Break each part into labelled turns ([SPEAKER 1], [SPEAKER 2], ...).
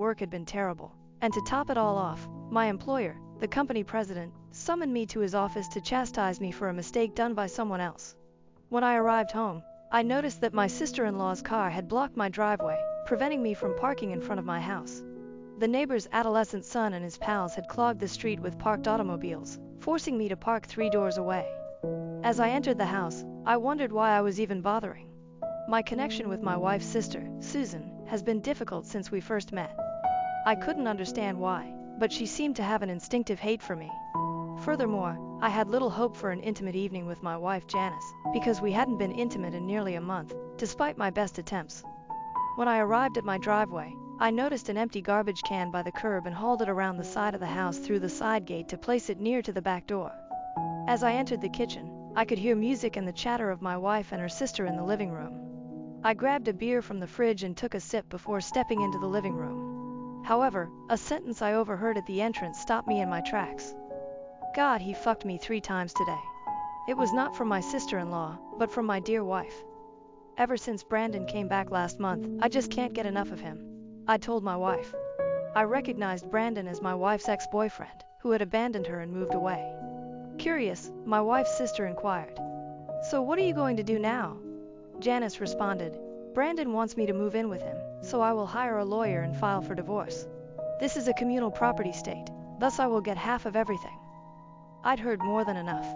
[SPEAKER 1] work had been terrible. And to top it all off, my employer, the company president, summoned me to his office to chastise me for a mistake done by someone else. When I arrived home, I noticed that my sister-in-law's car had blocked my driveway, preventing me from parking in front of my house. The neighbor's adolescent son and his pals had clogged the street with parked automobiles, forcing me to park 3 doors away. As I entered the house, I wondered why I was even bothering. My connection with my wife's sister, Susan, has been difficult since we first met. I couldn't understand why, but she seemed to have an instinctive hate for me. Furthermore, I had little hope for an intimate evening with my wife Janice, because we hadn't been intimate in nearly a month, despite my best attempts. When I arrived at my driveway, I noticed an empty garbage can by the curb and hauled it around the side of the house through the side gate to place it near to the back door. As I entered the kitchen, I could hear music and the chatter of my wife and her sister in the living room. I grabbed a beer from the fridge and took a sip before stepping into the living room. However, a sentence I overheard at the entrance stopped me in my tracks. God, he fucked me 3 times today. It was not from my sister-in-law, but from my dear wife. Ever since Brandon came back last month, I just can't get enough of him, I told my wife. I recognized Brandon as my wife's ex-boyfriend, who had abandoned her and moved away. Curious, my wife's sister inquired. So what are you going to do now? Janice responded, Brandon wants me to move in with him, so I will hire a lawyer and file for divorce. This is a communal property state, thus I will get half of everything. I'd heard more than enough.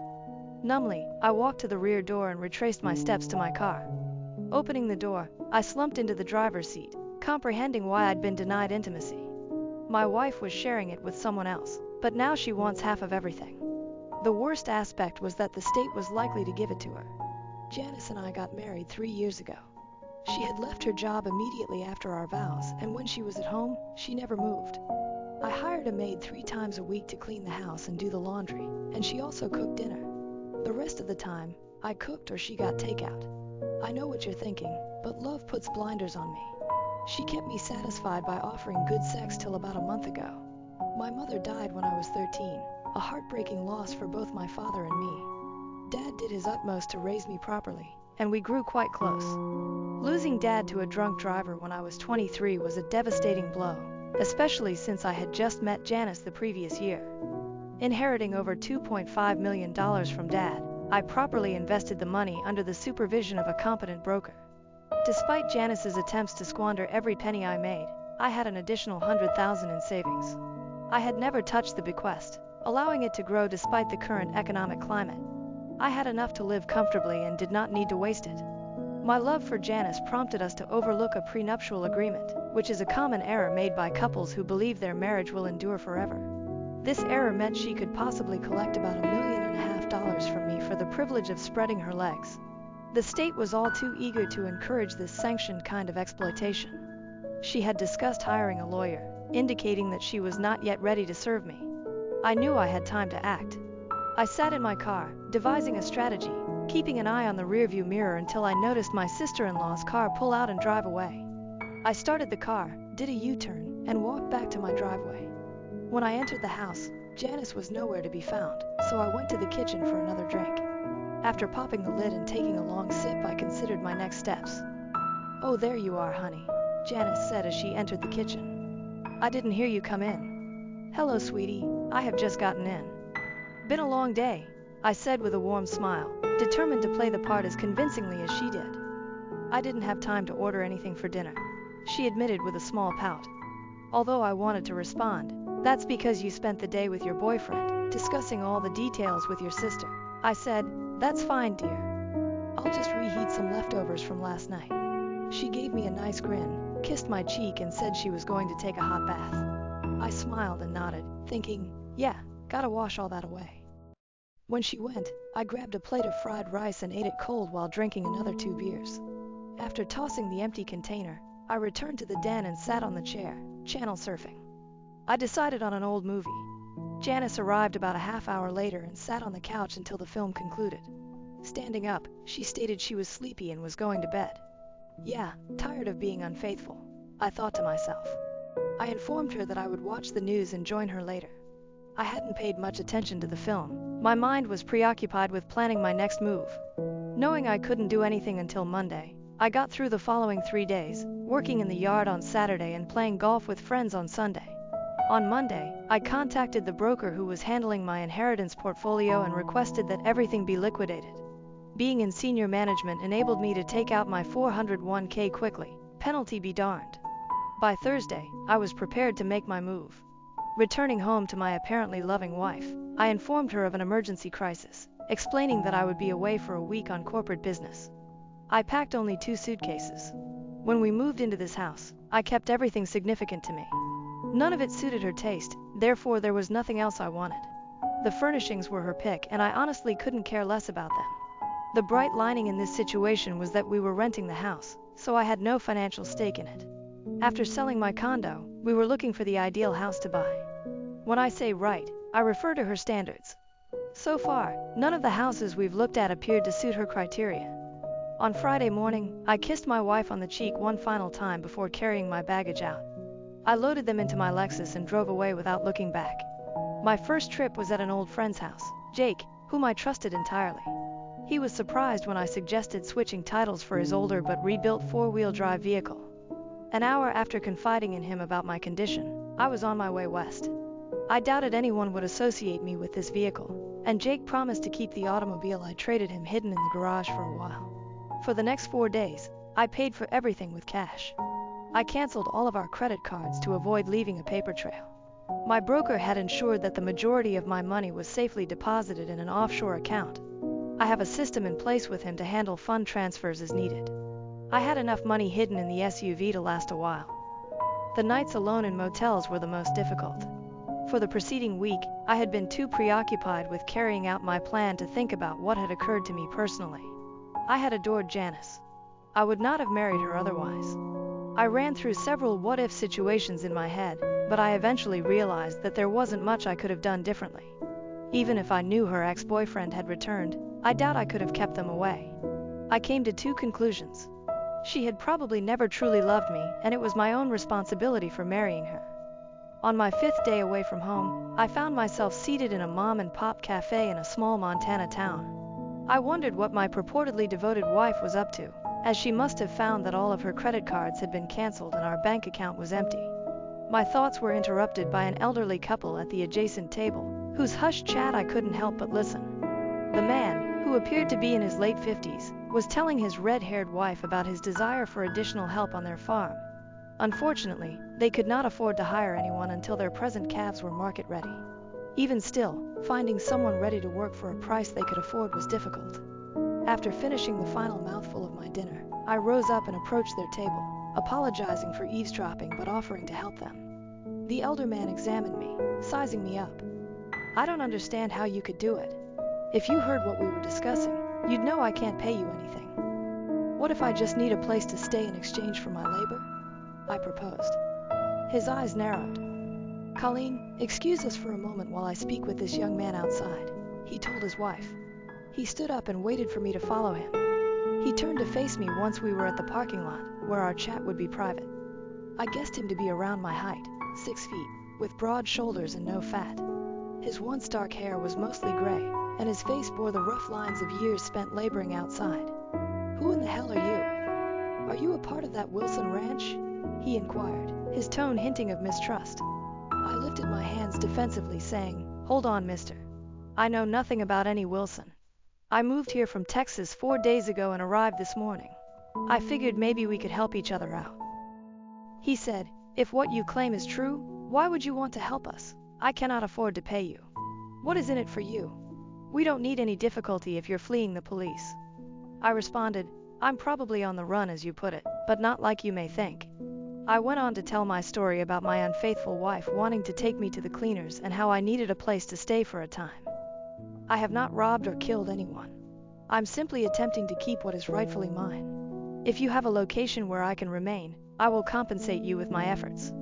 [SPEAKER 1] Numbly, I walked to the rear door and retraced my steps to my car. Opening the door, I slumped into the driver's seat, comprehending why I'd been denied intimacy. My wife was sharing it with someone else, but now she wants half of everything. The worst aspect was that the state was likely to give it to her. Janice and I got married 3 years ago. She had left her job immediately after our vows, and when she was at home, she never moved. I hired a maid 3 times a week to clean the house and do the laundry, and she also cooked dinner. The rest of the time, I cooked or she got takeout. I know what you're thinking, but love puts blinders on me. She kept me satisfied by offering good sex till about a month ago. My mother died when I was 13, a heartbreaking loss for both my father and me. Dad did his utmost to raise me properly, and we grew quite close. Losing Dad to a drunk driver when I was 23 was a devastating blow, especially since I had just met Janice the previous year. Inheriting over $2.5 million from Dad, I properly invested the money under the supervision of a competent broker. Despite Janice's attempts to squander every penny I made, I had an additional $100,000 in savings. I had never touched the bequest, allowing it to grow despite the current economic climate. I had enough to live comfortably and did not need to waste it. My love for Janice prompted us to overlook a prenuptial agreement, which is a common error made by couples who believe their marriage will endure forever. This error meant she could possibly collect about $1.5 million from me for the privilege of spreading her legs. The state was all too eager to encourage this sanctioned kind of exploitation. She had discussed hiring a lawyer, indicating that she was not yet ready to serve me. I knew I had time to act. I sat in my car, devising a strategy, keeping an eye on the rearview mirror until I noticed my sister-in-law's car pull out and drive away. I started the car, did a U-turn, and walked back to my driveway. When I entered the house, Janice was nowhere to be found, so I went to the kitchen for another drink. After popping the lid and taking a long sip, I considered my next steps. "Oh, there you are, honey," Janice said as she entered the kitchen. "I didn't hear you come in." "Hello, sweetie, I have just gotten in." "Been a long day," I said with a warm smile, determined to play the part as convincingly as she did. "I didn't have time to order anything for dinner," she admitted with a small pout. Although I wanted to respond, "That's because you spent the day with your boyfriend, discussing all the details with your sister," I said. "That's fine, dear. I'll just reheat some leftovers from last night." She gave me a nice grin, kissed my cheek and said she was going to take a hot bath. I smiled and nodded, thinking, yeah, gotta wash all that away. When she went, I grabbed a plate of fried rice and ate it cold while drinking another 2 beers. After tossing the empty container, I returned to the den and sat on the chair, channel surfing. I decided on an old movie. Janice arrived about a half hour later and sat on the couch until the film concluded. Standing up, she stated she was sleepy and was going to bed. Yeah, tired of being unfaithful, I thought to myself. I informed her that I would watch the news and join her later. I hadn't paid much attention to the film. My mind was preoccupied with planning my next move. Knowing I couldn't do anything until Monday, I got through the following 3 days, working in the yard on Saturday and playing golf with friends on Sunday. On Monday, I contacted the broker who was handling my inheritance portfolio and requested that everything be liquidated. Being in senior management enabled me to take out my 401k quickly, penalty be darned. By Thursday, I was prepared to make my move. Returning home to my apparently loving wife, I informed her of an emergency crisis, explaining that I would be away for a week on corporate business. I packed only 2 suitcases. When we moved into this house, I kept everything significant to me. None of it suited her taste, therefore there was nothing else I wanted. The furnishings were her pick and I honestly couldn't care less about them. The bright lining in this situation was that we were renting the house, so I had no financial stake in it. After selling my condo, we were looking for the ideal house to buy. When I say right, I refer to her standards. So far, none of the houses we've looked at appeared to suit her criteria. On Friday morning, I kissed my wife on the cheek one final time before carrying my baggage out. I loaded them into my Lexus and drove away without looking back. My first trip was at an old friend's house, Jake, whom I trusted entirely. He was surprised when I suggested switching titles for his older but rebuilt 4-wheel drive vehicle. An hour after confiding in him about my condition, I was on my way west. I doubted anyone would associate me with this vehicle, and Jake promised to keep the automobile I traded him hidden in the garage for a while. For the next 4 days, I paid for everything with cash. I canceled all of our credit cards to avoid leaving a paper trail. My broker had ensured that the majority of my money was safely deposited in an offshore account. I have a system in place with him to handle fund transfers as needed. I had enough money hidden in the SUV to last a while. The nights alone in motels were the most difficult. For the preceding week, I had been too preoccupied with carrying out my plan to think about what had occurred to me personally. I had adored Janice. I would not have married her otherwise. I ran through several what-if situations in my head, but I eventually realized that there wasn't much I could have done differently. Even if I knew her ex-boyfriend had returned, I doubt I could have kept them away. I came to 2 conclusions. She had probably never truly loved me, and it was my own responsibility for marrying her. On my 5th day away from home, I found myself seated in a mom-and-pop cafe in a small Montana town. I wondered what my purportedly devoted wife was up to, as she must have found that all of her credit cards had been canceled and our bank account was empty. My thoughts were interrupted by an elderly couple at the adjacent table, whose hushed chat I couldn't help but listen. The man, who appeared to be in his late 50s, was telling his red-haired wife about his desire for additional help on their farm. Unfortunately, they could not afford to hire anyone until their present calves were market-ready. Even still, finding someone ready to work for a price they could afford was difficult. After finishing the final mouthful of my dinner, I rose up and approached their table, apologizing for eavesdropping but offering to help them. The elder man examined me, sizing me up. "I don't understand how you could do it. If you heard what we were discussing, you'd know I can't pay you anything. What if I just need a place to stay in exchange for my labor?" I proposed. His eyes narrowed. "Colleen, excuse us for a moment while I speak with this young man outside," he told his wife. He stood up and waited for me to follow him. He turned to face me once we were at the parking lot, where our chat would be private. I guessed him to be around my height, 6 feet, with broad shoulders and no fat. His once dark hair was mostly gray, and his face bore the rough lines of years spent laboring outside. "Who in the hell are you? Are you a part of that Wilson ranch?" he inquired, his tone hinting of mistrust. I lifted my hands defensively, saying, "Hold on, mister. I know nothing about any Wilson. I moved here from Texas 4 days ago and arrived this morning. I figured maybe we could help each other out." He said, "If what you claim is true, why would you want to help us? I cannot afford to pay you. What is in it for you? We don't need any difficulty if you're fleeing the police." I responded, "I'm probably on the run as you put it, but not like you may think." I went on to tell my story about my unfaithful wife wanting to take me to the cleaners and how I needed a place to stay for a time. "I have not robbed or killed anyone. I'm simply attempting to keep what is rightfully mine. If you have a location where I can remain, I will compensate you with my efforts.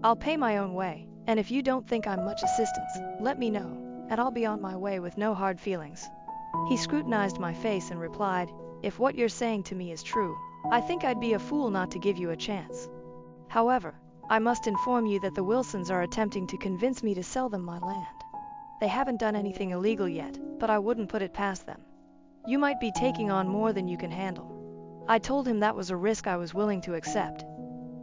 [SPEAKER 1] I'll pay my own way, and if you don't think I'm much assistance, let me know, and I'll be on my way with no hard feelings." He scrutinized my face and replied, "If what you're saying to me is true, I think I'd be a fool not to give you a chance. However, I must inform you that the Wilsons are attempting to convince me to sell them my land. They haven't done anything illegal yet, but I wouldn't put it past them. You might be taking on more than you can handle. I told him that was a risk I was willing to accept.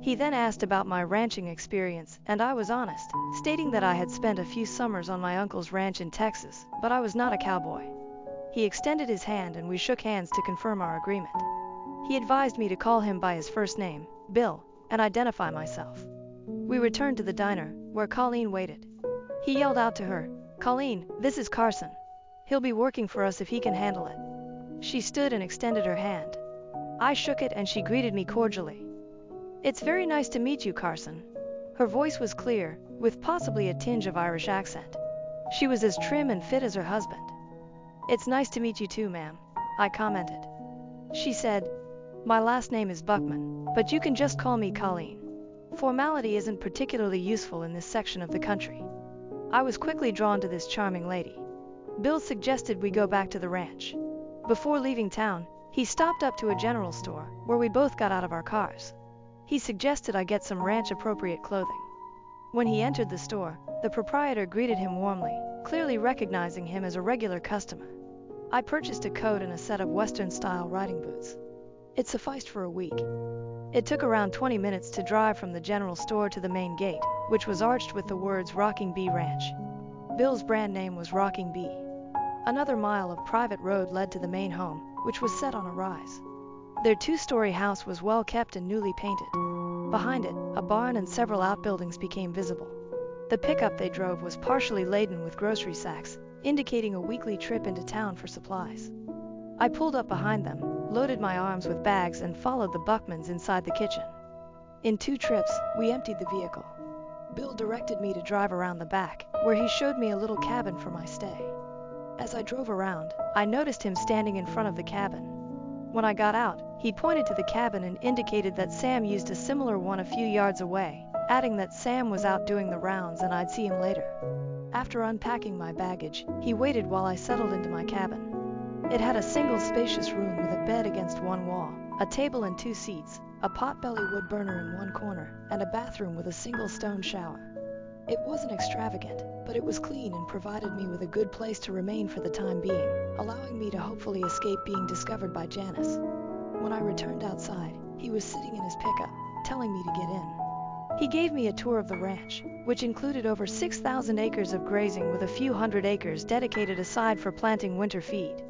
[SPEAKER 1] He then asked about my ranching experience, and I was honest, stating that I had spent a few summers on my uncle's ranch in Texas, but I was not a cowboy. He extended his hand and we shook hands to confirm our agreement. He advised me to call him by his first name, Bill, and identify myself. We returned to the diner, where Colleen waited. He yelled out to her, "Colleen, this is Carson. He'll be working for us if he can handle it." She stood and extended her hand. I shook it and she greeted me cordially. "It's very nice to meet you, Carson." Her voice was clear, with possibly a tinge of Irish accent. She was as trim and fit as her husband. "It's nice to meet you too, ma'am," I commented. She said, "My last name is Buckman, but you can just call me Colleen. Formality isn't particularly useful in this section of the country." I was quickly drawn to this charming lady. Bill suggested we go back to the ranch. Before leaving town, he stopped up to a general store, where we both got out of our cars. He suggested I get some ranch-appropriate clothing. When he entered the store, the proprietor greeted him warmly, clearly recognizing him as a regular customer. I purchased a coat and a set of Western-style riding boots. It sufficed for a week. It took around 20 minutes to drive from the general store to the main gate, which was arched with the words Rocking Bee Ranch. Bill's brand name was Rocking Bee. Another mile of private road led to the main home, which was set on a rise. Their two-story house was well kept and newly painted. Behind it, a barn and several outbuildings became visible. The pickup they drove was partially laden with grocery sacks, indicating a weekly trip into town for supplies. I pulled up behind them, loaded my arms with bags and followed the Buckmans inside the kitchen. In 2 trips, we emptied the vehicle. Bill directed me to drive around the back, where he showed me a little cabin for my stay. As I drove around, I noticed him standing in front of the cabin. When I got out, he pointed to the cabin and indicated that Sam used a similar one a few yards away, adding that Sam was out doing the rounds and I'd see him later. After unpacking my baggage, he waited while I settled into my cabin. It had a single spacious room with a bed against one wall, a table and 2 seats, a potbelly wood burner in one corner, and a bathroom with a single stone shower. It wasn't extravagant, but it was clean and provided me with a good place to remain for the time being, allowing me to hopefully escape being discovered by Janice. When I returned outside, he was sitting in his pickup, telling me to get in. He gave me a tour of the ranch, which included over 6,000 acres of grazing with a few hundred acres dedicated aside for planting winter feed.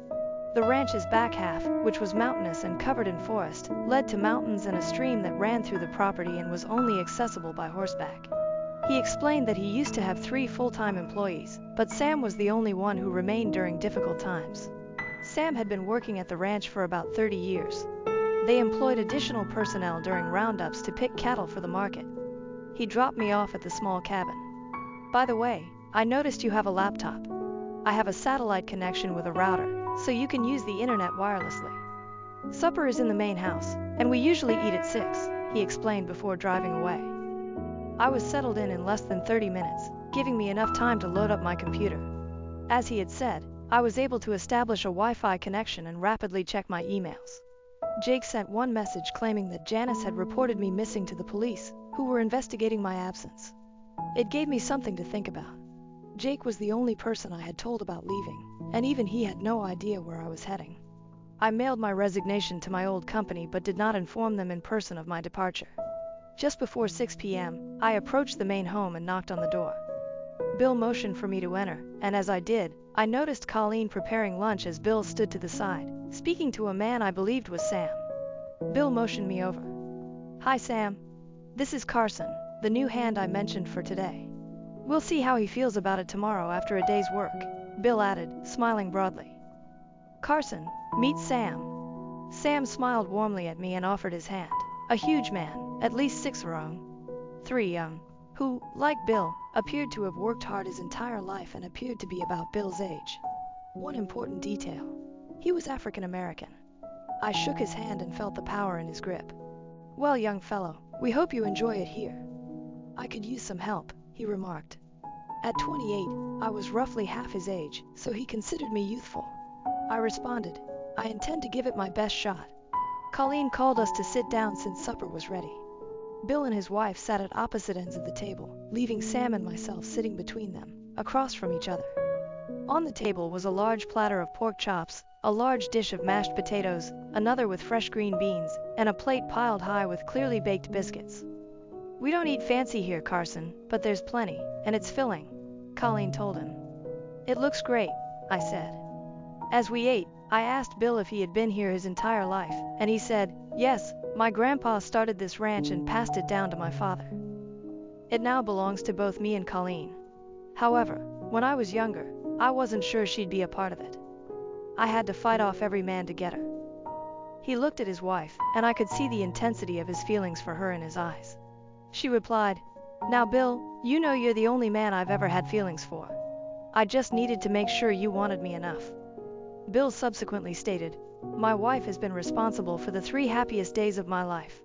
[SPEAKER 1] The ranch's back half, which was mountainous and covered in forest, led to mountains and a stream that ran through the property and was only accessible by horseback. He explained that he used to have 3 full-time employees, but Sam was the only one who remained during difficult times. Sam had been working at the ranch for about 30 years. They employed additional personnel during roundups to pick cattle for the market. He dropped me off at the small cabin. "By the way, I noticed you have a laptop. I have a satellite connection with a router, so you can use the internet wirelessly. Supper is in the main house, and we usually eat at 6, he explained before driving away. I was settled in less than 30 minutes, giving me enough time to load up my computer. As he had said, I was able to establish a Wi-Fi connection and rapidly check my emails. Jake sent one message claiming that Janice had reported me missing to the police, who were investigating my absence. It gave me something to think about. Jake was the only person I had told about leaving, and even he had no idea where I was heading. I mailed my resignation to my old company but did not inform them in person of my departure. Just before 6 p.m., I approached the main home and knocked on the door. Bill motioned for me to enter, and as I did, I noticed Colleen preparing lunch as Bill stood to the side, speaking to a man I believed was Sam. Bill motioned me over. "Hi, Sam. This is Carson, the new hand I mentioned for today. We'll see how he feels about it tomorrow after a day's work," Bill added, smiling broadly. "Carson, meet Sam." Sam smiled warmly at me and offered his hand. A huge man, at least 6'3", who, like Bill, appeared to have worked hard his entire life and appeared to be about Bill's age. One important detail: he was African American. I shook his hand and felt the power in his grip. "Well, young fellow, we hope you enjoy it here." "I could use some help," he remarked. At 28, I was roughly half his age, so he considered me youthful. I responded, "I intend to give it my best shot." Colleen called us to sit down since supper was ready. Bill and his wife sat at opposite ends of the table, leaving Sam and myself sitting between them, across from each other. On the table was a large platter of pork chops, a large dish of mashed potatoes, another with fresh green beans, and a plate piled high with clearly baked biscuits. "We don't eat fancy here, Carson, but there's plenty, and it's filling," Colleen told him. "It looks great," I said. As we ate, I asked Bill if he had been here his entire life, and he said, "Yes, my grandpa started this ranch and passed it down to my father. It now belongs to both me and Colleen. However, when I was younger, I wasn't sure she'd be a part of it. I had to fight off every man to get her." He looked at his wife, and I could see the intensity of his feelings for her in his eyes. She replied, "Now Bill, you know you're the only man I've ever had feelings for. I just needed to make sure you wanted me enough." Bill subsequently stated, "My wife has been responsible for the 3 happiest days of my life.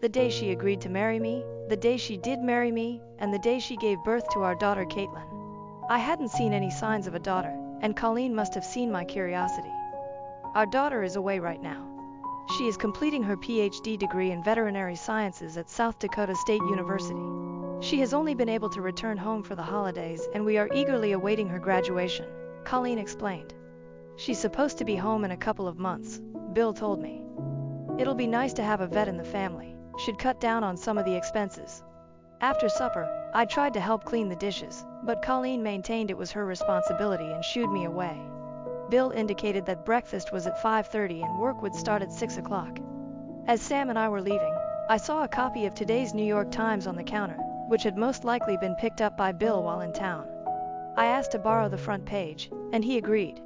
[SPEAKER 1] The day she agreed to marry me, the day she did marry me, and the day she gave birth to our daughter Caitlin. I hadn't seen any signs of a daughter, and Colleen must have seen my curiosity. Our daughter is away right now. She is completing her PhD degree in veterinary sciences at South Dakota State University. She has only been able to return home for the holidays, and we are eagerly awaiting her graduation," Colleen explained. "She's supposed to be home in a couple of months," Bill told me. "It'll be nice to have a vet in the family. Should cut down on some of the expenses." After supper, I tried to help clean the dishes, but Colleen maintained it was her responsibility and shooed me away. Bill indicated that breakfast was at 5:30 and work would start at 6 o'clock. As Sam and I were leaving, I saw a copy of today's New York Times on the counter, which had most likely been picked up by Bill while in town. I asked to borrow the front page, and he agreed.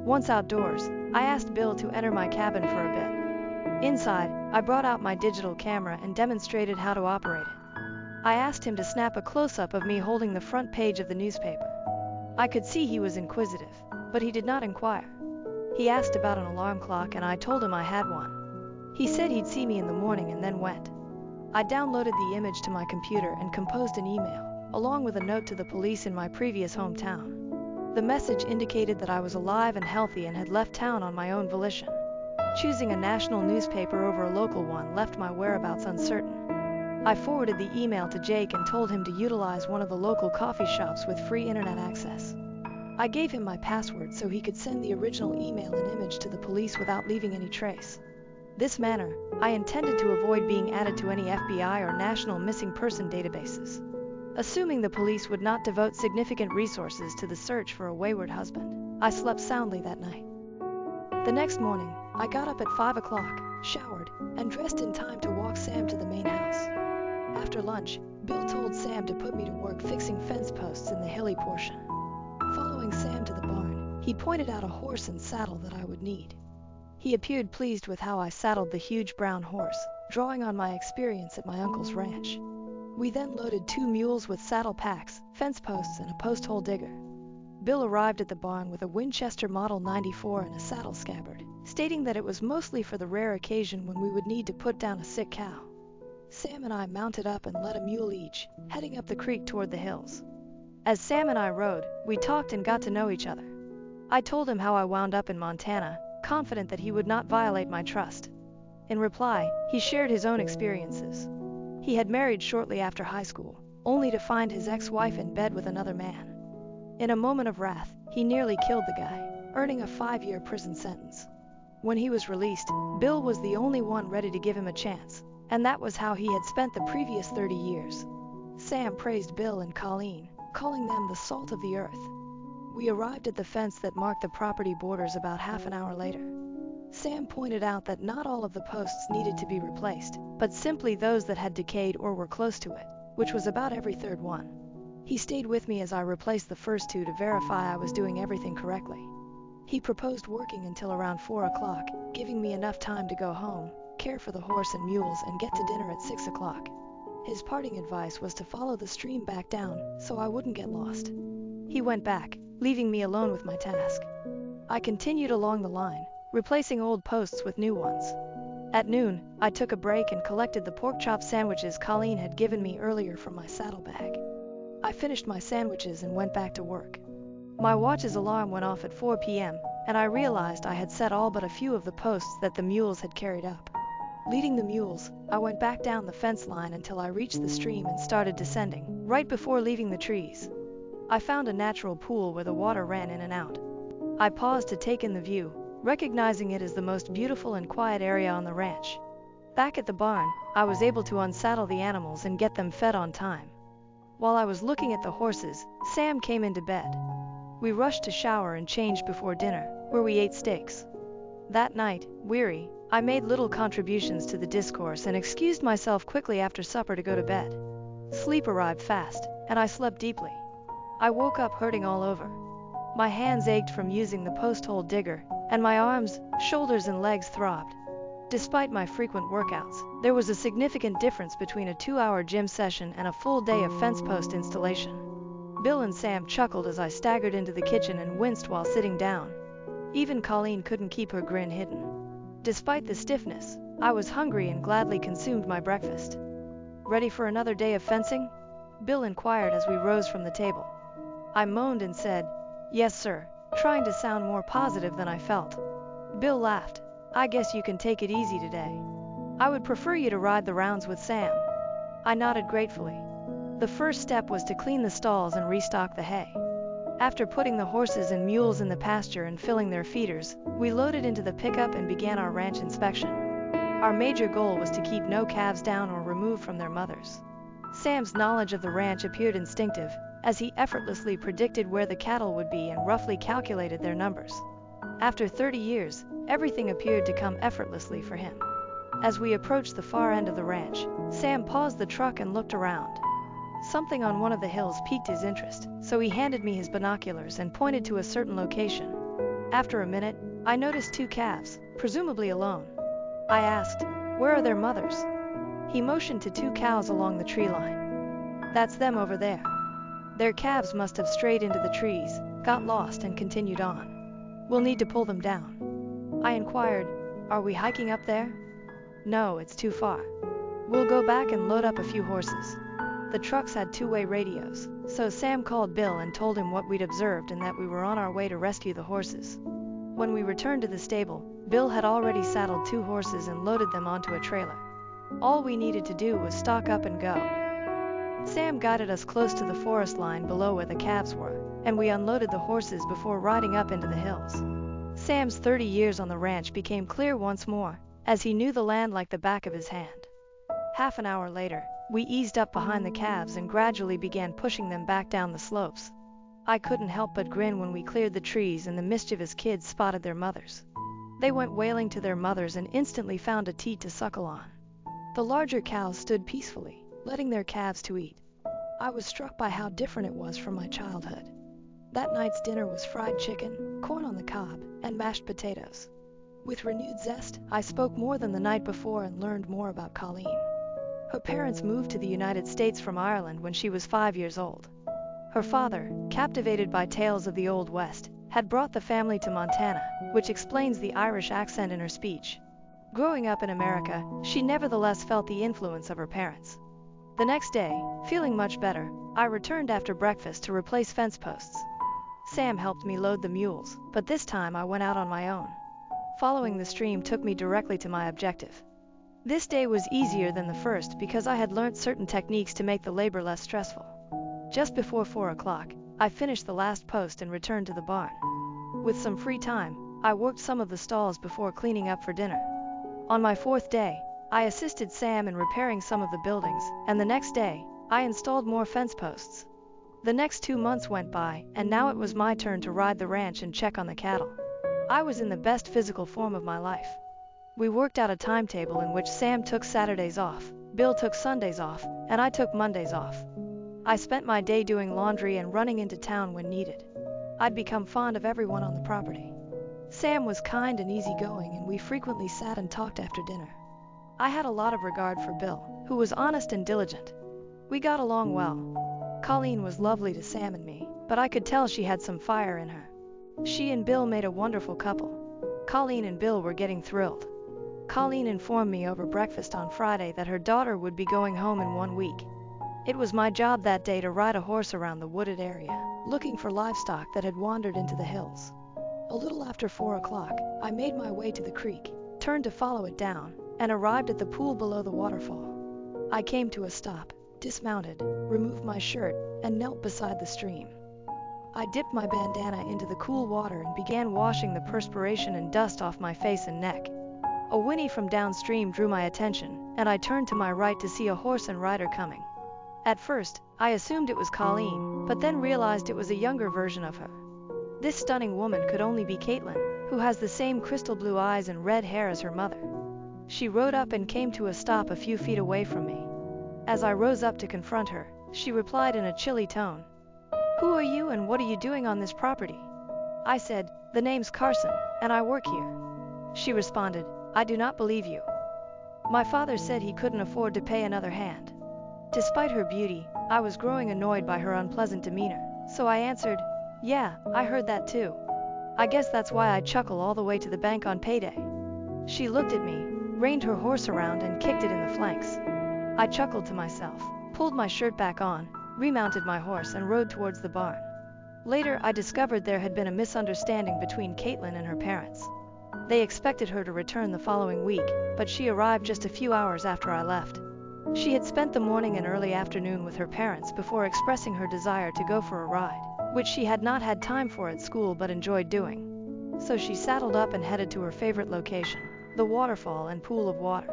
[SPEAKER 1] Once outdoors, I asked Bill to enter my cabin for a bit. Inside, I brought out my digital camera and demonstrated how to operate it. I asked him to snap a close-up of me holding the front page of the newspaper. I could see he was inquisitive, but he did not inquire. He asked about an alarm clock, and I told him I had one. He said he'd see me in the morning and then went. I downloaded the image to my computer and composed an email, along with a note to the police in my previous hometown. The message indicated that I was alive and healthy and had left town on my own volition. Choosing a national newspaper over a local one left my whereabouts uncertain. I forwarded the email to Jake and told him to utilize one of the local coffee shops with free internet access. I gave him my password so he could send the original email and image to the police without leaving any trace. This manner, I intended to avoid being added to any FBI or national missing person databases. Assuming the police would not devote significant resources to the search for a wayward husband, I slept soundly that night. The next morning, I got up at 5 o'clock, showered, and dressed in time to walk Sam to the main house. After lunch, Bill told Sam to put me to work fixing fence posts in the hilly portion. Following Sam to the barn, he pointed out a horse and saddle that I would need. He appeared pleased with how I saddled the huge brown horse, drawing on my experience at my uncle's ranch. We then loaded 2 mules with saddle packs, fence posts, and a post hole digger. Bill arrived at the barn with a Winchester Model 94 and a saddle scabbard, stating that it was mostly for the rare occasion when we would need to put down a sick cow. Sam and I mounted up and led a mule each, heading up the creek toward the hills. As Sam and I rode, we talked and got to know each other. I told him how I wound up in Montana, confident that he would not violate my trust. In reply, he shared his own experiences. He had married shortly after high school, only to find his ex-wife in bed with another man. In a moment of wrath, he nearly killed the guy, earning a 5-year prison sentence. When he was released, Bill was the only one ready to give him a chance, and that was how he had spent the previous 30 years. Sam praised Bill and Colleen, calling them the salt of the earth. We arrived at the fence that marked the property borders about half an hour later. Sam pointed out that not all of the posts needed to be replaced, but simply those that had decayed or were close to it, which was about every third one. He stayed with me as I replaced the first 2 to verify I was doing everything correctly. He proposed working until around 4 o'clock, giving me enough time to go home, care for the horse and mules, and get to dinner at 6 o'clock. His parting advice was to follow the stream back down, so I wouldn't get lost. He went back, leaving me alone with my task. I continued along the line, replacing old posts with new ones. At noon, I took a break and collected the pork chop sandwiches Colleen had given me earlier from my saddlebag. I finished my sandwiches and went back to work. My watch's alarm went off at 4 p.m., and I realized I had set all but a few of the posts that the mules had carried up. Leading the mules, I went back down the fence line until I reached the stream and started descending, right before leaving the trees. I found a natural pool where the water ran in and out. I paused to take in the view, recognizing it as the most beautiful and quiet area on the ranch. Back at the barn, I was able to unsaddle the animals and get them fed on time. While I was looking at the horses, Sam came into bed. We rushed to shower and changed before dinner, where we ate steaks. That night, weary, I made little contributions to the discourse and excused myself quickly after supper to go to bed. Sleep arrived fast, and I slept deeply. I woke up hurting all over. My hands ached from using the post-hole digger, and my arms, shoulders and legs throbbed. Despite my frequent workouts, there was a significant difference between a 2-hour gym session and a full day of fence post installation. Bill and Sam chuckled as I staggered into the kitchen and winced while sitting down. Even Colleen couldn't keep her grin hidden. Despite the stiffness, I was hungry and gladly consumed my breakfast. "Ready for another day of fencing?" Bill inquired as we rose from the table. I moaned and said, "Yes, sir," trying to sound more positive than I felt. Bill laughed. "I guess you can take it easy today. I would prefer you to ride the rounds with Sam." I nodded gratefully. The first step was to clean the stalls and restock the hay. After putting the horses and mules in the pasture and filling their feeders, we loaded into the pickup and began our ranch inspection. Our major goal was to keep no calves down or removed from their mothers. Sam's knowledge of the ranch appeared instinctive, as he effortlessly predicted where the cattle would be and roughly calculated their numbers. After 30 years, everything appeared to come effortlessly for him. As we approached the far end of the ranch, Sam paused the truck and looked around. Something on one of the hills piqued his interest, so he handed me his binoculars and pointed to a certain location. After a minute, I noticed 2 calves, presumably alone. I asked, "Where are their mothers?" He motioned to 2 cows along the tree line. "That's them over there. Their calves must have strayed into the trees, got lost and continued on. We'll need to pull them down." I inquired, "Are we hiking up there?" "No, it's too far. We'll go back and load up a few horses." The trucks had 2-way radios, so Sam called Bill and told him what we'd observed and that we were on our way to rescue the horses. When we returned to the stable, Bill had already saddled 2 horses and loaded them onto a trailer. All we needed to do was stock up and go. Sam guided us close to the forest line below where the calves were, and we unloaded the horses before riding up into the hills. Sam's 30 years on the ranch became clear once more, as he knew the land like the back of his hand. Half an hour later, we eased up behind the calves and gradually began pushing them back down the slopes. I couldn't help but grin when we cleared the trees and the mischievous kids spotted their mothers. They went wailing to their mothers and instantly found a teat to suckle on. The larger cows stood peacefully, letting their calves to eat. I was struck by how different it was from my childhood. That night's dinner was fried chicken, corn on the cob, and mashed potatoes. With renewed zest, I spoke more than the night before and learned more about Colleen. Her parents moved to the United States from Ireland when she was 5 years old. Her father, captivated by tales of the Old West, had brought the family to Montana, which explains the Irish accent in her speech. Growing up in America, she nevertheless felt the influence of her parents. The next day, feeling much better, I returned after breakfast to replace fence posts. Sam helped me load the mules, but this time I went out on my own. Following the stream took me directly to my objective. This day was easier than the first because I had learnt certain techniques to make the labor less stressful. Just before 4 o'clock, I finished the last post and returned to the barn. With some free time, I worked some of the stalls before cleaning up for dinner. On my 4th day, I assisted Sam in repairing some of the buildings, and the next day, I installed more fence posts. The next 2 months went by, and now it was my turn to ride the ranch and check on the cattle. I was in the best physical form of my life. We worked out a timetable in which Sam took Saturdays off, Bill took Sundays off, and I took Mondays off. I spent my day doing laundry and running into town when needed. I'd become fond of everyone on the property. Sam was kind and easygoing, and we frequently sat and talked after dinner. I had a lot of regard for Bill, who was honest and diligent. We got along well. Colleen was lovely to Sam and me, but I could tell she had some fire in her. She and Bill made a wonderful couple. Colleen and Bill were getting thrilled. Colleen informed me over breakfast on Friday that her daughter would be going home in 1 week. It was my job that day to ride a horse around the wooded area, looking for livestock that had wandered into the hills. A little after 4 o'clock, I made my way to the creek, turned to follow it down, and arrived at the pool below the waterfall. I came to a stop, dismounted, removed my shirt, and knelt beside the stream. I dipped my bandana into the cool water and began washing the perspiration and dust off my face and neck. A whinny from downstream drew my attention, and I turned to my right to see a horse and rider coming. At first, I assumed it was Colleen, but then realized it was a younger version of her. This stunning woman could only be Caitlin, who has the same crystal blue eyes and red hair as her mother. She rode up and came to a stop a few feet away from me. As I rose up to confront her, she replied in a chilly tone, "Who are you and what are you doing on this property?" I said, "The name's Carson, and I work here." She responded, "I do not believe you. My father said he couldn't afford to pay another hand." Despite her beauty, I was growing annoyed by her unpleasant demeanor, so I answered, "Yeah, I heard that too. I guess that's why I chuckle all the way to the bank on payday." She looked at me, reined her horse around and kicked it in the flanks. I chuckled to myself, pulled my shirt back on, remounted my horse and rode towards the barn. Later, I discovered there had been a misunderstanding between Caitlin and her parents. They expected her to return the following week, but she arrived just a few hours after I left. She had spent the morning and early afternoon with her parents before expressing her desire to go for a ride, which she had not had time for at school but enjoyed doing. So she saddled up and headed to her favorite location, the waterfall and pool of water.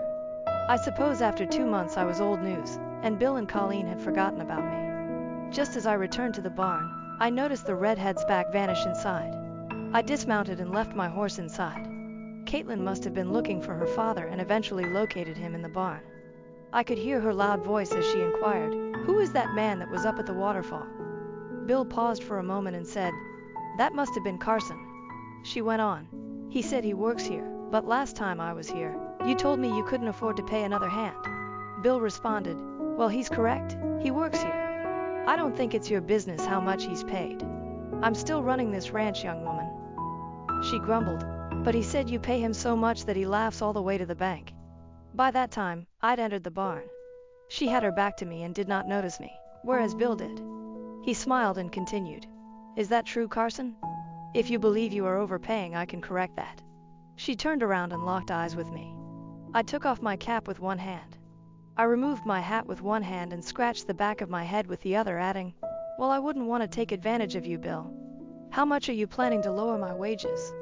[SPEAKER 1] I suppose after 2 months I was old news, and Bill and Colleen had forgotten about me. Just as I returned to the barn, I noticed the redhead's back vanish inside. I dismounted and left my horse inside. Caitlin must have been looking for her father and eventually located him in the barn. I could hear her loud voice as she inquired, "Who is that man that was up at the waterfall?" Bill paused for a moment and said, "That must have been Carson." She went on, "He said he works here, but last time I was here, you told me you couldn't afford to pay another hand." Bill responded, "Well, he's correct, he works here. I don't think it's your business how much he's paid. I'm still running this ranch, young woman." She grumbled, "But he said you pay him so much that he laughs all the way to the bank." By that time, I'd entered the barn. She had her back to me and did not notice me, whereas Bill did. He smiled and continued, "Is that true, Carson? If you believe you are overpaying, I can correct that." She turned around and locked eyes with me. I took off my cap with one hand. I removed my hat with one hand and scratched the back of my head with the other, adding, "Well, I wouldn't want to take advantage of you, Bill. How much are you planning to lower my wages?"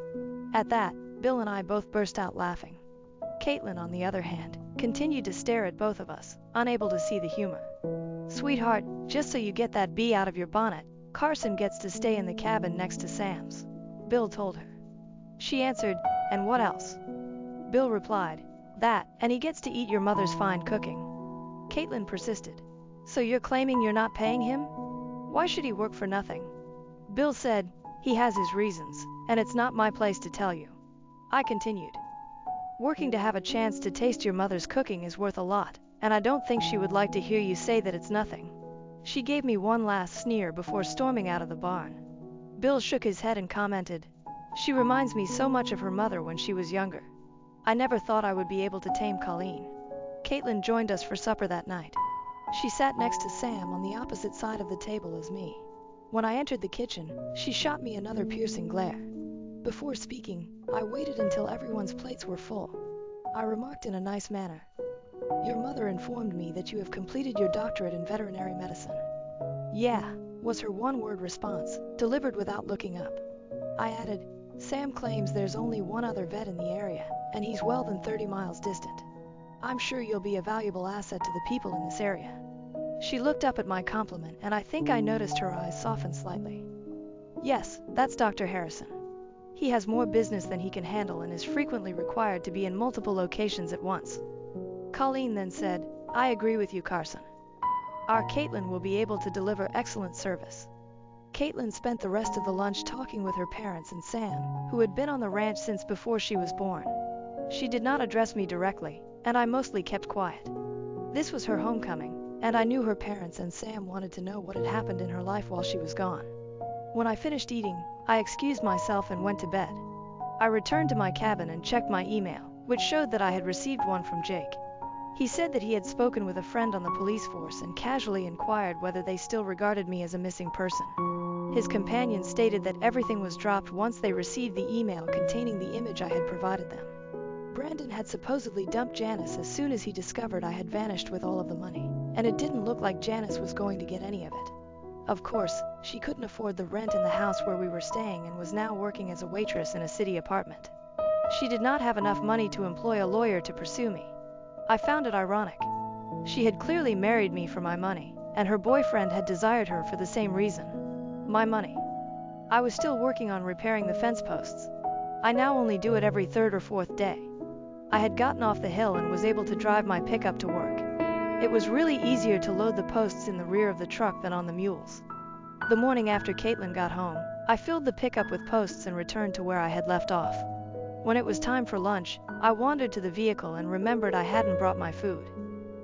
[SPEAKER 1] At that, Bill and I both burst out laughing. Caitlin, on the other hand, continued to stare at both of us, unable to see the humor. "Sweetheart, just so you get that bee out of your bonnet, Carson gets to stay in the cabin next to Sam's," Bill told her. She answered, "And what else?" Bill replied, "That, and he gets to eat your mother's fine cooking." Caitlin persisted, "So you're claiming you're not paying him? Why should he work for nothing?" Bill said, "He has his reasons, and it's not my place to tell you." I continued, "Working to have a chance to taste your mother's cooking is worth a lot, and I don't think she would like to hear you say that it's nothing." She gave me one last sneer before storming out of the barn. Bill shook his head and commented, "She reminds me so much of her mother when she was younger. I never thought I would be able to tame Colleen." Caitlin joined us for supper that night. She sat next to Sam on the opposite side of the table as me. When I entered the kitchen, she shot me another piercing glare. Before speaking, I waited until everyone's plates were full. I remarked in a nice manner, "Your mother informed me that you have completed your doctorate in veterinary medicine." "Yeah," was her one-word response, delivered without looking up. I added, "Sam claims there's only one other vet in the area, and he's well than 30 miles distant. I'm sure you'll be a valuable asset to the people in this area." She looked up at my compliment, and I think I noticed her eyes soften slightly. "Yes, that's Dr. Harrison. He has more business than he can handle and is frequently required to be in multiple locations at once." Colleen then said, "I agree with you, Carson. Our Caitlin will be able to deliver excellent service." Caitlin spent the rest of the lunch talking with her parents and Sam, who had been on the ranch since before she was born. She did not address me directly, and I mostly kept quiet. This was her homecoming, and I knew her parents and Sam wanted to know what had happened in her life while she was gone. When I finished eating, I excused myself and went to bed. I returned to my cabin and checked my email, which showed that I had received one from Jake. He said that he had spoken with a friend on the police force and casually inquired whether they still regarded me as a missing person. His companion stated that everything was dropped once they received the email containing the image I had provided them. Brandon had supposedly dumped Janice as soon as he discovered I had vanished with all of the money, and it didn't look like Janice was going to get any of it. Of course, she couldn't afford the rent in the house where we were staying and was now working as a waitress in a city apartment. She did not have enough money to employ a lawyer to pursue me. I found it ironic. She had clearly married me for my money, and her boyfriend had desired her for the same reason: my money. I was still working on repairing the fence posts. I now only do it every third or fourth day. I had gotten off the hill and was able to drive my pickup to work. It was really easier to load the posts in the rear of the truck than on the mules. The morning after Caitlin got home, I filled the pickup with posts and returned to where I had left off. When it was time for lunch, I wandered to the vehicle and remembered I hadn't brought my food.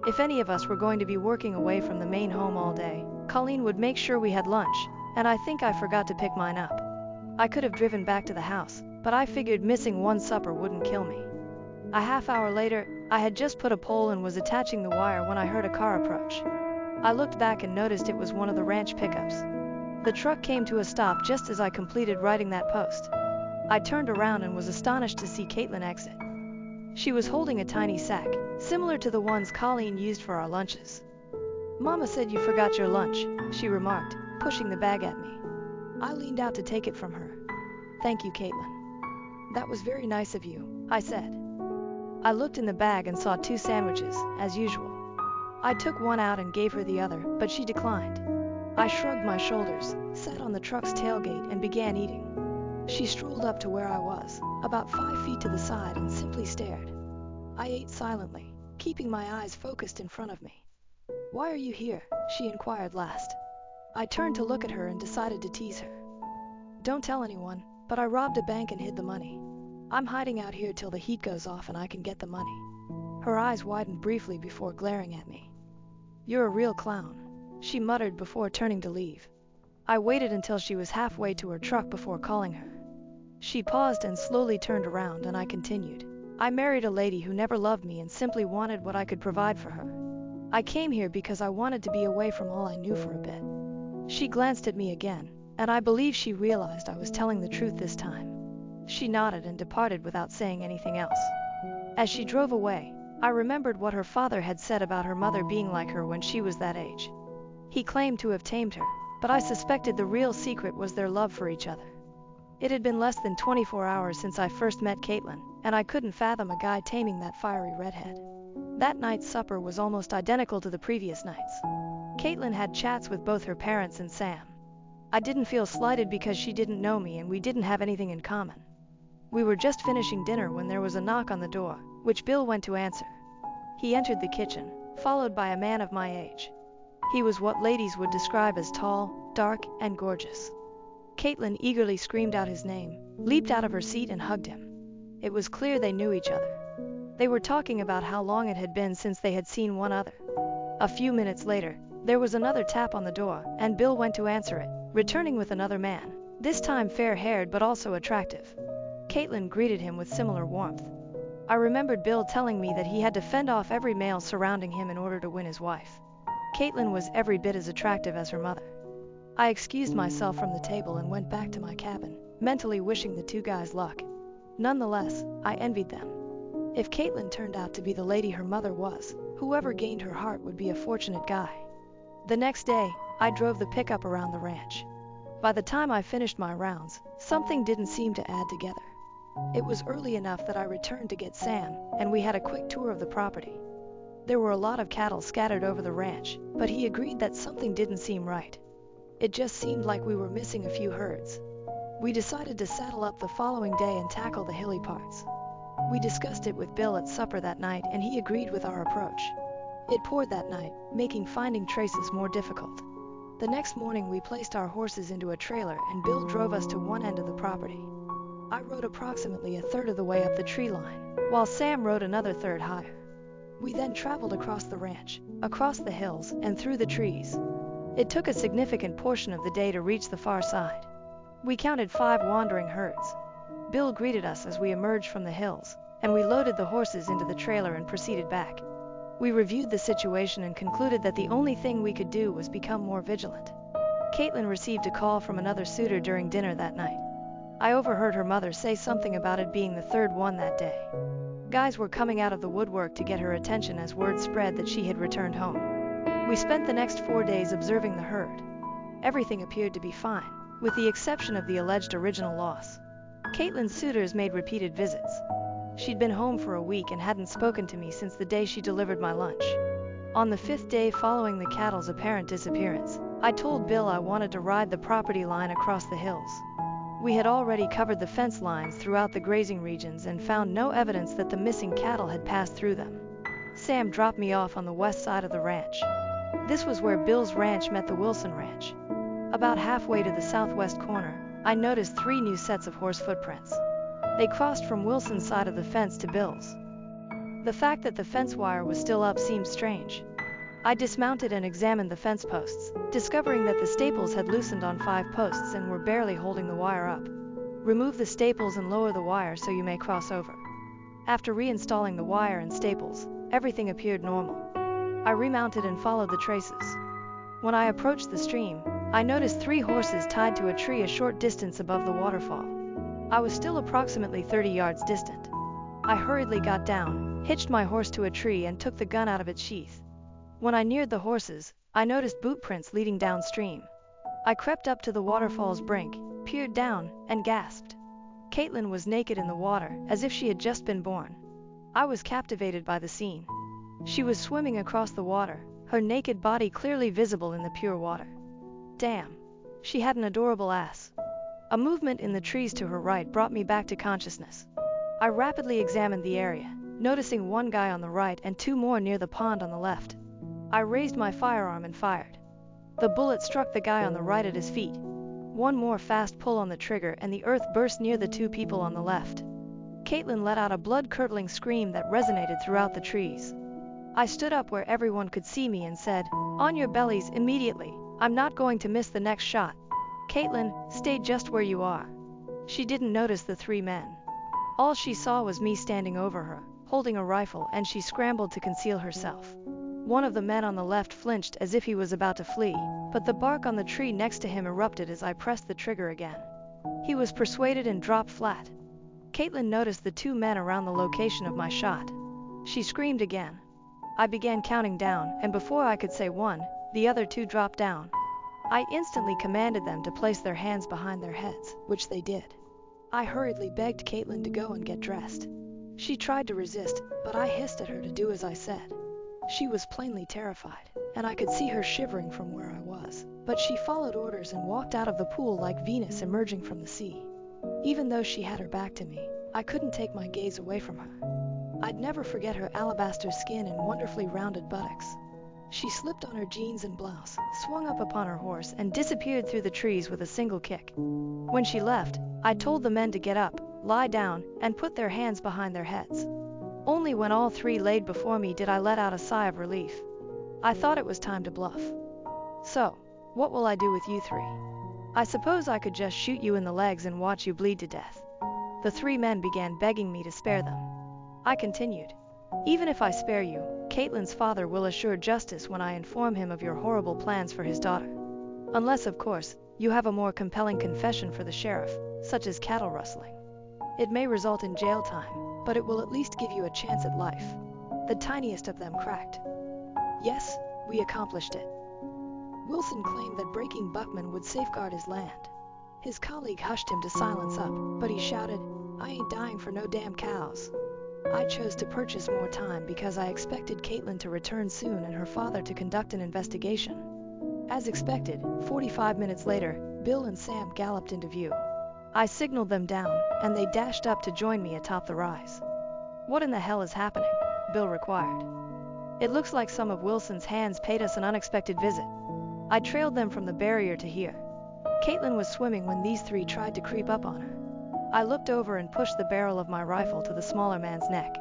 [SPEAKER 1] If any of us were going to be working away from the main home all day, Colleen would make sure we had lunch, and I think I forgot to pick mine up. I could have driven back to the house, but I figured missing one supper wouldn't kill me. A half hour later, I had just put a pole and was attaching the wire when I heard a car approach. I looked back and noticed it was one of the ranch pickups. The truck came to a stop just as I completed writing that post. I turned around and was astonished to see Caitlin exit. She was holding a tiny sack, similar to the ones Colleen used for our lunches. "Mama said you forgot your lunch," she remarked, pushing the bag at me. I leaned out to take it from her. "Thank you, Caitlin." "That was very nice of you," I said. I looked in the bag and saw 2 sandwiches, as usual. I took one out and gave her the other, but she declined. I shrugged my shoulders, sat on the truck's tailgate and began eating. She strolled up to where I was, about 5 feet to the side, and simply stared. I ate silently, keeping my eyes focused in front of me. "Why are you here?" she inquired last. I turned to look at her and decided to tease her. "Don't tell anyone, but I robbed a bank and hid the money. I'm hiding out here till the heat goes off and I can get the money." Her eyes widened briefly before glaring at me. "You're a real clown," she muttered before turning to leave. I waited until she was halfway to her truck before calling her. She paused and slowly turned around, and I continued. "I married a lady who never loved me and simply wanted what I could provide for her. I came here because I wanted to be away from all I knew for a bit." She glanced at me again, and I believe she realized I was telling the truth this time. She nodded and departed without saying anything else. As she drove away, I remembered what her father had said about her mother being like her when she was that age. He claimed to have tamed her, but I suspected the real secret was their love for each other. It had been less than 24 hours since I first met Caitlin, and I couldn't fathom a guy taming that fiery redhead. That night's supper was almost identical to the previous nights. Caitlin had chats with both her parents and Sam. I didn't feel slighted because she didn't know me and we didn't have anything in common. We were just finishing dinner when there was a knock on the door, which Bill went to answer. He entered the kitchen, followed by a man of my age. He was what ladies would describe as tall, dark, and gorgeous. Caitlin eagerly screamed out his name, leaped out of her seat and hugged him. It was clear they knew each other. They were talking about how long it had been since they had seen one other. A few minutes later, there was another tap on the door, and Bill went to answer it, returning with another man, this time fair-haired but also attractive. Caitlin greeted him with similar warmth. I remembered Bill telling me that he had to fend off every male surrounding him in order to win his wife. Caitlin was every bit as attractive as her mother. I excused myself from the table and went back to my cabin, mentally wishing the 2 guys luck. Nonetheless, I envied them. If Caitlin turned out to be the lady her mother was, whoever gained her heart would be a fortunate guy. The next day, I drove the pickup around the ranch. By the time I finished my rounds, something didn't seem to add together. It was early enough that I returned to get Sam, and we had a quick tour of the property. There were a lot of cattle scattered over the ranch, but he agreed that something didn't seem right. It just seemed like we were missing a few herds. We decided to saddle up the following day and tackle the hilly parts. We discussed it with Bill at supper that night, and he agreed with our approach. It poured that night, making finding traces more difficult. The next morning we placed our horses into a trailer and Bill drove us to one end of the property. I rode approximately a third of the way up the tree line, while Sam rode another third higher. We then traveled across the ranch, across the hills, and through the trees. It took a significant portion of the day to reach the far side. We counted 5 wandering herds. Bill greeted us as we emerged from the hills, and we loaded the horses into the trailer and proceeded back. We reviewed the situation and concluded that the only thing we could do was become more vigilant. Caitlin received a call from another suitor during dinner that night. I overheard her mother say something about it being the 3rd one that day. Guys were coming out of the woodwork to get her attention as word spread that she had returned home. We spent the next 4 days observing the herd. Everything appeared to be fine, with the exception of the alleged original loss. Caitlin's suitors made repeated visits. She'd been home for a week and hadn't spoken to me since the day she delivered my lunch. On the 5th day following the cattle's apparent disappearance, I told Bill I wanted to ride the property line across the hills. We had already covered the fence lines throughout the grazing regions and found no evidence that the missing cattle had passed through them. Sam dropped me off on the west side of the ranch. This was where Bill's ranch met the Wilson ranch. About halfway to the southwest corner, I noticed 3 new sets of horse footprints. They crossed from Wilson's side of the fence to Bill's. The fact that the fence wire was still up seemed strange. I dismounted and examined the fence posts, discovering that the staples had loosened on 5 posts and were barely holding the wire up. Remove the staples and lower the wire so you may cross over. After reinstalling the wire and staples, everything appeared normal. I remounted and followed the traces. When I approached the stream, I noticed 3 horses tied to a tree a short distance above the waterfall. I was still approximately 30 yards distant. I hurriedly got down, hitched my horse to a tree and took the gun out of its sheath. When I neared the horses, I noticed boot prints leading downstream. I crept up to the waterfall's brink, peered down, and gasped. Caitlin was naked in the water, as if she had just been born. I was captivated by the scene. She was swimming across the water, her naked body clearly visible in the pure water. Damn. She had an adorable ass. A movement in the trees to her right brought me back to consciousness. I rapidly examined the area, noticing 1 guy on the right and 2 more near the pond on the left. I raised my firearm and fired. The bullet struck the guy on the right at his feet. 1 more fast pull on the trigger and the earth burst near the 2 people on the left. Caitlin let out a blood-curdling scream that resonated throughout the trees. I stood up where everyone could see me and said, "On your bellies immediately, I'm not going to miss the next shot." Caitlin, stay just where you are. She didn't notice the 3 men. All she saw was me standing over her, holding a rifle, and she scrambled to conceal herself. One of the men on the left flinched as if he was about to flee, but the bark on the tree next to him erupted as I pressed the trigger again. He was persuaded and dropped flat. Caitlin noticed the 2 men around the location of my shot. She screamed again. I began counting down, and before I could say 1, the other 2 dropped down. I instantly commanded them to place their hands behind their heads, which they did. I hurriedly begged Caitlin to go and get dressed. She tried to resist, but I hissed at her to do as I said. She was plainly terrified, and I could see her shivering from where I was, but she followed orders and walked out of the pool like Venus emerging from the sea. Even though she had her back to me, I couldn't take my gaze away from her. I'd never forget her alabaster skin and wonderfully rounded buttocks. She slipped on her jeans and blouse, swung up upon her horse, and disappeared through the trees with a single kick. When she left, I told the men to get up, lie down, and put their hands behind their heads. Only when all 3 laid before me did I let out a sigh of relief. I thought it was time to bluff. "So, what will I do with you 3? I suppose I could just shoot you in the legs and watch you bleed to death." The 3 men began begging me to spare them. I continued, "Even if I spare you, Caitlin's father will assure justice when I inform him of your horrible plans for his daughter. Unless, of course, you have a more compelling confession for the sheriff, such as cattle rustling. It may result in jail time, but it will at least give you a chance at life." The tiniest of them cracked. "Yes, we accomplished it." Wilson claimed that breaking Buckman would safeguard his land. His colleague hushed him to silence up, but he shouted, "I ain't dying for no damn cows." I chose to purchase more time because I expected Caitlin to return soon and her father to conduct an investigation. As expected, 45 minutes later, Bill and Sam galloped into view. I signaled them down, and they dashed up to join me atop the rise. "What in the hell is happening?" Bill inquired. "It looks like some of Wilson's hands paid us an unexpected visit." I trailed them from the barrier to here. Caitlin was swimming when these 3 tried to creep up on her. I looked over and pushed the barrel of my rifle to the smaller man's neck.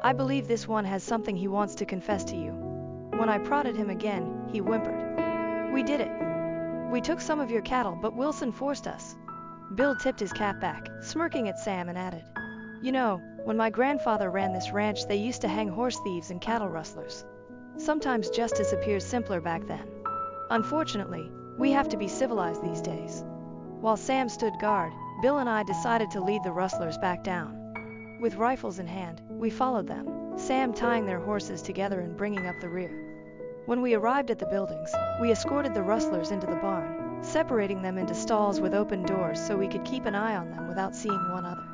[SPEAKER 1] "I believe this one has something he wants to confess to you." When I prodded him again, he whimpered. "We did it. We took some of your cattle, but Wilson forced us." Bill tipped his cap back, smirking at Sam, and added, "You know, when my grandfather ran this ranch, they used to hang horse thieves and cattle rustlers. Sometimes justice appears simpler back then. Unfortunately, we have to be civilized these days." While Sam stood guard, Bill and I decided to lead the rustlers back down. With rifles in hand, we followed them, Sam tying their horses together and bringing up the rear. When we arrived at the buildings, we escorted the rustlers into the barn, separating them into stalls with open doors so we could keep an eye on them without seeing one another.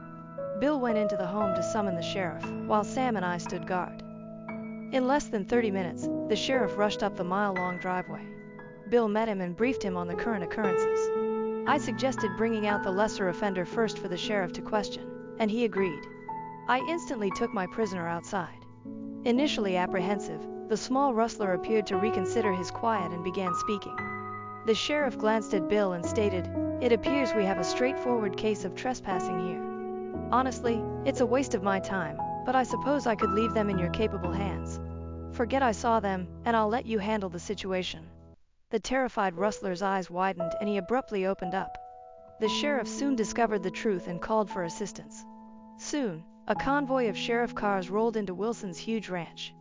[SPEAKER 1] Bill went into the home to summon the sheriff, while Sam and I stood guard. In less than 30 minutes, the sheriff rushed up the mile-long driveway. Bill met him and briefed him on the current occurrences. I suggested bringing out the lesser offender first for the sheriff to question, and he agreed. I instantly took my prisoner outside. Initially apprehensive, the small rustler appeared to reconsider his quiet and began speaking. The sheriff glanced at Bill and stated, "It appears we have a straightforward case of trespassing here. Honestly, it's a waste of my time, but I suppose I could leave them in your capable hands. Forget I saw them, and I'll let you handle the situation." The terrified rustler's eyes widened and he abruptly opened up. The sheriff soon discovered the truth and called for assistance. Soon, a convoy of sheriff cars rolled into Wilson's huge ranch.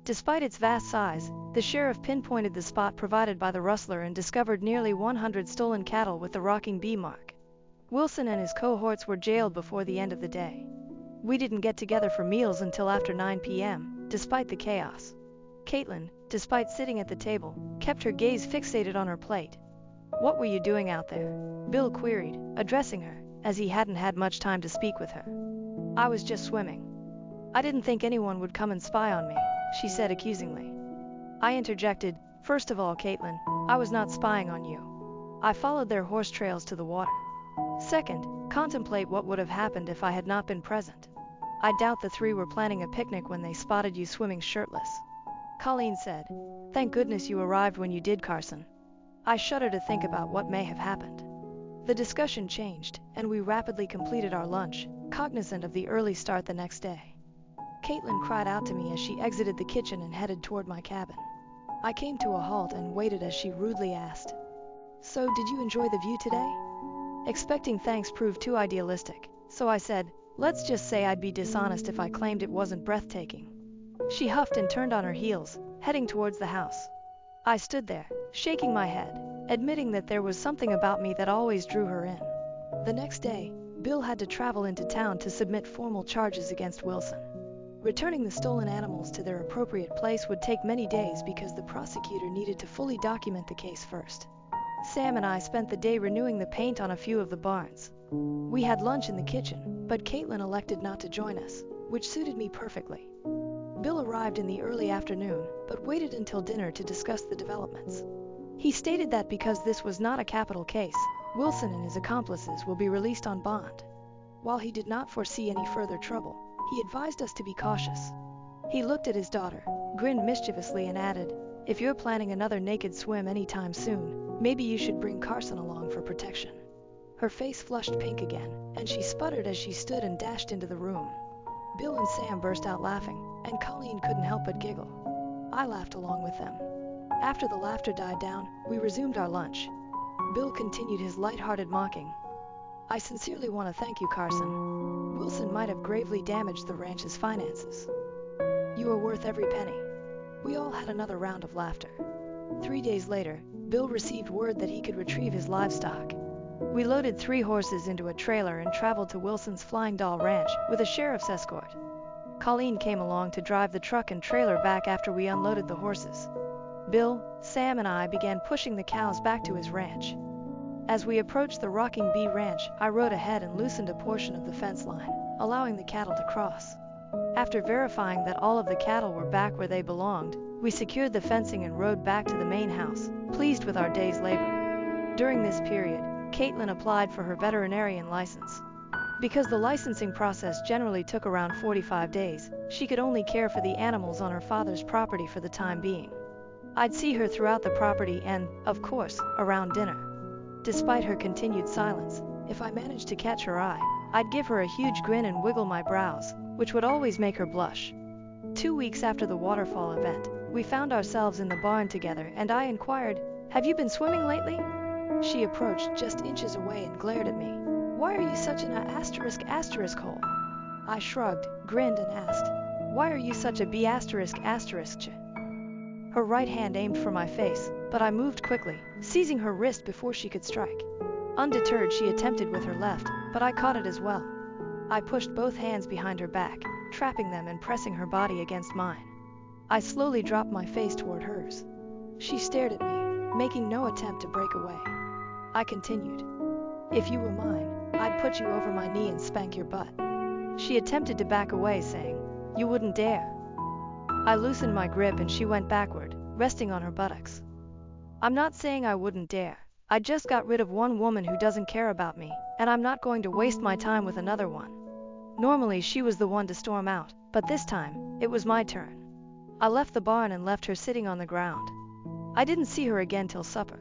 [SPEAKER 1] Despite its vast size, the sheriff pinpointed the spot provided by the rustler and discovered nearly 100 stolen cattle with the rocking bee mark. Wilson and his cohorts were jailed before the end of the day. We didn't get together for meals until after 9 p.m., despite the chaos. Caitlin, despite sitting at the table, kept her gaze fixated on her plate. "What were you doing out there?" Bill queried, addressing her, as he hadn't had much time to speak with her. "I was just swimming. I didn't think anyone would come and spy on me," she said accusingly. I interjected, "First of all, Caitlin, I was not spying on you. I followed their horse trails to the water. Second, contemplate what would have happened if I had not been present. I doubt the three were planning a picnic when they spotted you swimming shirtless." Colleen said, "Thank goodness you arrived when you did, Carson." I shudder to think about what may have happened. The discussion changed, and we rapidly completed our lunch, cognizant of the early start the next day. Caitlin cried out to me as she exited the kitchen and headed toward my cabin. I came to a halt and waited as she rudely asked, "So, did you enjoy the view today?" Expecting thanks proved too idealistic, so I said, "Let's just say I'd be dishonest if I claimed it wasn't breathtaking." She huffed and turned on her heels, heading towards the house. I stood there, shaking my head, admitting that there was something about me that always drew her in. The next day, Bill had to travel into town to submit formal charges against Wilson. Returning the stolen animals to their appropriate place would take many days because the prosecutor needed to fully document the case first. Sam and I spent the day renewing the paint on a few of the barns. We had lunch in the kitchen, but Caitlin elected not to join us, which suited me perfectly. Bill arrived in the early afternoon, but waited until dinner to discuss the developments. He stated that because this was not a capital case, Wilson and his accomplices will be released on bond. While he did not foresee any further trouble, he advised us to be cautious. He looked at his daughter, grinned mischievously and added, "If you're planning another naked swim anytime soon, maybe you should bring Carson along for protection." Her face flushed pink again, and she sputtered as she stood and dashed into the room. Bill and Sam burst out laughing, and Colleen couldn't help but giggle. I laughed along with them. After the laughter died down, we resumed our lunch. Bill continued his light-hearted mocking. "I sincerely want to thank you, Carson. Wilson might have gravely damaged the ranch's finances. You are worth every penny." We all had another round of laughter. 3 days later, Bill received word that he could retrieve his livestock. We loaded 3 horses into a trailer and traveled to Wilson's Flying Doll Ranch with a sheriff's escort. Colleen came along to drive the truck and trailer back after we unloaded the horses. Bill, Sam, and I began pushing the cows back to his ranch. As we approached the Rocking Bee Ranch, I rode ahead and loosened a portion of the fence line, allowing the cattle to cross. After verifying that all of the cattle were back where they belonged, we secured the fencing and rode back to the main house, pleased with our day's labor. During this period, Caitlin applied for her veterinarian license. Because the licensing process generally took around 45 days, she could only care for the animals on her father's property for the time being. I'd see her throughout the property and, of course, around dinner. Despite her continued silence, if I managed to catch her eye, I'd give her a huge grin and wiggle my brows, which would always make her blush. 2 weeks after the waterfall event, we found ourselves in the barn together and I inquired, "Have you been swimming lately?" She approached just inches away and glared at me. "Why are you such an asterisk hole?" I shrugged, grinned and asked, "Why are you such a b asterisk asterisk?" Her right hand aimed for my face, but I moved quickly, seizing her wrist before she could strike. Undeterred, she attempted with her left, but I caught it as well. I pushed both hands behind her back, trapping them and pressing her body against mine. I slowly dropped my face toward hers. She stared at me, making no attempt to break away. I continued. If you were mine, I'd put you over my knee and spank your butt. She attempted to back away, saying, "You wouldn't dare." I loosened my grip and she went backward, resting on her buttocks. I'm not saying I wouldn't dare. I just got rid of one woman who doesn't care about me, and I'm not going to waste my time with another one. Normally she was the one to storm out, but this time, it was my turn. I left the barn and left her sitting on the ground. I didn't see her again till supper.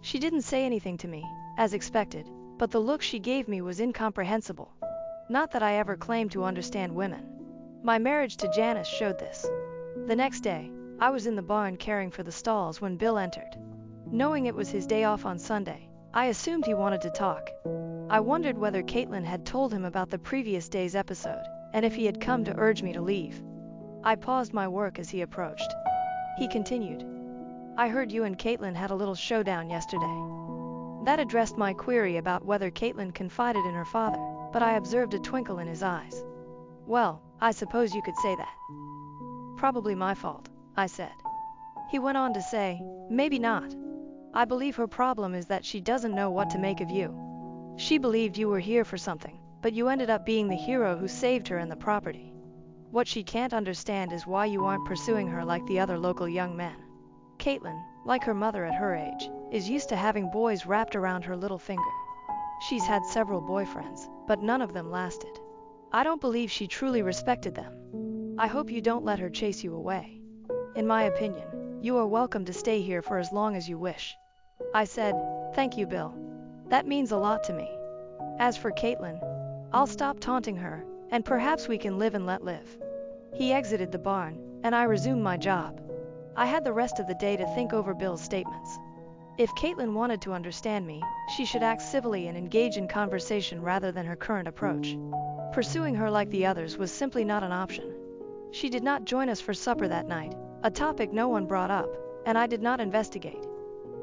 [SPEAKER 1] She didn't say anything to me, as expected, but the look she gave me was incomprehensible. Not that I ever claimed to understand women. My marriage to Janice showed this. The next day, I was in the barn caring for the stalls when Bill entered. Knowing it was his day off on Sunday, I assumed he wanted to talk. I wondered whether Caitlin had told him about the previous day's episode, and if he had come to urge me to leave. I paused my work as he approached. He continued. I heard you and Caitlin had a little showdown yesterday. That addressed my query about whether Caitlin confided in her father, but I observed a twinkle in his eyes. Well, I suppose you could say that. Probably my fault, I said. He went on to say, maybe not. I believe her problem is that she doesn't know what to make of you. She believed you were here for something, but you ended up being the hero who saved her and the property. What she can't understand is why you aren't pursuing her like the other local young men. Caitlin, like her mother at her age, is used to having boys wrapped around her little finger. She's had several boyfriends, but none of them lasted. I don't believe she truly respected them. I hope you don't let her chase you away. In my opinion, you are welcome to stay here for as long as you wish. I said, thank you, Bill. That means a lot to me. As for Caitlin, I'll stop taunting her, and perhaps we can live and let live. He exited the barn, and I resumed my job. I had the rest of the day to think over Bill's statements. If Caitlin wanted to understand me, she should act civilly and engage in conversation rather than her current approach. Pursuing her like the others was simply not an option. She did not join us for supper that night, a topic no one brought up, and I did not investigate.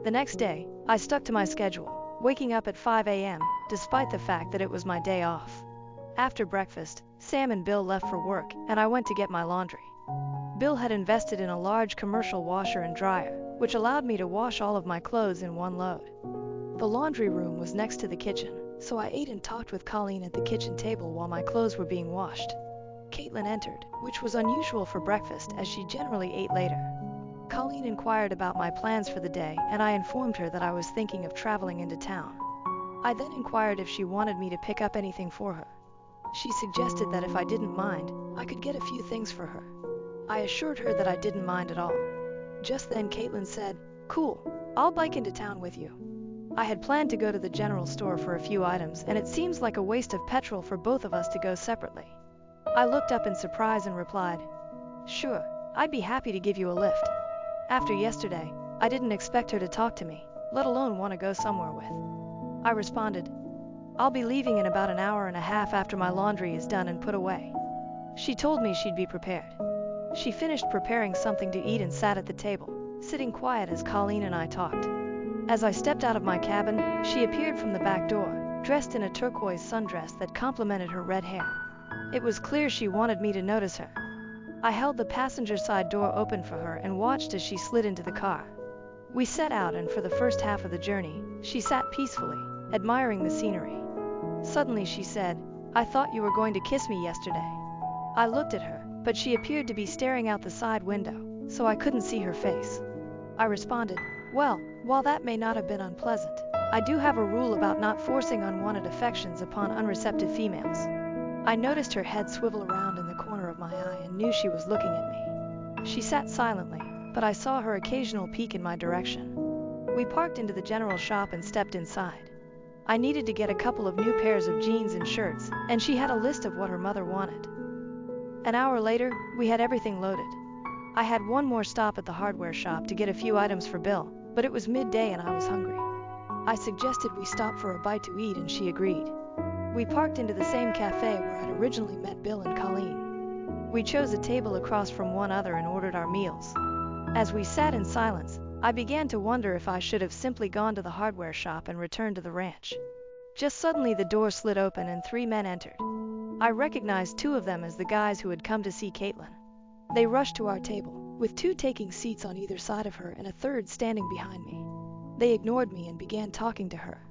[SPEAKER 1] The next day, I stuck to my schedule, waking up at 5 a.m., despite the fact that it was my day off. After breakfast, Sam and Bill left for work, and I went to get my laundry. Bill had invested in a large commercial washer and dryer, which allowed me to wash all of my clothes in one load. The laundry room was next to the kitchen, so I ate and talked with Colleen at the kitchen table while my clothes were being washed. Caitlin entered, which was unusual for breakfast as she generally ate later. Colleen inquired about my plans for the day, and I informed her that I was thinking of traveling into town. I then inquired if she wanted me to pick up anything for her. She suggested that if I didn't mind, I could get a few things for her. I assured her that I didn't mind at all. Just then Caitlin said, "Cool, I'll bike into town with you." I had planned to go to the general store for a few items, and it seems like a waste of petrol for both of us to go separately. I looked up in surprise and replied, "Sure, I'd be happy to give you a lift." After yesterday, I didn't expect her to talk to me, let alone want to go somewhere with. I responded, "I'll be leaving in about an hour and a half after my laundry is done and put away." She told me she'd be prepared. She finished preparing something to eat and sat at the table, sitting quiet as Colleen and I talked. As I stepped out of my cabin, she appeared from the back door, dressed in a turquoise sundress that complemented her red hair. It was clear she wanted me to notice her. I held the passenger side door open for her and watched as she slid into the car. We set out, and for the first half of the journey, she sat peacefully, admiring the scenery. Suddenly she said, "I thought you were going to kiss me yesterday." I looked at her, but she appeared to be staring out the side window, so I couldn't see her face. I responded, "Well, while that may not have been unpleasant, I do have a rule about not forcing unwanted affections upon unreceptive females." I noticed her head swivel around in the corner of my eye and knew she was looking at me. She sat silently, but I saw her occasional peek in my direction. We parked into the general shop and stepped inside. I needed to get a couple of new pairs of jeans and shirts, and she had a list of what her mother wanted. An hour later, we had everything loaded. I had one more stop at the hardware shop to get a few items for Bill, but it was midday and I was hungry. I suggested we stop for a bite to eat, and she agreed. We parked into the same cafe where I'd originally met Bill and Colleen. We chose a table across from one other and ordered our meals. As we sat in silence, I began to wonder if I should have simply gone to the hardware shop and returned to the ranch. Just suddenly the door slid open and 3 men entered. I recognized 2 of them as the guys who had come to see Caitlin. They rushed to our table, with 2 taking seats on either side of her and a third standing behind me. They ignored me and began talking to her.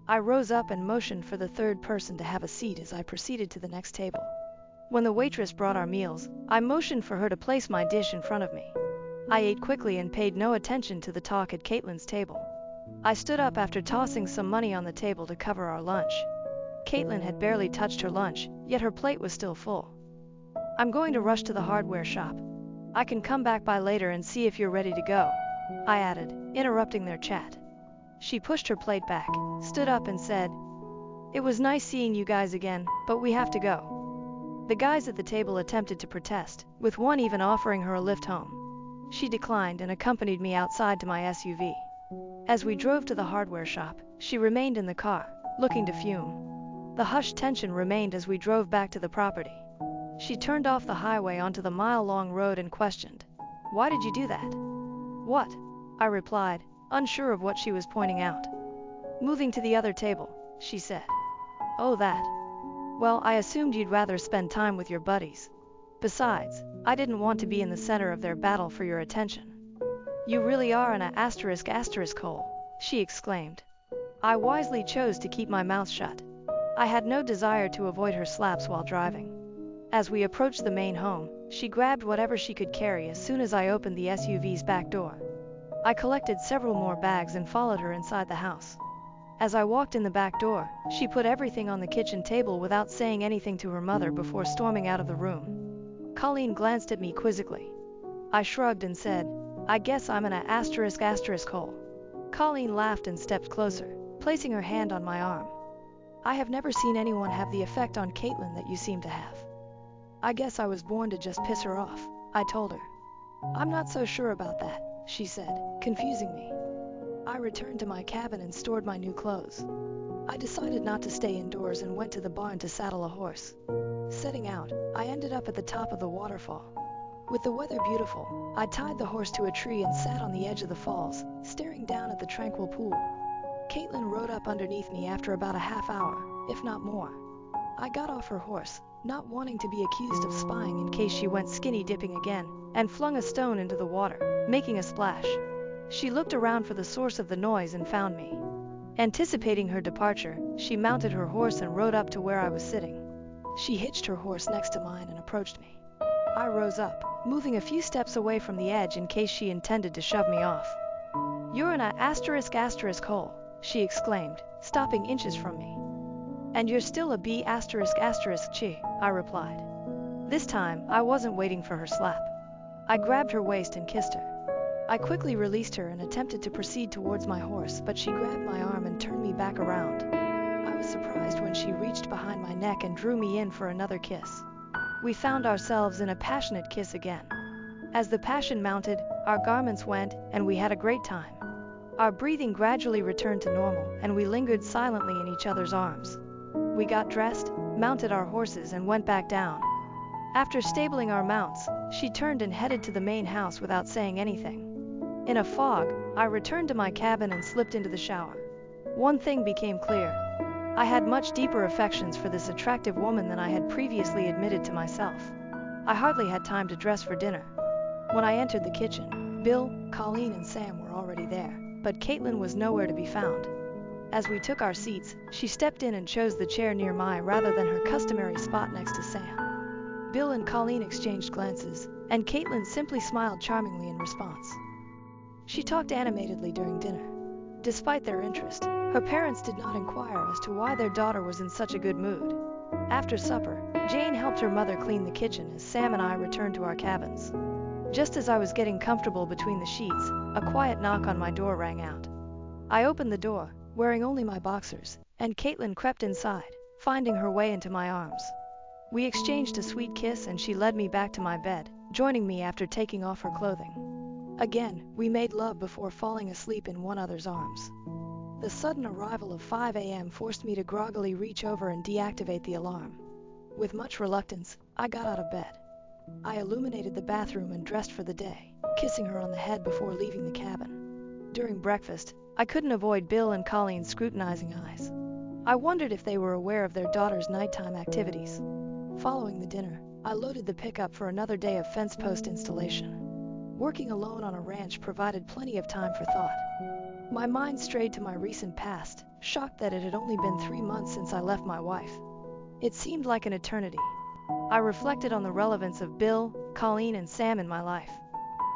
[SPEAKER 1] I rose up and motioned for the third person to have a seat as I proceeded to the next table. When the waitress brought our meals, I motioned for her to place my dish in front of me. I ate quickly and paid no attention to the talk at Caitlin's table. I stood up after tossing some money on the table to cover our lunch. Caitlin had barely touched her lunch, yet her plate was still full. "I'm going to rush to the hardware shop. I can come back by later and see if you're ready to go," I added, interrupting their chat. She pushed her plate back, stood up and said, "It was nice seeing you guys again, but we have to go." The guys at the table attempted to protest, with one even offering her a lift home. She declined and accompanied me outside to my SUV. As we drove to the hardware shop, she remained in the car, looking to fume. The hushed tension remained as we drove back to the property. She turned off the highway onto the mile-long road and questioned, "Why did you do that?" "What?" I replied, unsure of what she was pointing out. "Moving to the other table," she said. "Oh, that. Well, I assumed you'd rather spend time with your buddies. Besides, I didn't want to be in the center of their battle for your attention." "You really are an asterisk hole," she exclaimed. I wisely chose to keep my mouth shut. I had no desire to avoid her slaps while driving. As we approached the main home, she grabbed whatever she could carry as soon as I opened the SUV's back door. I collected several more bags and followed her inside the house. As I walked in the back door, she put everything on the kitchen table without saying anything to her mother before storming out of the room. Colleen glanced at me quizzically. I shrugged and said, "I guess I'm an asterisk hole." Colleen laughed and stepped closer, placing her hand on my arm. "I have never seen anyone have the effect on Caitlin that you seem to have." "I guess I was born to just piss her off," I told her. "I'm not so sure about that," she said, confusing me. I returned to my cabin and stored my new clothes. I decided not to stay indoors and went to the barn to saddle a horse. Setting out, I ended up at the top of the waterfall. With the weather beautiful, I tied the horse to a tree and sat on the edge of the falls, staring down at the tranquil pool. Caitlin rode up underneath me after about a half hour, if not more. I got off her horse, not wanting to be accused of spying in case she went skinny dipping again, and flung a stone into the water, making a splash. She looked around for the source of the noise and found me. Anticipating her departure, she mounted her horse and rode up to where I was sitting. She hitched her horse next to mine and approached me. I rose up, moving a few steps away from the edge in case she intended to shove me off. "You're an asterisk hole," she exclaimed, stopping inches from me. "And you're still a B asterisk chi," I replied. This time, I wasn't waiting for her slap. I grabbed her waist and kissed her. I quickly released her and attempted to proceed towards my horse, but she grabbed my arm and turned me back around. I was surprised when she reached behind my neck and drew me in for another kiss. We found ourselves in a passionate kiss again. As the passion mounted, our garments went, and we had a great time. Our breathing gradually returned to normal, and we lingered silently in each other's arms. We got dressed, mounted our horses, and went back down. After stabling our mounts, she turned and headed to the main house without saying anything. In a fog, I returned to my cabin and slipped into the shower. One thing became clear. I had much deeper affections for this attractive woman than I had previously admitted to myself. I hardly had time to dress for dinner. When I entered the kitchen, Bill, Colleen, and Sam were already there, but Caitlin was nowhere to be found. As we took our seats, she stepped in and chose the chair near mine rather than her customary spot next to Sam. Bill and Colleen exchanged glances, and Caitlin simply smiled charmingly in response. She talked animatedly during dinner. Despite their interest, her parents did not inquire as to why their daughter was in such a good mood. After supper, Jane helped her mother clean the kitchen as Sam and I returned to our cabins. Just as I was getting comfortable between the sheets, a quiet knock on my door rang out. I opened the door, wearing only my boxers, and Caitlin crept inside, finding her way into my arms. We exchanged a sweet kiss and she led me back to my bed, joining me after taking off her clothing. Again, we made love before falling asleep in one another's arms. The sudden arrival of 5 a.m. forced me to groggily reach over and deactivate the alarm. With much reluctance, I got out of bed. I illuminated the bathroom and dressed for the day, kissing her on the head before leaving the cabin. During breakfast, I couldn't avoid Bill and Colleen's scrutinizing eyes. I wondered if they were aware of their daughter's nighttime activities. Following the dinner, I loaded the pickup for another day of fence post installation. Working alone on a ranch provided plenty of time for thought. My mind strayed to my recent past, shocked that it had only been 3 months since I left my wife. It seemed like an eternity. I reflected on the relevance of Bill, Colleen, and Sam in my life.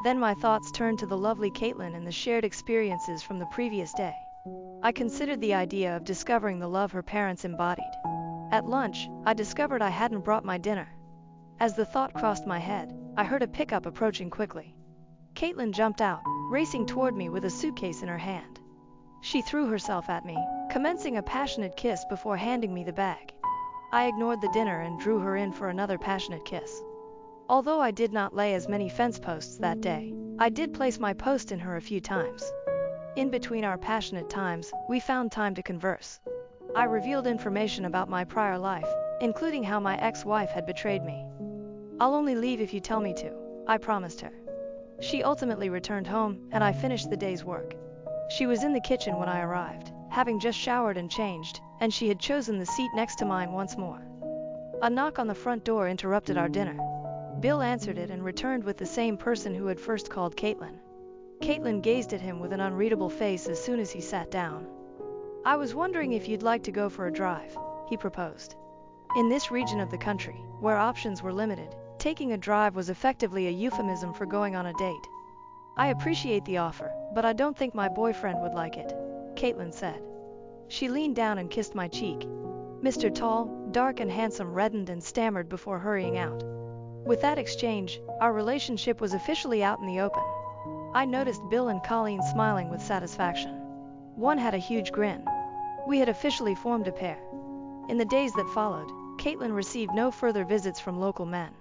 [SPEAKER 1] Then my thoughts turned to the lovely Caitlin and the shared experiences from the previous day. I considered the idea of discovering the love her parents embodied. At lunch, I discovered I hadn't brought my dinner. As the thought crossed my head, I heard a pickup approaching quickly. Caitlin jumped out, racing toward me with a suitcase in her hand. She threw herself at me, commencing a passionate kiss before handing me the bag. I ignored the dinner and drew her in for another passionate kiss. Although I did not lay as many fence posts that day, I did place my post in her a few times. In between our passionate times, we found time to converse. I revealed information about my prior life, including how my ex-wife had betrayed me. "I'll only leave if you tell me to," I promised her. She ultimately returned home, and I finished the day's work. She was in the kitchen when I arrived, having just showered and changed, and she had chosen the seat next to mine once more. A knock on the front door interrupted our dinner. Bill answered it and returned with the same person who had first called Caitlin. Caitlin gazed at him with an unreadable face as soon as he sat down. "I was wondering if you'd like to go for a drive," he proposed. In this region of the country, where options were limited, taking a drive was effectively a euphemism for going on a date. "I appreciate the offer, but I don't think my boyfriend would like it," Caitlin said. She leaned down and kissed my cheek. Mr. Tall, dark and handsome reddened and stammered before hurrying out. With that exchange, our relationship was officially out in the open. I noticed Bill and Colleen smiling with satisfaction. One had a huge grin. We had officially formed a pair. In the days that followed, Caitlin received no further visits from local men.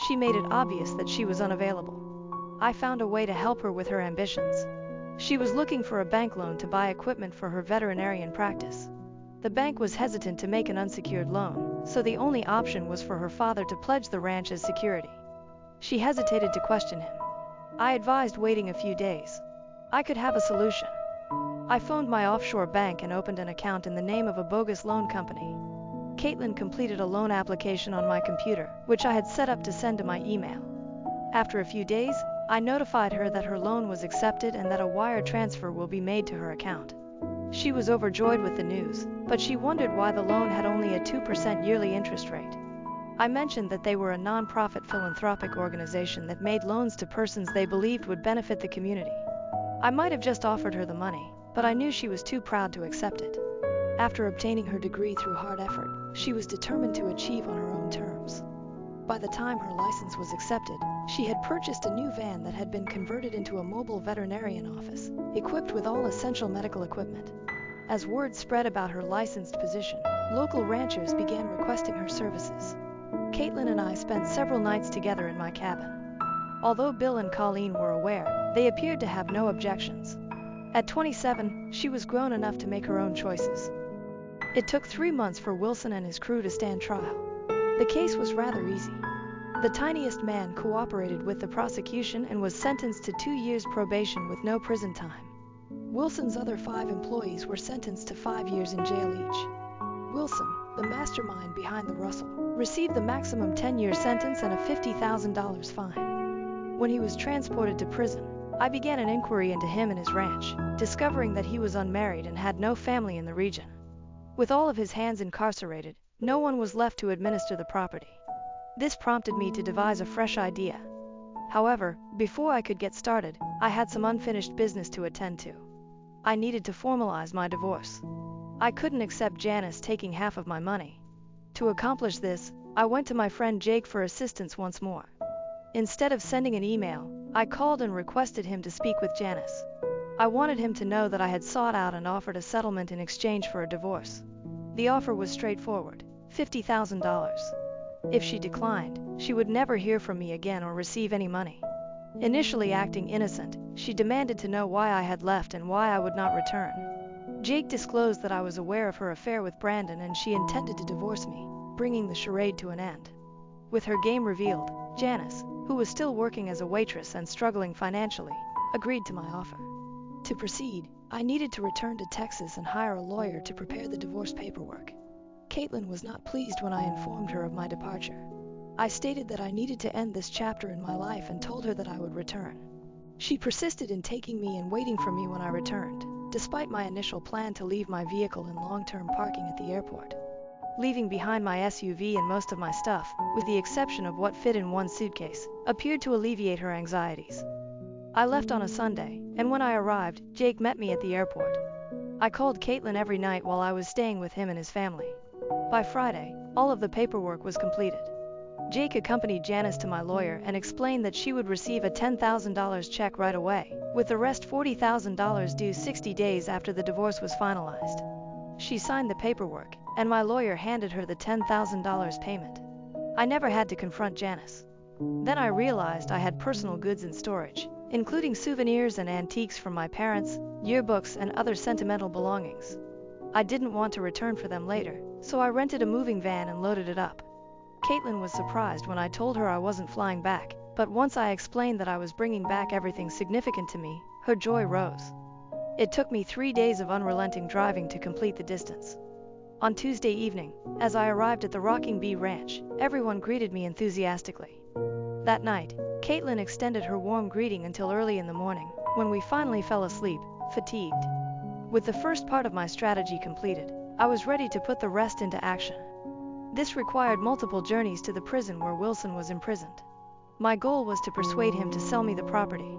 [SPEAKER 1] She made it obvious that she was unavailable. I found a way to help her with her ambitions. She was looking for a bank loan to buy equipment for her veterinarian practice. The bank was hesitant to make an unsecured loan, so the only option was for her father to pledge the ranch as security. She hesitated to question him. I advised waiting a few days. I could have a solution. I phoned my offshore bank and opened an account in the name of a bogus loan company. Caitlin completed a loan application on my computer, which I had set up to send to my email. After a few days, I notified her that her loan was accepted and that a wire transfer will be made to her account. She was overjoyed with the news, but she wondered why the loan had only a 2% yearly interest rate. I mentioned that they were a non-profit philanthropic organization that made loans to persons they believed would benefit the community. I might have just offered her the money, but I knew she was too proud to accept it. After obtaining her degree through hard effort, she was determined to achieve on her own terms. By the time her license was accepted, she had purchased a new van that had been converted into a mobile veterinarian office, equipped with all essential medical equipment. As word spread about her licensed position, local ranchers began requesting her services. Caitlin and I spent several nights together in my cabin. Although Bill and Colleen were aware, they appeared to have no objections. At 27, she was grown enough to make her own choices. It took 3 months for Wilson and his crew to stand trial. The case was rather easy. The tiniest man cooperated with the prosecution and was sentenced to 2 years probation with no prison time. Wilson's other 5 employees were sentenced to 5 years in jail each. Wilson, the mastermind behind the rustle, received the maximum 10-year sentence and a $50,000 fine. When he was transported to prison, I began an inquiry into him and his ranch, discovering that he was unmarried and had no family in the region. With all of his hands incarcerated, no one was left to administer the property. This prompted me to devise a fresh idea. However, before I could get started, I had some unfinished business to attend to. I needed to formalize my divorce. I couldn't accept Janice taking half of my money. To accomplish this, I went to my friend Jake for assistance once more. Instead of sending an email, I called and requested him to speak with Janice. I wanted him to know that I had sought out and offered a settlement in exchange for a divorce. The offer was straightforward, $50,000. If she declined, she would never hear from me again or receive any money. Initially acting innocent, she demanded to know why I had left and why I would not return. Jake disclosed that I was aware of her affair with Brandon and she intended to divorce me, bringing the charade to an end. With her game revealed, Janice, who was still working as a waitress and struggling financially, agreed to my offer. To proceed, I needed to return to Texas and hire a lawyer to prepare the divorce paperwork. Caitlin was not pleased when I informed her of my departure. I stated that I needed to end this chapter in my life and told her that I would return. She persisted in taking me and waiting for me when I returned, despite my initial plan to leave my vehicle in long-term parking at the airport. Leaving behind my SUV and most of my stuff, with the exception of what fit in one suitcase, appeared to alleviate her anxieties. I left on a Sunday, and when I arrived, Jake met me at the airport. I called Caitlin every night while I was staying with him and his family. By Friday, all of the paperwork was completed. Jake accompanied Janice to my lawyer and explained that she would receive a $10,000 check right away, with the rest $40,000 due 60 days after the divorce was finalized. She signed the paperwork, and my lawyer handed her the $10,000 payment. I never had to confront Janice. Then I realized I had personal goods in storage, including souvenirs and antiques from my parents, yearbooks, and other sentimental belongings. I didn't want to return for them later, so I rented a moving van and loaded it up. Caitlin was surprised when I told her I wasn't flying back, but once I explained that I was bringing back everything significant to me, her joy rose. It took me 3 days of unrelenting driving to complete the distance. On Tuesday evening, as I arrived at the Rocking Bee Ranch, everyone greeted me enthusiastically. That night, Caitlin extended her warm greeting until early in the morning, when we finally fell asleep, fatigued. With the first part of my strategy completed, I was ready to put the rest into action. This required multiple journeys to the prison where Wilson was imprisoned. My goal was to persuade him to sell me the property.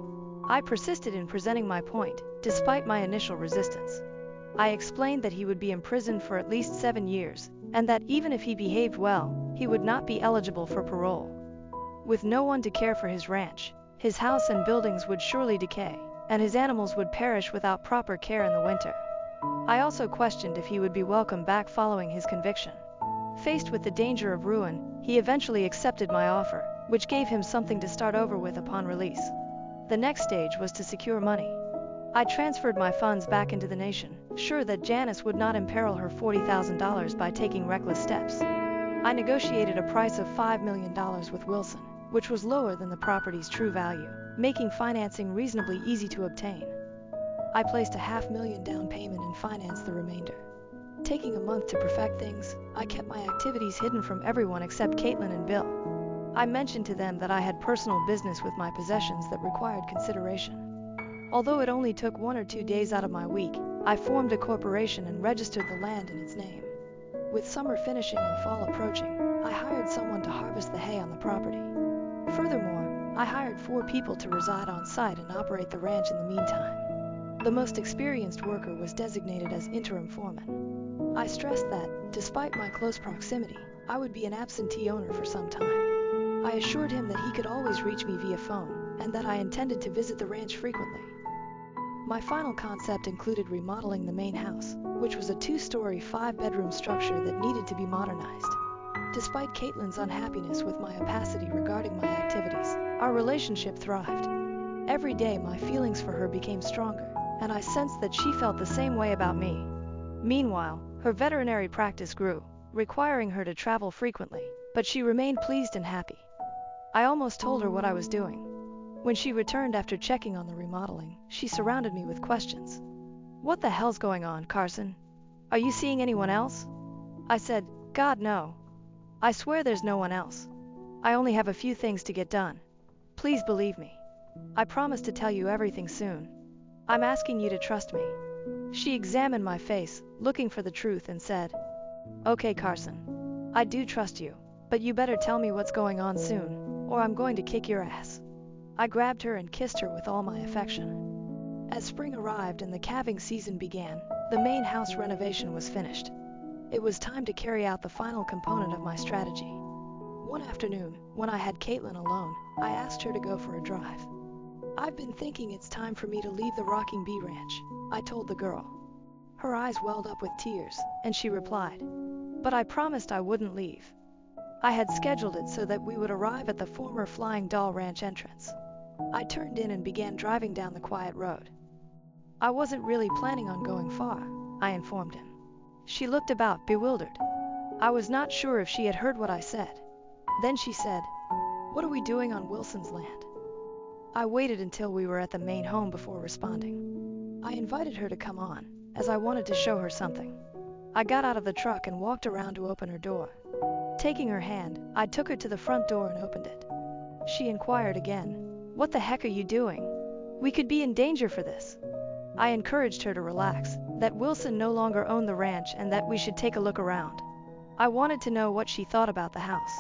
[SPEAKER 1] I persisted in presenting my point, despite my initial resistance. I explained that he would be imprisoned for at least 7 years, and that even if he behaved well, he would not be eligible for parole. With no one to care for his ranch, his house and buildings would surely decay, and his animals would perish without proper care in the winter. I also questioned if he would be welcome back following his conviction. Faced with the danger of ruin, he eventually accepted my offer, which gave him something to start over with upon release. The next stage was to secure money. I transferred my funds back into the nation, sure that Janice would not imperil her $40,000 by taking reckless steps. I negotiated a price of $5 million with Wilson, which was lower than the property's true value, making financing reasonably easy to obtain. I placed a $500,000 down payment and financed the remainder. Taking a month to perfect things, I kept my activities hidden from everyone except Caitlin and Bill. I mentioned to them that I had personal business with my possessions that required consideration. Although it only took 1 or 2 days out of my week, I formed a corporation and registered the land in its name. With summer finishing and fall approaching, I hired someone to harvest the hay on the property. Furthermore, I hired 4 people to reside on site and operate the ranch in the meantime. The most experienced worker was designated as interim foreman. I stressed that, despite my close proximity, I would be an absentee owner for some time. I assured him that he could always reach me via phone, and that I intended to visit the ranch frequently. My final concept included remodeling the main house, which was a 2-story, 5-bedroom structure that needed to be modernized. Despite Caitlin's unhappiness with my opacity regarding my activities, our relationship thrived. Every day my feelings for her became stronger, and I sensed that she felt the same way about me. Meanwhile, her veterinary practice grew, requiring her to travel frequently, but she remained pleased and happy. I almost told her what I was doing. When she returned after checking on the remodeling, she surrounded me with questions. "What the hell's going on, Carson? Are you seeing anyone else?" I said, "God, no. I swear there's no one else. I only have a few things to get done. Please believe me. I promise to tell you everything soon. I'm asking you to trust me." She examined my face, looking for the truth, and said, "Okay, Carson. I do trust you, but you better tell me what's going on soon, or I'm going to kick your ass." I grabbed her and kissed her with all my affection. As spring arrived and the calving season began, the main house renovation was finished. It was time to carry out the final component of my strategy. One afternoon, when I had Caitlin alone, I asked her to go for a drive. "I've been thinking it's time for me to leave the Rocking Bee Ranch," I told the girl. Her eyes welled up with tears, and she replied, "But I promised I wouldn't leave." I had scheduled it so that we would arrive at the former Flying Doll Ranch entrance. I turned in and began driving down the quiet road. "I wasn't really planning on going far," I informed him. She looked about, bewildered. I was not sure if she had heard what I said. Then she said, "What are we doing on Wilson's land?" I waited until we were at the main home before responding. I invited her to come on, as I wanted to show her something. I got out of the truck and walked around to open her door. Taking her hand, I took her to the front door and opened it. She inquired again, "What the heck are you doing? We could be in danger for this." I encouraged her to relax, that Wilson no longer owned the ranch and that we should take a look around. I wanted to know what she thought about the house.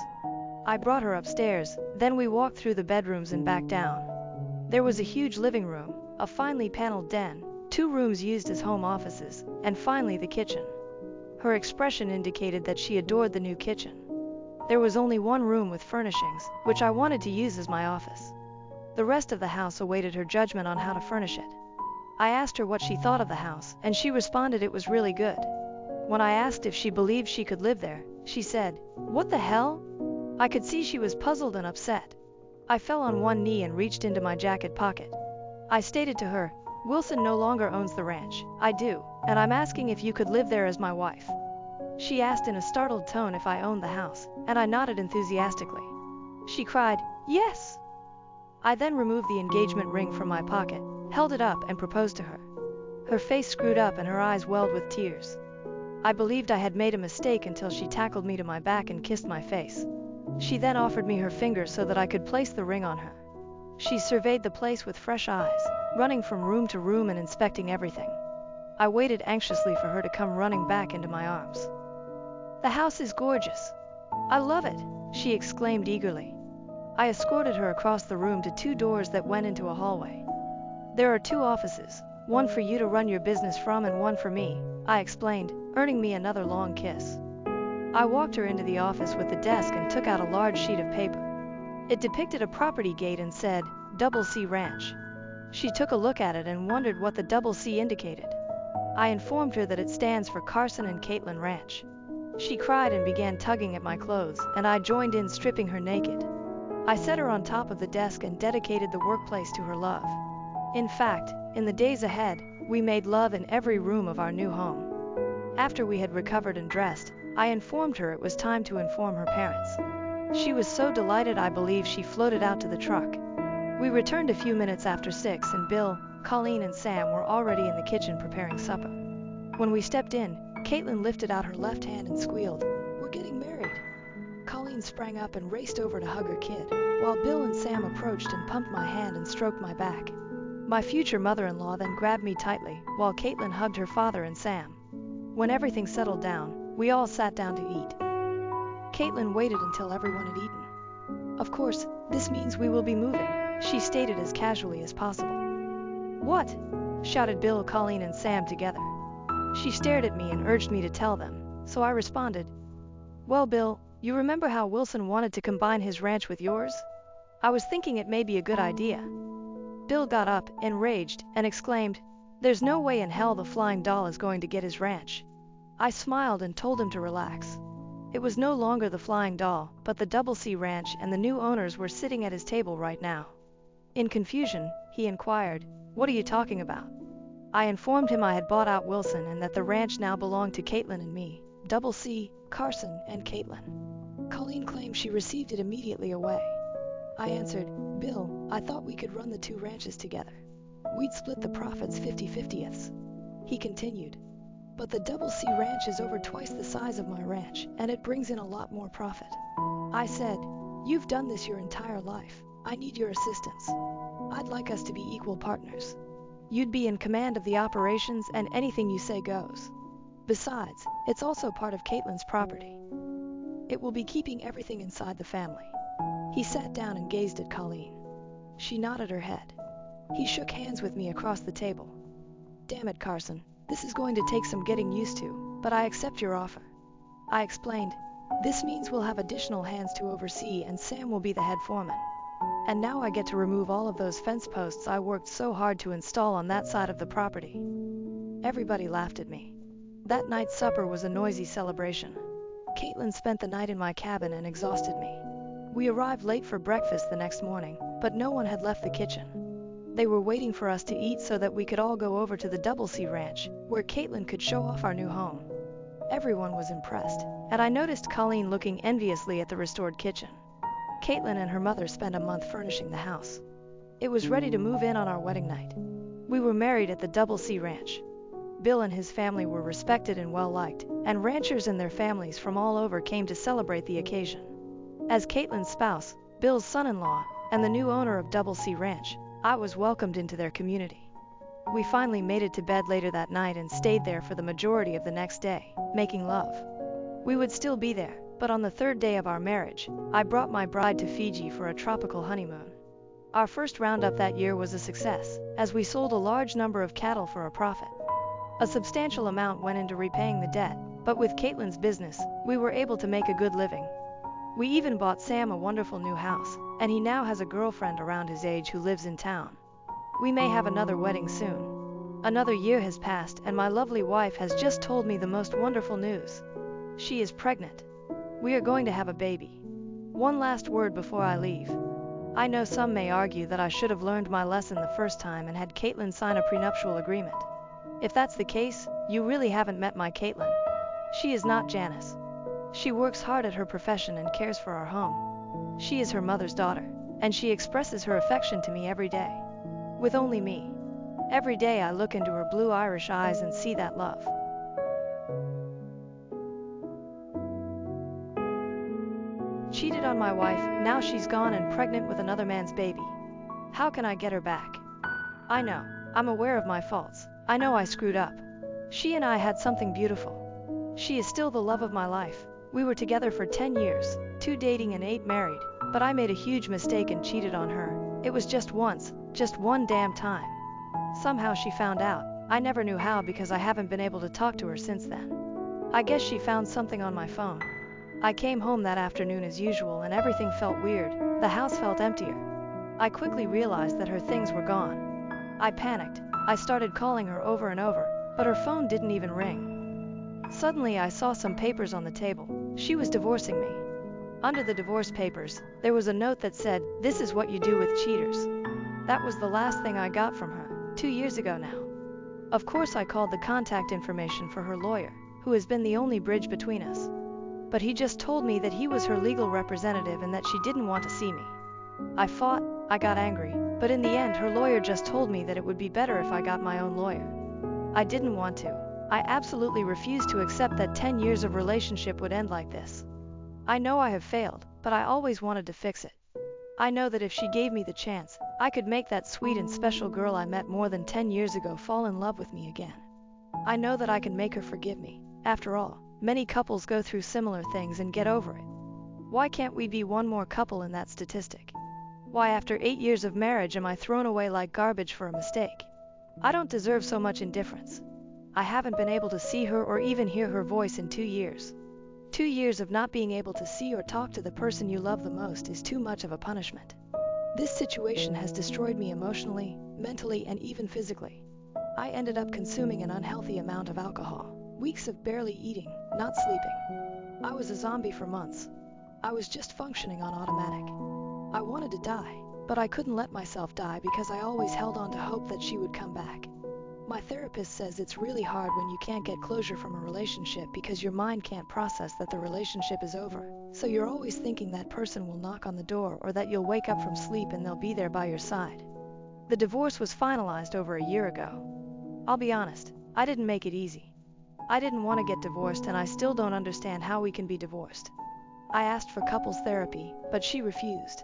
[SPEAKER 1] I brought her upstairs, then we walked through the bedrooms and back down. There was a huge living room, a finely paneled den, 2 rooms used as home offices, and finally the kitchen. Her expression indicated that she adored the new kitchen. There was only one room with furnishings, which I wanted to use as my office. The rest of the house awaited her judgment on how to furnish it. I asked her what she thought of the house, and she responded it was really good. When I asked if she believed she could live there, she said, "What the hell?" I could see she was puzzled and upset. I fell on one knee and reached into my jacket pocket. I stated to her, "Wilson no longer owns the ranch, I do, and I'm asking if you could live there as my wife." She asked in a startled tone if I owned the house, and I nodded enthusiastically. She cried, "Yes!" I then removed the engagement ring from my pocket, held it up and proposed to her. Her face screwed up and her eyes welled with tears. I believed I had made a mistake until she tackled me to my back and kissed my face. She then offered me her finger so that I could place the ring on her. She surveyed the place with fresh eyes, running from room to room and inspecting everything. I waited anxiously for her to come running back into my arms. "The house is gorgeous. I love it," she exclaimed eagerly. I escorted her across the room to 2 doors that went into a hallway. "There are 2 offices, one for you to run your business from and one for me," I explained, earning me another long kiss. I walked her into the office with the desk and took out a large sheet of paper. It depicted a property gate and said, "Double C Ranch." She took a look at it and wondered what the double C indicated. I informed her that it stands for Carson and Caitlin Ranch. She cried and began tugging at my clothes, and I joined in, stripping her naked. I set her on top of the desk and dedicated the workplace to her love. In fact, in the days ahead, we made love in every room of our new home. After we had recovered and dressed, I informed her it was time to inform her parents. She was so delighted I believe she floated out to the truck. We returned a few minutes after 6 and Bill, Colleen and Sam were already in the kitchen preparing supper. When we stepped in, Caitlin lifted out her left hand and squealed, "We're getting married." Colleen sprang up and raced over to hug her kid, while Bill and Sam approached and pumped my hand and stroked my back. My future mother-in-law then grabbed me tightly, while Caitlin hugged her father and Sam. When everything settled down, we all sat down to eat. Caitlin waited until everyone had eaten. "Of course, this means we will be moving," she stated as casually as possible. "What?" shouted Bill, Colleen and Sam together. She stared at me and urged me to tell them, so I responded, "Well, Bill, you remember how Wilson wanted to combine his ranch with yours? I was thinking it may be a good idea." Bill got up, enraged, and exclaimed, "There's no way in hell the flying doll is going to get his ranch." I smiled and told him to relax. It was no longer the flying doll, but the Double C Ranch, and the new owners were sitting at his table right now. In confusion, he inquired, "What are you talking about?" I informed him I had bought out Wilson and that the ranch now belonged to Caitlin and me, Double C, Carson, and Caitlin. Colleen claimed she received it immediately away. I answered, "Bill, I thought we could run the 2 ranches together. We'd split the profits 50-50ths. He continued, "But the Double C Ranch is over twice the size of my ranch, and it brings in a lot more profit." I said, "You've done this your entire life. I need your assistance. I'd like us to be equal partners. You'd be in command of the operations and anything you say goes. Besides, it's also part of Caitlin's property. It will be keeping everything inside the family." He sat down and gazed at Colleen. She nodded her head. He shook hands with me across the table. "Damn it, Carson, this is going to take some getting used to, but I accept your offer." I explained, "This means we'll have additional hands to oversee and Sam will be the head foreman. And now I get to remove all of those fence posts I worked so hard to install on that side of the property." Everybody laughed at me. That night's supper was a noisy celebration. Caitlin spent the night in my cabin and exhausted me. We arrived late for breakfast the next morning, but no one had left the kitchen. They were waiting for us to eat so that we could all go over to the Double C Ranch, where Caitlin could show off our new home. Everyone was impressed, and I noticed Colleen looking enviously at the restored kitchen. Caitlin and her mother spent a month furnishing the house. It was ready to move in on our wedding night. We were married at the Double C Ranch. Bill and his family were respected and well-liked, and ranchers and their families from all over came to celebrate the occasion. As Caitlin's spouse, Bill's son-in-law, and the new owner of Double C Ranch, I was welcomed into their community. We finally made it to bed later that night and stayed there for the majority of the next day, making love. We would still be there, but on the third day of our marriage, I brought my bride to Fiji for a tropical honeymoon. Our first roundup that year was a success, as we sold a large number of cattle for a profit. A substantial amount went into repaying the debt, but with Caitlin's business, we were able to make a good living. We even bought Sam a wonderful new house, and he now has a girlfriend around his age who lives in town. We may have another wedding soon. Another year has passed and my lovely wife has just told me the most wonderful news. She is pregnant. We are going to have a baby. One last word before I leave. I know some may argue that I should have learned my lesson the first time and had Caitlin sign a prenuptial agreement. If that's the case, you really haven't met my Caitlin. She is not Janice. She works hard at her profession and cares for our home. She is her mother's daughter, and she expresses her affection to me every day. With only me. Every day I look into her blue Irish eyes and see that love. Cheated on my wife, now she's gone and pregnant with another man's baby. How can I get her back? I know, I'm aware of my faults. I know I screwed up. She and I had something beautiful. She is still the love of my life. We were together for 10 years, 2 dating and 8 married, but I made a huge mistake and cheated on her. It was just once, just one damn time. Somehow she found out. I never knew how because I haven't been able to talk to her since then. I guess she found something on my phone. I came home that afternoon as usual and everything felt weird. The house felt emptier. I quickly realized that her things were gone. I panicked. I started calling her over and over, but her phone didn't even ring. Suddenly I saw some papers on the table. She was divorcing me. Under the divorce papers, there was a note that said, "This is what you do with cheaters." That was the last thing I got from her, 2 years ago now. Of course I called the contact information for her lawyer, who has been the only bridge between us. But he just told me that he was her legal representative and that she didn't want to see me. I fought, I got angry, but in the end her lawyer just told me that it would be better if I got my own lawyer. I didn't want to. I absolutely refused to accept that 10 years of relationship would end like this. I know I have failed, but I always wanted to fix it. I know that if she gave me the chance, I could make that sweet and special girl I met more than 10 years ago fall in love with me again. I know that I can make her forgive me. After all, many couples go through similar things and get over it. Why can't we be one more couple in that statistic? Why after 8 years of marriage am I thrown away like garbage for a mistake? I don't deserve so much indifference. I haven't been able to see her or even hear her voice in 2 years. 2 years of not being able to see or talk to the person you love the most is too much of a punishment. This situation has destroyed me emotionally, mentally, and even physically. I ended up consuming an unhealthy amount of alcohol. Weeks of barely eating, not sleeping. I was a zombie for months. I was just functioning on automatic. I wanted to die, but I couldn't let myself die because I always held on to hope that she would come back. My therapist says it's really hard when you can't get closure from a relationship because your mind can't process that the relationship is over. So you're always thinking that person will knock on the door or that you'll wake up from sleep and they'll be there by your side. The divorce was finalized over a year ago. I'll be honest, I didn't make it easy. I didn't want to get divorced and I still don't understand how we can be divorced. I asked for couples therapy, but she refused.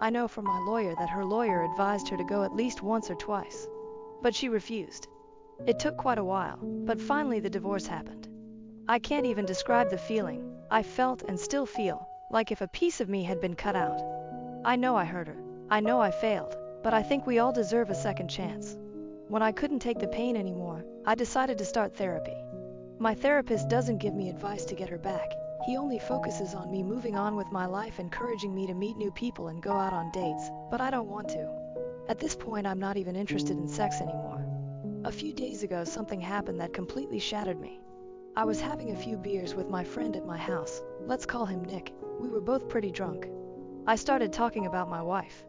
[SPEAKER 1] I know from my lawyer that her lawyer advised her to go at least once or twice. But she refused. It took quite a while, but finally the divorce happened. I can't even describe the feeling I felt and still feel, like if a piece of me had been cut out. I know I hurt her. I know I failed, but I think we all deserve a second chance. When I couldn't take the pain anymore, I decided to start therapy. My therapist doesn't give me advice to get her back. He only focuses on me moving on with my life, encouraging me to meet new people and go out on dates, but I don't want to. At this point, I'm not even interested in sex anymore. A few days ago, something happened that completely shattered me. I was having a few beers with my friend at my house. Let's call him Nick. We were both pretty drunk. I started talking about my wife.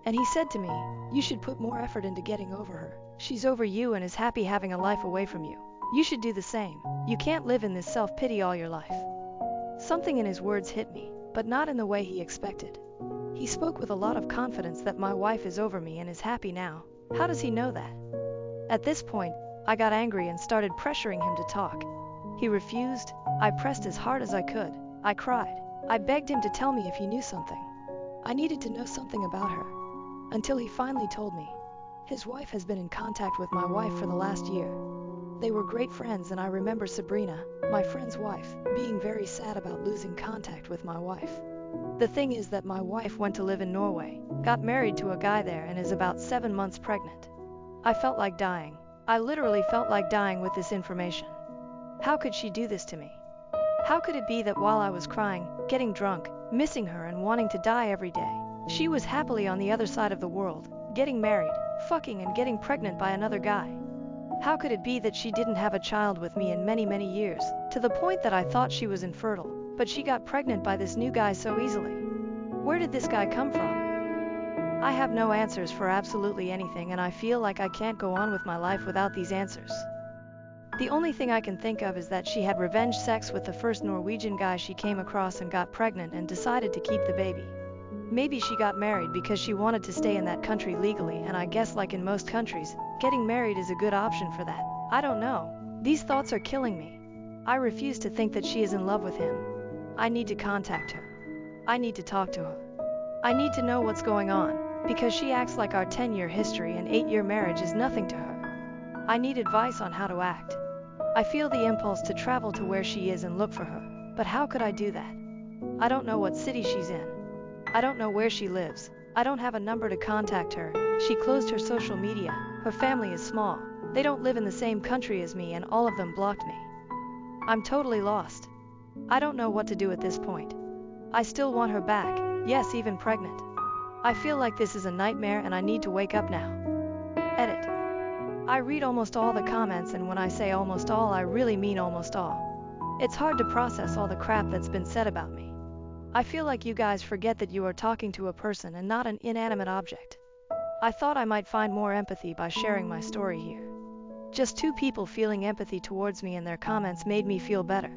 [SPEAKER 1] And he said to me, "You should put more effort into getting over her. She's over you and is happy having a life away from you. You should do the same. You can't live in this self-pity all your life." Something in his words hit me, but not in the way he expected. He spoke with a lot of confidence that my wife is over me and is happy now. How does he know that? At this point, I got angry and started pressuring him to talk. He refused. I pressed as hard as I could. I cried. I begged him to tell me if he knew something. I needed to know something about her. Until he finally told me. His wife has been in contact with my wife for the last year. They were great friends, and I remember Sabrina, my friend's wife, being very sad about losing contact with my wife. The thing is that my wife went to live in Norway, got married to a guy there, and is about 7 months pregnant. I felt like dying. I literally felt like dying with this information. How could she do this to me? How could it be that while I was crying, getting drunk, missing her and wanting to die every day, she was happily on the other side of the world, getting married, fucking and getting pregnant by another guy? How could it be that she didn't have a child with me in many, many years, to the point that I thought she was infertile, but she got pregnant by this new guy so easily? Where did this guy come from? I have no answers for absolutely anything, and I feel like I can't go on with my life without these answers. The only thing I can think of is that she had revenge sex with the first Norwegian guy she came across and got pregnant and decided to keep the baby. Maybe she got married because she wanted to stay in that country legally, and I guess like in most countries, getting married is a good option for that. I don't know. These thoughts are killing me. I refuse to think that she is in love with him. I need to contact her. I need to talk to her. I need to know what's going on, because she acts like our 10-year history and 8-year marriage is nothing to her. I need advice on how to act. I feel the impulse to travel to where she is and look for her, but how could I do that? I don't know what city she's in. I don't know where she lives. I don't have a number to contact her. She closed her social media. Her family is small. They don't live in the same country as me, and all of them blocked me. I'm totally lost. I don't know what to do at this point. I still want her back, yes, even pregnant. I feel like this is a nightmare and I need to wake up now. Edit. I read almost all the comments, and when I say almost all, I really mean almost all. It's hard to process all the crap that's been said about me. I feel like you guys forget that you are talking to a person and not an inanimate object. I thought I might find more empathy by sharing my story here. Just 2 people feeling empathy towards me in their comments made me feel better.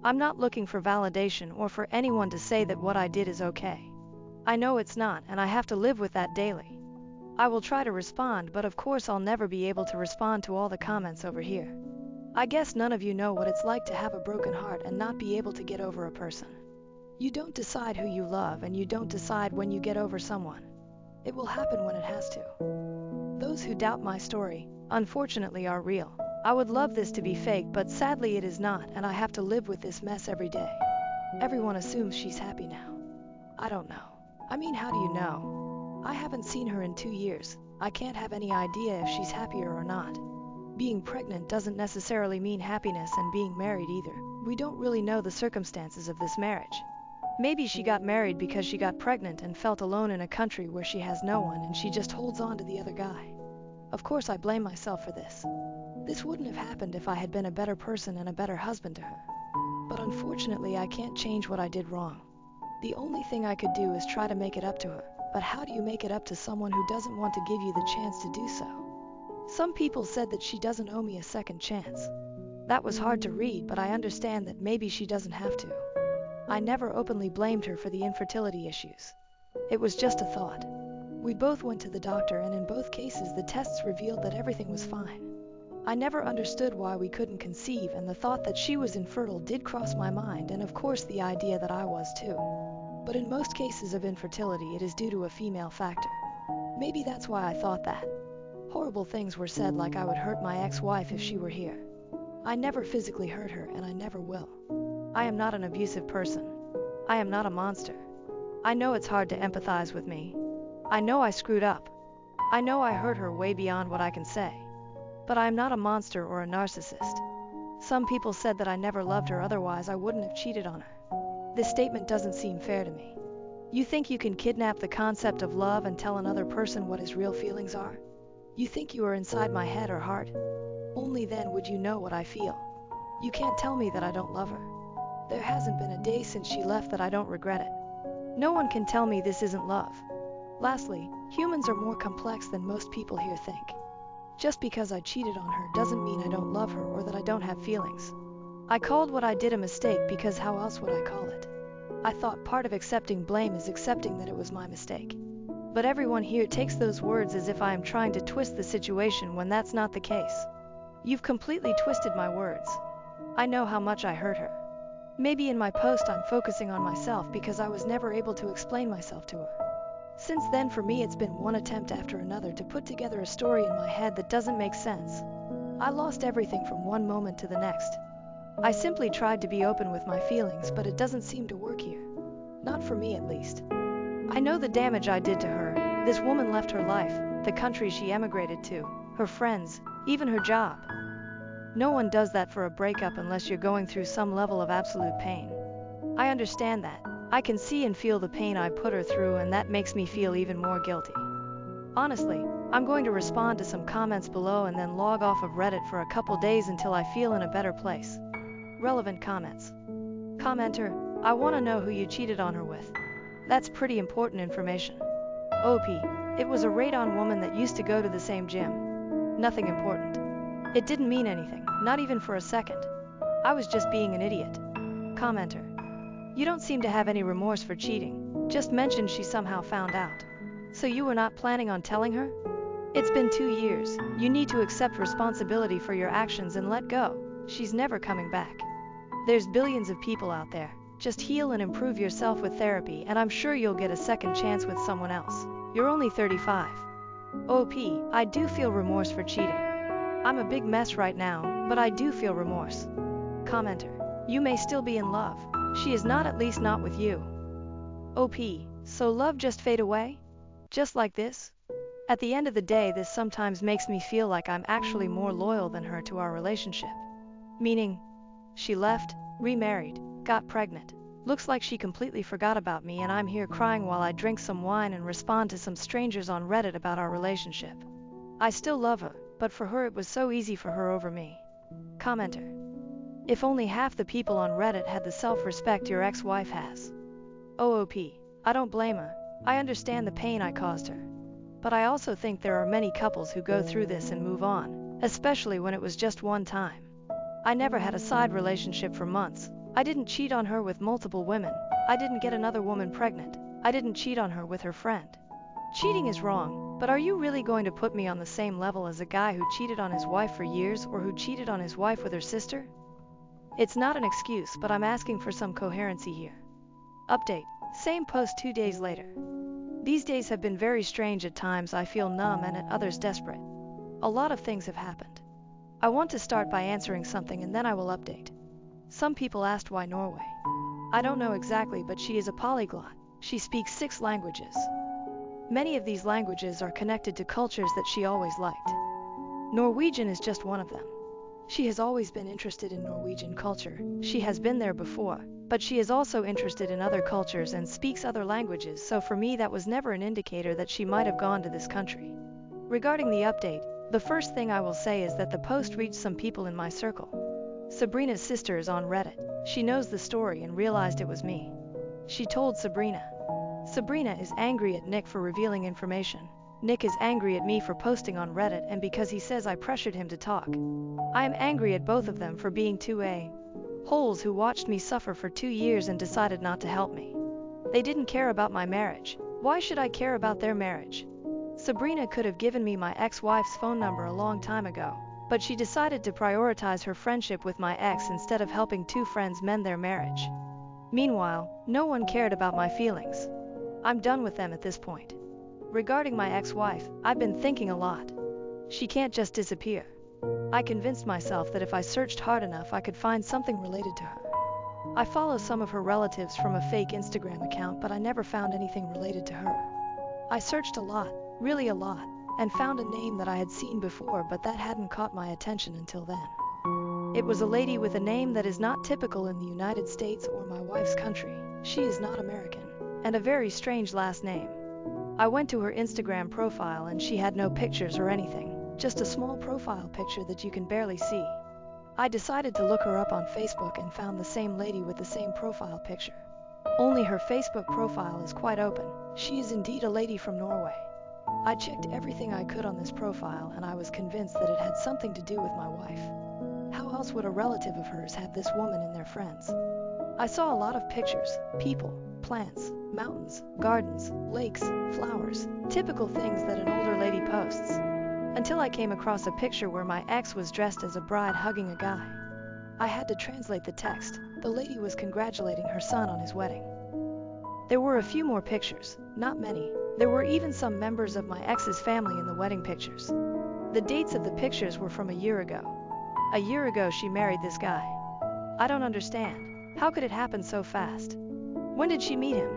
[SPEAKER 1] I'm not looking for validation or for anyone to say that what I did is okay. I know it's not, and I have to live with that daily. I will try to respond, but of course I'll never be able to respond to all the comments over here. I guess none of you know what it's like to have a broken heart and not be able to get over a person. You don't decide who you love, and you don't decide when you get over someone. It will happen when it has to. Those who doubt my story, unfortunately, are real. I would love this to be fake, but sadly it is not, and I have to live with this mess every day. Everyone assumes she's happy now. I don't know. I mean, how do you know? I haven't seen her in 2 years. I can't have any idea if she's happier or not. Being pregnant doesn't necessarily mean happiness, and being married either. We don't really know the circumstances of this marriage. Maybe she got married because she got pregnant and felt alone in a country where she has no one, and she just holds on to the other guy. Of course I blame myself for this. This wouldn't have happened if I had been a better person and a better husband to her. But unfortunately I can't change what I did wrong. The only thing I could do is try to make it up to her. But how do you make it up to someone who doesn't want to give you the chance to do so? Some people said that she doesn't owe me a second chance. That was hard to read, but I understand that maybe she doesn't have to. I never openly blamed her for the infertility issues. It was just a thought. We both went to the doctor, and in both cases the tests revealed that everything was fine. I never understood why we couldn't conceive, and the thought that she was infertile did cross my mind, and of course the idea that I was too. But in most cases of infertility, it is due to a female factor. Maybe that's why I thought that. Horrible things were said, like I would hurt my ex-wife if she were here. I never physically hurt her, and I never will. I am not an abusive person. I am not a monster. I know it's hard to empathize with me. I know I screwed up. I know I hurt her way beyond what I can say. But I am not a monster or a narcissist. Some people said that I never loved her, otherwise I wouldn't have cheated on her. This statement doesn't seem fair to me. You think you can kidnap the concept of love and tell another person what his real feelings are? You think you are inside my head or heart? Only then would you know what I feel. You can't tell me that I don't love her. There hasn't been a day since she left that I don't regret it. No one can tell me this isn't love. Lastly, humans are more complex than most people here think. Just because I cheated on her doesn't mean I don't love her or that I don't have feelings. I called what I did a mistake because how else would I call it? I thought part of accepting blame is accepting that it was my mistake. But everyone here takes those words as if I am trying to twist the situation, when that's not the case. You've completely twisted my words. I know how much I hurt her. Maybe in my post I'm focusing on myself because I was never able to explain myself to her. Since then, for me, it's been one attempt after another to put together a story in my head that doesn't make sense. I lost everything from one moment to the next. I simply tried to be open with my feelings, but it doesn't seem to work here. Not for me, at least. I know the damage I did to her. This woman left her life, the country she emigrated to, her friends, even her job. No one does that for a breakup unless you're going through some level of absolute pain. I understand that. I can see and feel the pain I put her through, and that makes me feel even more guilty. Honestly, I'm going to respond to some comments below and then log off of Reddit for a couple days until I feel in a better place. Relevant comments. Commenter, I want to know who you cheated on her with. That's pretty important information. OP, it was a radon woman that used to go to the same gym. Nothing important. It didn't mean anything, not even for a second. I was just being an idiot. Commenter, you don't seem to have any remorse for cheating, just mentioned she somehow found out. So you were not planning on telling her? It's been 2 years, you need to accept responsibility for your actions and let go. She's never coming back. There's billions of people out there. Just heal and improve yourself with therapy, and I'm sure you'll get a second chance with someone else. You're only 35. OP, I do feel remorse for cheating. I'm a big mess right now, but I do feel remorse. Commenter, you may still be in love. She is not, at least not with you. OP, so love just fade away? Just like this? At the end of the day, this sometimes makes me feel like I'm actually more loyal than her to our relationship. Meaning, she left, remarried, got pregnant. Looks like she completely forgot about me, and I'm here crying while I drink some wine and respond to some strangers on Reddit about our relationship. I still love her, but for her it was so easy for her over me. Commenter, if only half the people on Reddit had the self-respect your ex-wife has. OOP, I don't blame her. I understand the pain I caused her. But I also think there are many couples who go through this and move on, especially when it was just one time. I never had a side relationship for months. I didn't cheat on her with multiple women. I didn't get another woman pregnant. I didn't cheat on her with her friend. Cheating is wrong, but are you really going to put me on the same level as a guy who cheated on his wife for years or who cheated on his wife with her sister? It's not an excuse, but I'm asking for some coherency here. Update. Same post 2 days later. These days have been very strange. At times I feel numb and at others desperate. A lot of things have happened. I want to start by answering something and then I will update. Some people asked why Norway. I don't know exactly, but she is a polyglot. She speaks 6 languages. Many of these languages are connected to cultures that she always liked. Norwegian is just one of them. She has always been interested in Norwegian culture. She has been there before, but she is also interested in other cultures and speaks other languages, so for me that was never an indicator that she might have gone to this country. Regarding the update, the first thing I will say is that the post reached some people in my circle. Sabrina's sister is on Reddit. She knows the story and realized it was me. She told Sabrina. Sabrina is angry at Nick for revealing information. Nick is angry at me for posting on Reddit and because he says I pressured him to talk. I am angry at both of them for being two holes who watched me suffer for 2 years and decided not to help me. They didn't care about my marriage. Why should I care about their marriage? Sabrina could have given me my ex-wife's phone number a long time ago, but she decided to prioritize her friendship with my ex instead of helping 2 friends mend their marriage. Meanwhile, no one cared about my feelings. I'm done with them at this point. Regarding my ex-wife, I've been thinking a lot. She can't just disappear. I convinced myself that if I searched hard enough I could find something related to her. I follow some of her relatives from a fake Instagram account, but I never found anything related to her. I searched a lot, really a lot, and found a name that I had seen before, but that hadn't caught my attention until then. It was a lady with a name that is not typical in the United States or my wife's country. She is not American, and a very strange last name. I went to her Instagram profile and she had no pictures or anything, just a small profile picture that you can barely see. I decided to look her up on Facebook and found the same lady with the same profile picture. Only her Facebook profile is quite open. She is indeed a lady from Norway. I checked everything I could on this profile and I was convinced that it had something to do with my wife. How else would a relative of hers have this woman in their friends? I saw a lot of pictures, people, plants, mountains, gardens, lakes, flowers, typical things that an older lady posts. Until I came across a picture where my ex was dressed as a bride hugging a guy. I had to translate the text. The lady was congratulating her son on his wedding. There were a few more pictures, not many, There were even some members of my ex's family in the wedding pictures. The dates of the pictures were from a year ago. A year ago she married this guy. I don't understand. How could it happen so fast? When did she meet him?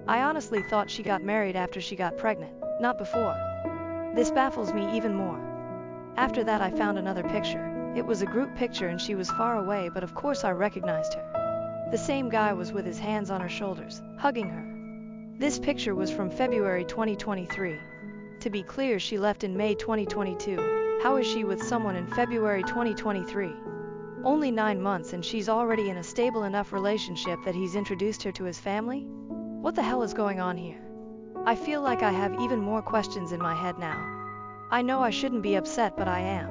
[SPEAKER 1] I honestly thought she got married after she got pregnant, not before. This baffles me even more. After that I found another picture. It was a group picture and she was far away, but of course I recognized her. The same guy was with his hands on her shoulders, hugging her. This picture was from February 2023. To be clear, she left in May 2022. How is she with someone in February 2023? Only 9 months and she's already in a stable enough relationship that he's introduced her to his family? What the hell is going on here? I feel like I have even more questions in my head now. I know I shouldn't be upset, but I am.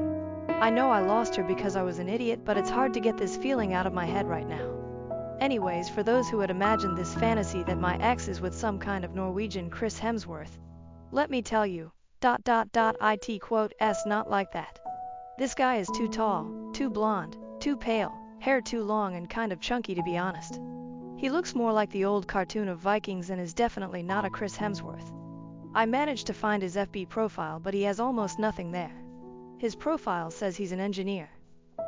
[SPEAKER 1] I know I lost her because I was an idiot, but it's hard to get this feeling out of my head right now. Anyways, for those who had imagined this fantasy that my ex is with some kind of Norwegian Chris Hemsworth, let me tell you, it quote s not like that. This guy is too tall, too blonde, too pale, hair too long and kind of chunky, to be honest. He looks more like the old cartoon of Vikings and is definitely not a Chris Hemsworth. I managed to find his FB profile, but he has almost nothing there. His profile says he's an engineer.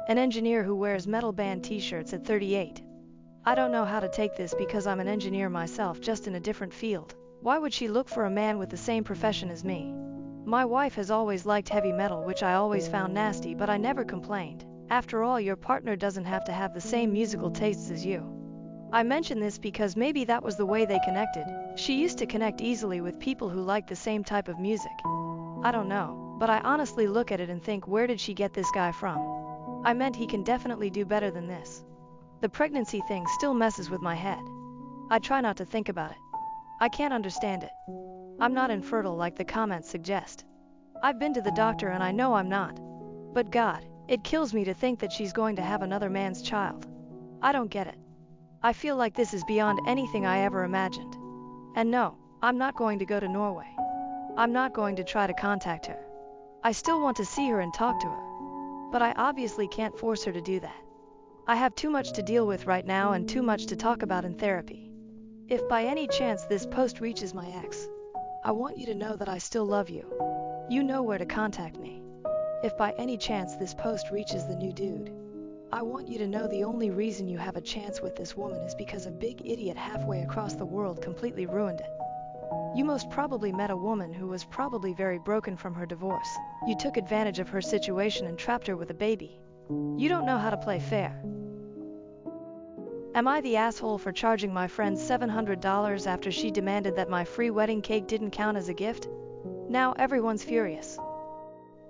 [SPEAKER 1] An engineer who wears metal band t-shirts at 38. I don't know how to take this because I'm an engineer myself, just in a different field. Why would she look for a man with the same profession as me? My wife has always liked heavy metal, which I always found nasty, but I never complained. After all, your partner doesn't have to have the same musical tastes as you. I mention this because maybe that was the way they connected. She used to connect easily with people who liked the same type of music. I don't know, but I honestly look at it and think, where did she get this guy from? I meant he can definitely do better than this. The pregnancy thing still messes with my head. I try not to think about it. I can't understand it. I'm not infertile like the comments suggest. I've been to the doctor and I know I'm not. But God, it kills me to think that she's going to have another man's child. I don't get it. I feel like this is beyond anything I ever imagined. And no, I'm not going to go to Norway. I'm not going to try to contact her. I still want to see her and talk to her. But I obviously can't force her to do that. I have too much to deal with right now and too much to talk about in therapy. If by any chance this post reaches my ex, I want you to know that I still love you. You know where to contact me. If by any chance this post reaches the new dude, I want you to know the only reason you have a chance with this woman is because a big idiot halfway across the world completely ruined it. You most probably met a woman who was probably very broken from her divorce. You took advantage of her situation and trapped her with a baby. You don't know how to play fair. Am I the asshole for charging my friend $700 after she demanded that my free wedding cake didn't count as a gift? Now everyone's furious.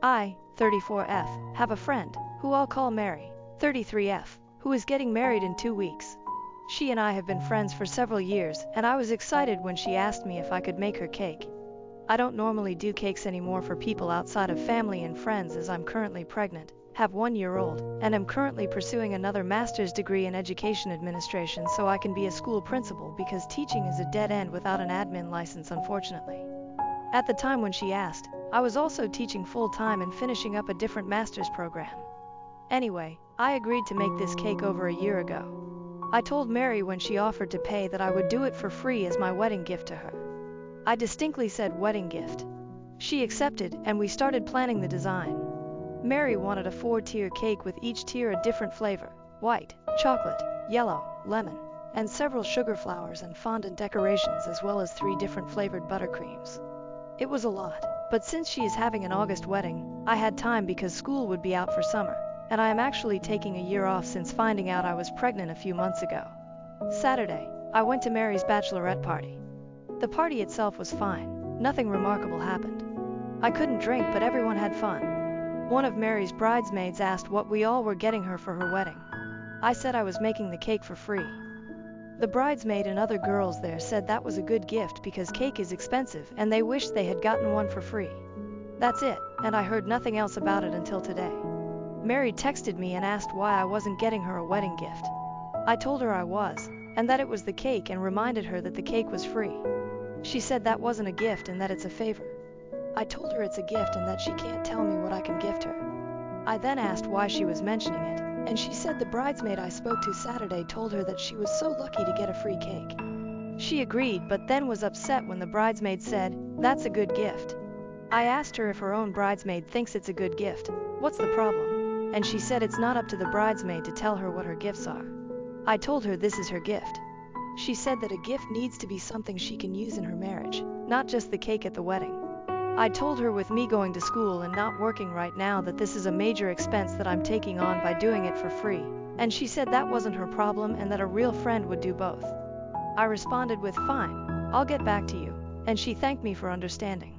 [SPEAKER 1] I, 34F, have a friend, who I'll call Mary, 33F, who is getting married in 2 weeks. She and I have been friends for several years, and I was excited when she asked me if I could make her cake. I don't normally do cakes anymore for people outside of family and friends, as I'm currently pregnant, have 1-year-old, and am currently pursuing another master's degree in education administration so I can be a school principal, because teaching is a dead end without an admin license, unfortunately. At the time when she asked, I was also teaching full-time and finishing up a different master's program. Anyway, I agreed to make this cake over a year ago. I told Mary when she offered to pay that I would do it for free as my wedding gift to her. I distinctly said wedding gift. She accepted, and we started planning the design. Mary wanted a 4-tier cake with each tier a different flavor: white, chocolate, yellow, lemon, and several sugar flowers and fondant decorations, as well as 3 different flavored buttercreams. It was a lot, but since she is having an August wedding, I had time because school would be out for summer, and I am actually taking a year off since finding out I was pregnant a few months ago. Saturday, I went to Mary's bachelorette party. The party itself was fine, nothing remarkable happened. I couldn't drink, but everyone had fun. One of Mary's bridesmaids asked what we all were getting her for her wedding. I said I was making the cake for free. The bridesmaid and other girls there said that was a good gift because cake is expensive and they wished they had gotten one for free. That's it, and I heard nothing else about it until today. Mary texted me and asked why I wasn't getting her a wedding gift. I told her I was, and that it was the cake, and reminded her that the cake was free. She said that wasn't a gift and that it's a favor. I told her it's a gift and that she can't tell me what I can gift her. I then asked why she was mentioning it, and she said the bridesmaid I spoke to Saturday told her that she was so lucky to get a free cake. She agreed, but then was upset when the bridesmaid said, "That's a good gift." I asked her if her own bridesmaid thinks it's a good gift, what's the problem? And she said it's not up to the bridesmaid to tell her what her gifts are. I told her this is her gift. She said that a gift needs to be something she can use in her marriage, not just the cake at the wedding. I told her with me going to school and not working right now that this is a major expense that I'm taking on by doing it for free, and she said that wasn't her problem and that a real friend would do both. I responded with, "Fine, I'll get back to you," and she thanked me for understanding.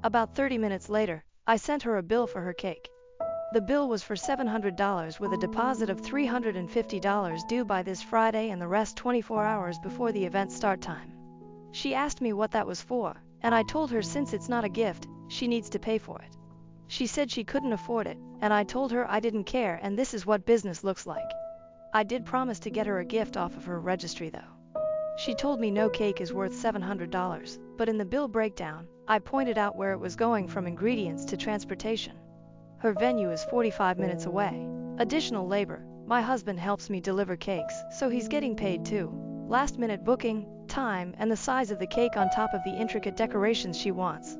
[SPEAKER 1] About 30 minutes later, I sent her a bill for her cake. The bill was for $700 with a deposit of $350 due by this Friday and the rest 24 hours before the event start time. She asked me what that was for, and I told her since it's not a gift, she needs to pay for it. She said she couldn't afford it, and I told her I didn't care and this is what business looks like. I did promise to get her a gift off of her registry though. She told me no cake is worth $700, but in the bill breakdown, I pointed out where it was going from ingredients to transportation. Her venue is 45 minutes away. Additional labor, my husband helps me deliver cakes, so he's getting paid too. Last minute booking, time, and the size of the cake on top of the intricate decorations she wants.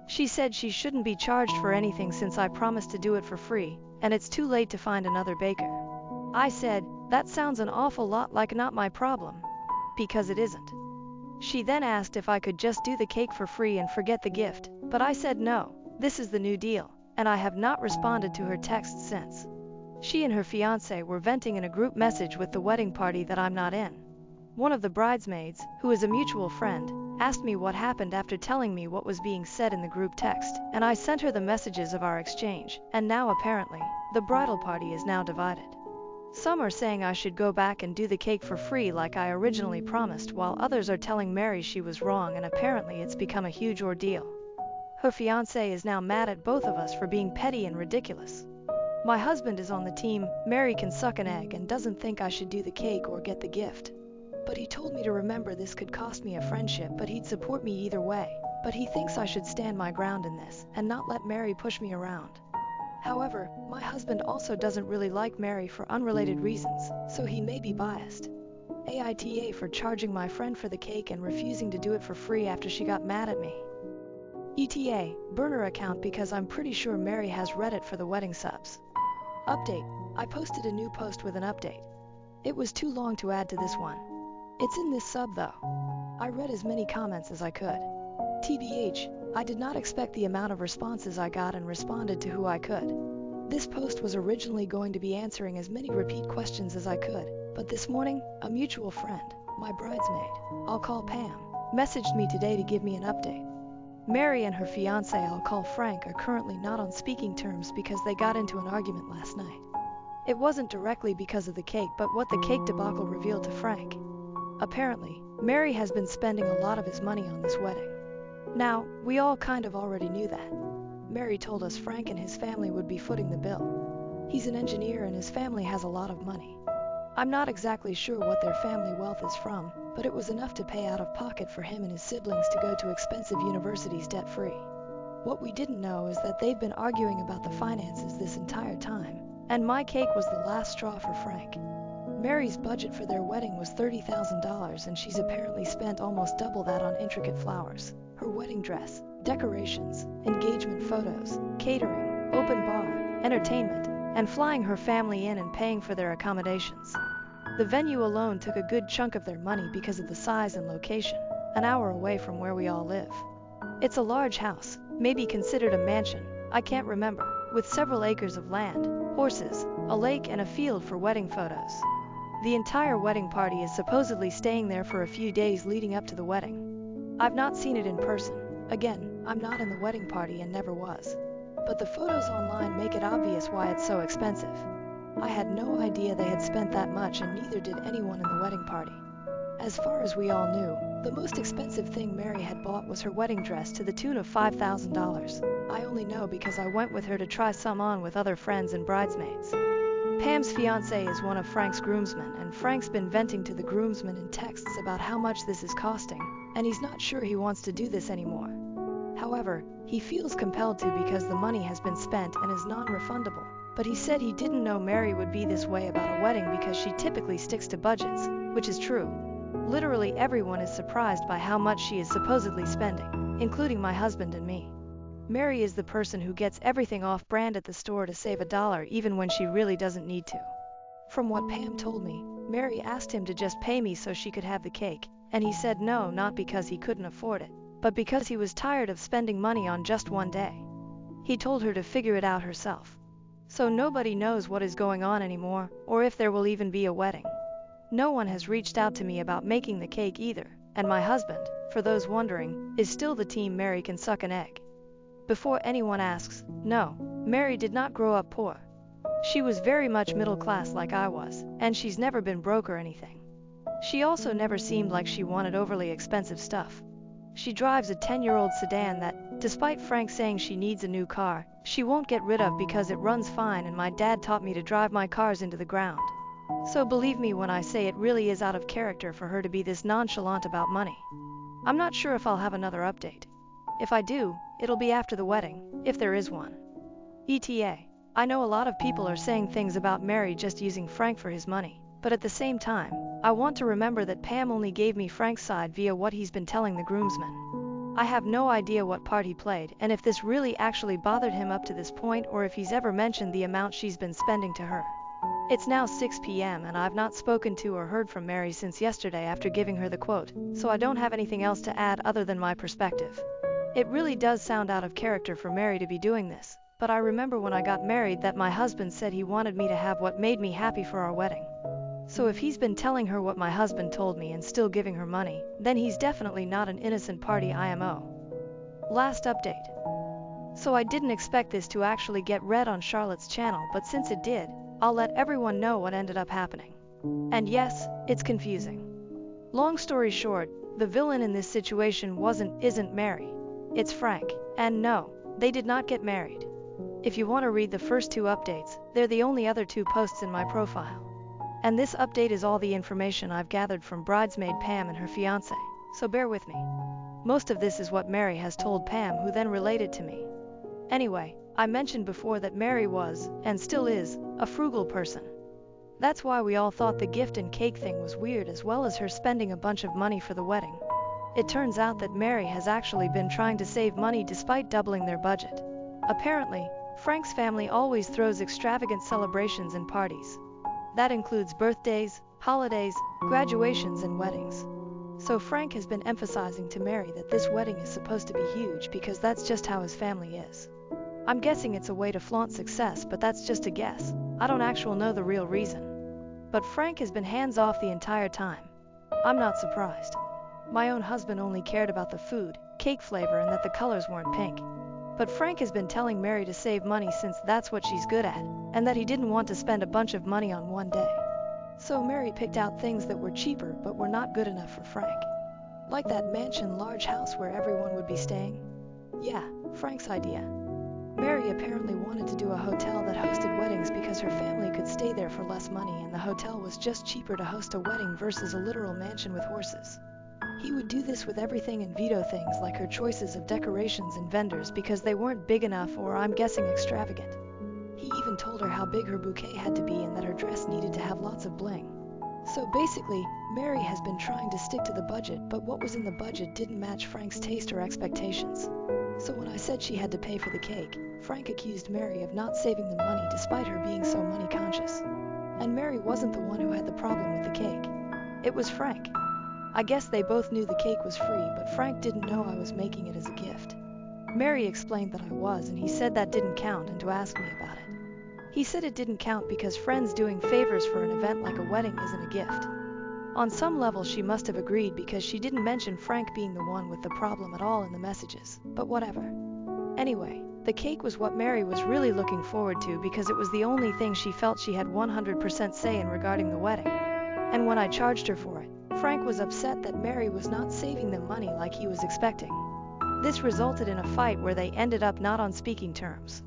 [SPEAKER 1] She said she shouldn't be charged for anything since I promised to do it for free, and it's too late to find another baker. I said, that sounds an awful lot like not my problem. Because it isn't. She then asked if I could just do the cake for free and forget the gift, but I said no, this is the new deal, and I have not responded to her texts since. She and her fiancé were venting in a group message with the wedding party that I'm not in. One of the bridesmaids, who is a mutual friend, asked me what happened after telling me what was being said in the group text, and I sent her the messages of our exchange, and now apparently, the bridal party is now divided. Some are saying I should go back and do the cake for free like I originally promised, while others are telling Mary she was wrong, and apparently it's become a huge ordeal. Her fiancé is now mad at both of us for being petty and ridiculous. My husband is on the team, Mary can suck an egg, and doesn't think I should do the cake or get the gift. But he told me to remember this could cost me a friendship, but he'd support me either way. But he thinks I should stand my ground in this, and not let Mary push me around. However, my husband also doesn't really like Mary for unrelated reasons, so he may be biased. AITA for charging my friend for the cake and refusing to do it for free after she got mad at me. ETA, burner account because I'm pretty sure Mary has Reddit for the wedding subs. Update, I posted a new post with an update. It was too long to add to this one. It's in this sub though. I read as many comments as I could. TBH, I did not expect the amount of responses I got and responded to who I could. This post was originally going to be answering as many repeat questions as I could, but this morning, a mutual friend, my bridesmaid, I'll call Pam, messaged me today to give me an update. Mary and her fiancé, I'll call Frank, are currently not on speaking terms because they got into an argument last night. It wasn't directly because of the cake, but what the cake debacle revealed to Frank. Apparently, Mary has been spending a lot of his money on this wedding. Now, we all kind of already knew that. Mary told us Frank and his family would be footing the bill. He's an engineer and his family has a lot of money. I'm not exactly sure what their family wealth is from, but it was enough to pay out of pocket for him and his siblings to go to expensive universities debt-free. What we didn't know is that they've been arguing about the finances this entire time, and my cake was the last straw for Frank. Mary's budget for their wedding was $30,000 and she's apparently spent almost double that on intricate flowers, her wedding dress, decorations, engagement photos, catering, open bar, entertainment, and flying her family in and paying for their accommodations. The venue alone took a good chunk of their money because of the size and location, an hour away from where we all live. It's a large house, maybe considered a mansion, I can't remember, with several acres of land, horses, a lake, and a field for wedding photos. The entire wedding party is supposedly staying there for a few days leading up to the wedding. I've not seen it in person. Again, I'm not in the wedding party and never was. But the photos online make it obvious why it's so expensive. I had no idea they had spent that much, and neither did anyone in the wedding party. As far as we all knew, the most expensive thing Mary had bought was her wedding dress to the tune of $5,000. I only know because I went with her to try some on with other friends and bridesmaids. Pam's fiancé is one of Frank's groomsmen, and Frank's been venting to the groomsmen in texts about how much this is costing, and he's not sure he wants to do this anymore. However, he feels compelled to because the money has been spent and is non-refundable, but he said he didn't know Mary would be this way about a wedding because she typically sticks to budgets, which is true. Literally everyone is surprised by how much she is supposedly spending, including my husband and me. Mary is the person who gets everything off-brand at the store to save $1 even when she really doesn't need to. From what Pam told me, Mary asked him to just pay me so she could have the cake, and he said no, not because he couldn't afford it, but because he was tired of spending money on just one day. He told her to figure it out herself. So nobody knows what is going on anymore, or if there will even be a wedding. No one has reached out to me about making the cake either, and my husband, for those wondering, is still the team Mary can suck an egg. Before anyone asks, no, Mary did not grow up poor. She was very much middle class like I was, and she's never been broke or anything. She also never seemed like she wanted overly expensive stuff. She drives a 10-year-old sedan that, despite Frank saying she needs a new car, she won't get rid of because it runs fine, and my dad taught me to drive my cars into the ground. So believe me when I say it really is out of character for her to be this nonchalant about money. I'm not sure if I'll have another update. If I do, it'll be after the wedding, if there is one. ETA. I know a lot of people are saying things about Mary just using Frank for his money, but at the same time, I want to remember that Pam only gave me Frank's side via what he's been telling the groomsmen. I have no idea what part he played and if this really actually bothered him up to this point, or if he's ever mentioned the amount she's been spending to her. It's now 6 p.m. and I've not spoken to or heard from Mary since yesterday after giving her the quote, so I don't have anything else to add other than my perspective. It really does sound out of character for Mary to be doing this, but I remember when I got married that my husband said he wanted me to have what made me happy for our wedding. So if he's been telling her what my husband told me and still giving her money, then he's definitely not an innocent party IMO. Last update. So I didn't expect this to actually get read on Charlotte's channel, but since it did, I'll let everyone know what ended up happening. And yes, it's confusing. Long story short, the villain in this situation isn't Mary. It's Frank. And no, they did not get married. If you want to read the first two updates, they're the only other two posts in my profile. And this update is all the information I've gathered from bridesmaid Pam and her fiancé, so bear with me. Most of this is what Mary has told Pam, who then related to me. Anyway, I mentioned before that Mary was, and still is, a frugal person. That's why we all thought the gift and cake thing was weird, as well as her spending a bunch of money for the wedding. It turns out that Mary has actually been trying to save money despite doubling their budget. Apparently, Frank's family always throws extravagant celebrations and parties. That includes birthdays, holidays, graduations, and weddings. So Frank has been emphasizing to Mary that this wedding is supposed to be huge because that's just how his family is. I'm guessing it's a way to flaunt success, but that's just a guess. I don't actually know the real reason. But Frank has been hands off the entire time. I'm not surprised. My own husband only cared about the food, cake flavor, and that the colors weren't pink. But Frank has been telling Mary to save money since that's what she's good at, and that he didn't want to spend a bunch of money on one day. So Mary picked out things that were cheaper but were not good enough for Frank. Like that mansion large house where everyone would be staying. Yeah, Frank's idea. Mary apparently wanted to do a hotel that hosted weddings because her family could stay there for less money, and the hotel was just cheaper to host a wedding versus a literal mansion with horses. He would do this with everything and veto things like her choices of decorations and vendors because they weren't big enough, or I'm guessing extravagant. He even told her how big her bouquet had to be and that her dress needed to have lots of bling. So basically, Mary has been trying to stick to the budget, but what was in the budget didn't match Frank's taste or expectations. So when I said she had to pay for the cake, Frank accused Mary of not saving the money despite her being so money conscious. And Mary wasn't the one who had the problem with the cake. It was Frank. I guess they both knew the cake was free, but Frank didn't know I was making it as a gift. Mary explained that I was, and he said that didn't count and to ask me about it. He said it didn't count because friends doing favors for an event like a wedding isn't a gift. On some level she must have agreed because she didn't mention Frank being the one with the problem at all in the messages, but whatever. Anyway, the cake was what Mary was really looking forward to because it was the only thing she felt she had 100% say in regarding the wedding. And when I charged her for it, Frank was upset that Mary was not saving them money like he was expecting. This resulted in a fight where they ended up not on speaking terms.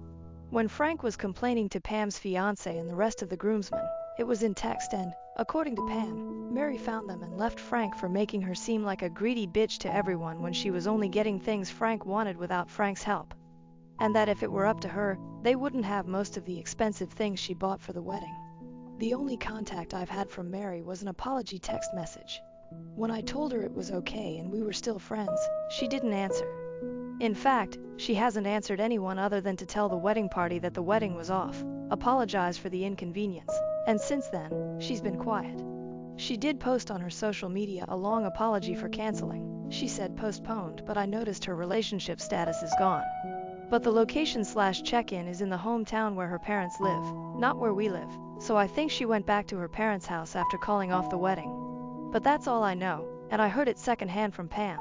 [SPEAKER 1] When Frank was complaining to Pam's fiancé and the rest of the groomsmen, it was in text and, according to Pam, Mary found them and left Frank for making her seem like a greedy bitch to everyone when she was only getting things Frank wanted without Frank's help. And that if it were up to her, they wouldn't have most of the expensive things she bought for the wedding. The only contact I've had from Mary was an apology text message. When I told her it was okay and we were still friends, she didn't answer. In fact, she hasn't answered anyone other than to tell the wedding party that the wedding was off, apologize for the inconvenience, and since then, she's been quiet. She did post on her social media a long apology for canceling. She said postponed, but I noticed her relationship status is gone. But the location/check-in is in the hometown where her parents live, not where we live, so I think she went back to her parents' house after calling off the wedding. But that's all I know, and I heard it secondhand from Pam.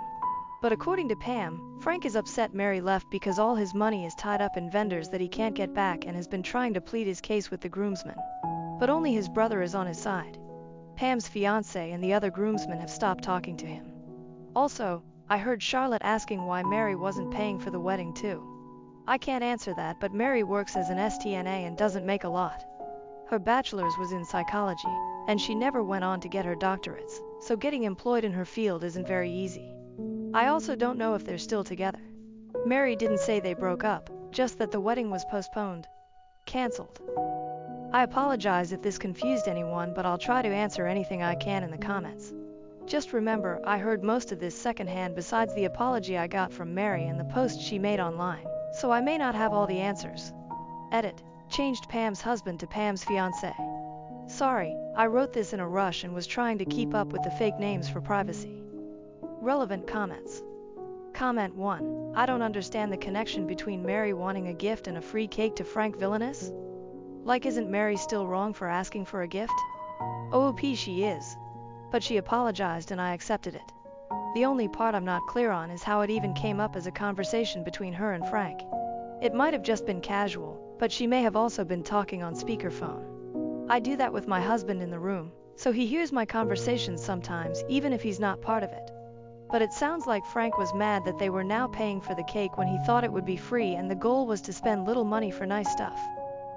[SPEAKER 1] But according to Pam, Frank is upset Mary left because all his money is tied up in vendors that he can't get back and has been trying to plead his case with the groomsmen. But only his brother is on his side. Pam's fiancé and the other groomsmen have stopped talking to him. Also, I heard Charlotte asking why Mary wasn't paying for the wedding too. I can't answer that, but Mary works as an STNA and doesn't make a lot. Her bachelor's was in psychology, and she never went on to get her doctorates, so getting employed in her field isn't very easy. I also don't know if they're still together. Mary didn't say they broke up, just that the wedding was postponed. Cancelled. I apologize if this confused anyone, but I'll try to answer anything I can in the comments. Just remember, I heard most of this secondhand besides the apology I got from Mary and the post she made online, so I may not have all the answers. Edit. Changed Pam's husband to Pam's fiancé. Sorry, I wrote this in a rush and was trying to keep up with the fake names for privacy. Relevant comments. Comment 1. I don't understand the connection between Mary wanting a gift and a free cake to Frank Villainous. Like, isn't Mary still wrong for asking for a gift? OOP, she is. But she apologized and I accepted it. The only part I'm not clear on is how it even came up as a conversation between her and Frank. It might have just been casual, but she may have also been talking on speakerphone. I do that with my husband in the room, so he hears my conversations sometimes even if he's not part of it. But it sounds like Frank was mad that they were now paying for the cake when he thought it would be free and the goal was to spend little money for nice stuff.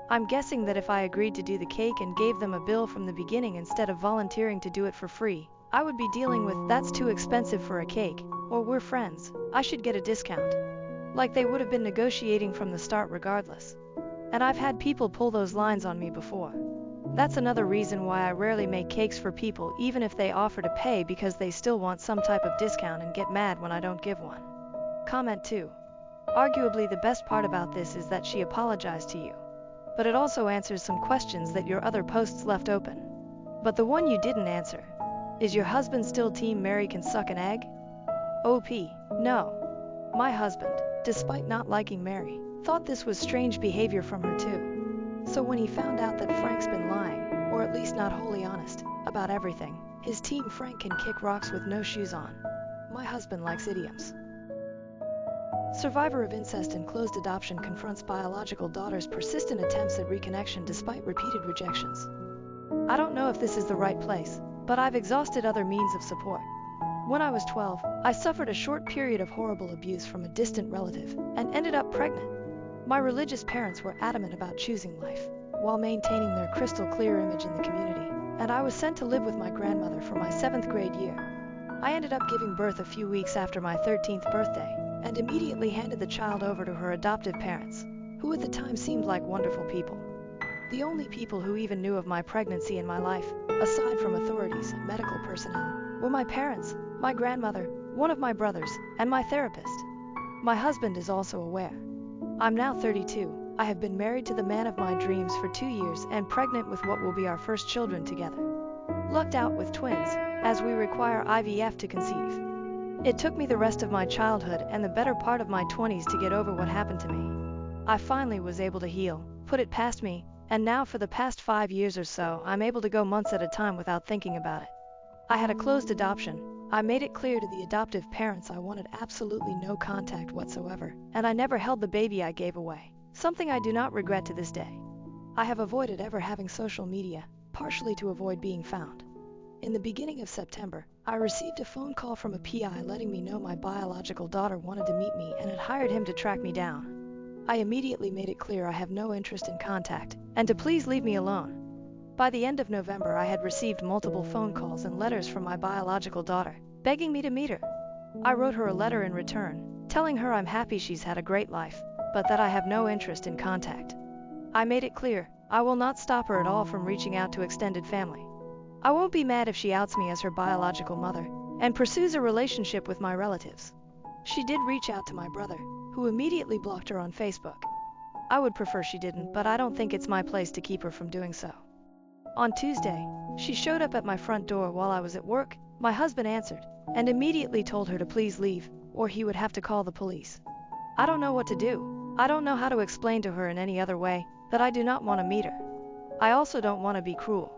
[SPEAKER 1] I'm guessing that if I agreed to do the cake and gave them a bill from the beginning instead of volunteering to do it for free, I would be dealing with "that's too expensive for a cake," or "we're friends, I should get a discount." Like they would have been negotiating from the start regardless. And I've had people pull those lines on me before. That's another reason why I rarely make cakes for people even if they offer to pay, because they still want some type of discount and get mad when I don't give one. Comment 2. Arguably the best part about this is that she apologized to you. But it also answers some questions that your other posts left open. But the one you didn't answer. Is your husband still team Mary can suck an egg? OP. No. My husband, despite not liking Mary, thought this was strange behavior from her too. So when he found out that Frank's been lying, or at least not wholly honest, about everything, his team Frank can kick rocks with no shoes on. My husband likes idioms. Survivor of incest and closed adoption confronts biological daughter's persistent attempts at reconnection despite repeated rejections. I don't know if this is the right place, but I've exhausted other means of support. When I was 12, I suffered a short period of horrible abuse from a distant relative and ended up pregnant. My religious parents were adamant about choosing life, while maintaining their crystal clear image in the community, and I was sent to live with my grandmother for my 7th grade year. I ended up giving birth a few weeks after my 13th birthday, and immediately handed the child over to her adoptive parents, who at the time seemed like wonderful people. The only people who even knew of my pregnancy in my life, aside from authorities and medical personnel, were my parents, my grandmother, one of my brothers, and my therapist. My husband is also aware. I'm now 32, I have been married to the man of my dreams for 2 years and pregnant with what will be our first children together. Lucked out with twins, as we require IVF to conceive. It took me the rest of my childhood and the better part of my 20s to get over what happened to me. I finally was able to heal, put it past me, and now for the past 5 years or so I'm able to go months at a time without thinking about it. I had a closed adoption. I made it clear to the adoptive parents I wanted absolutely no contact whatsoever, and I never held the baby I gave away, something I do not regret to this day. I have avoided ever having social media, partially to avoid being found. In the beginning of September, I received a phone call from a PI letting me know my biological daughter wanted to meet me and had hired him to track me down. I immediately made it clear I have no interest in contact, and to please leave me alone. By the end of November, I had received multiple phone calls and letters from my biological daughter, begging me to meet her. I wrote her a letter in return, telling her I'm happy she's had a great life, but that I have no interest in contact. I made it clear, I will not stop her at all from reaching out to extended family. I won't be mad if she outs me as her biological mother and pursues a relationship with my relatives. She did reach out to my brother, who immediately blocked her on Facebook. I would prefer she didn't, but I don't think it's my place to keep her from doing so. On Tuesday, she showed up at my front door while I was at work. My husband answered and immediately told her to please leave, or he would have to call the police. I don't know what to do. I don't know how to explain to her in any other way that I do not want to meet her. I also don't want to be cruel.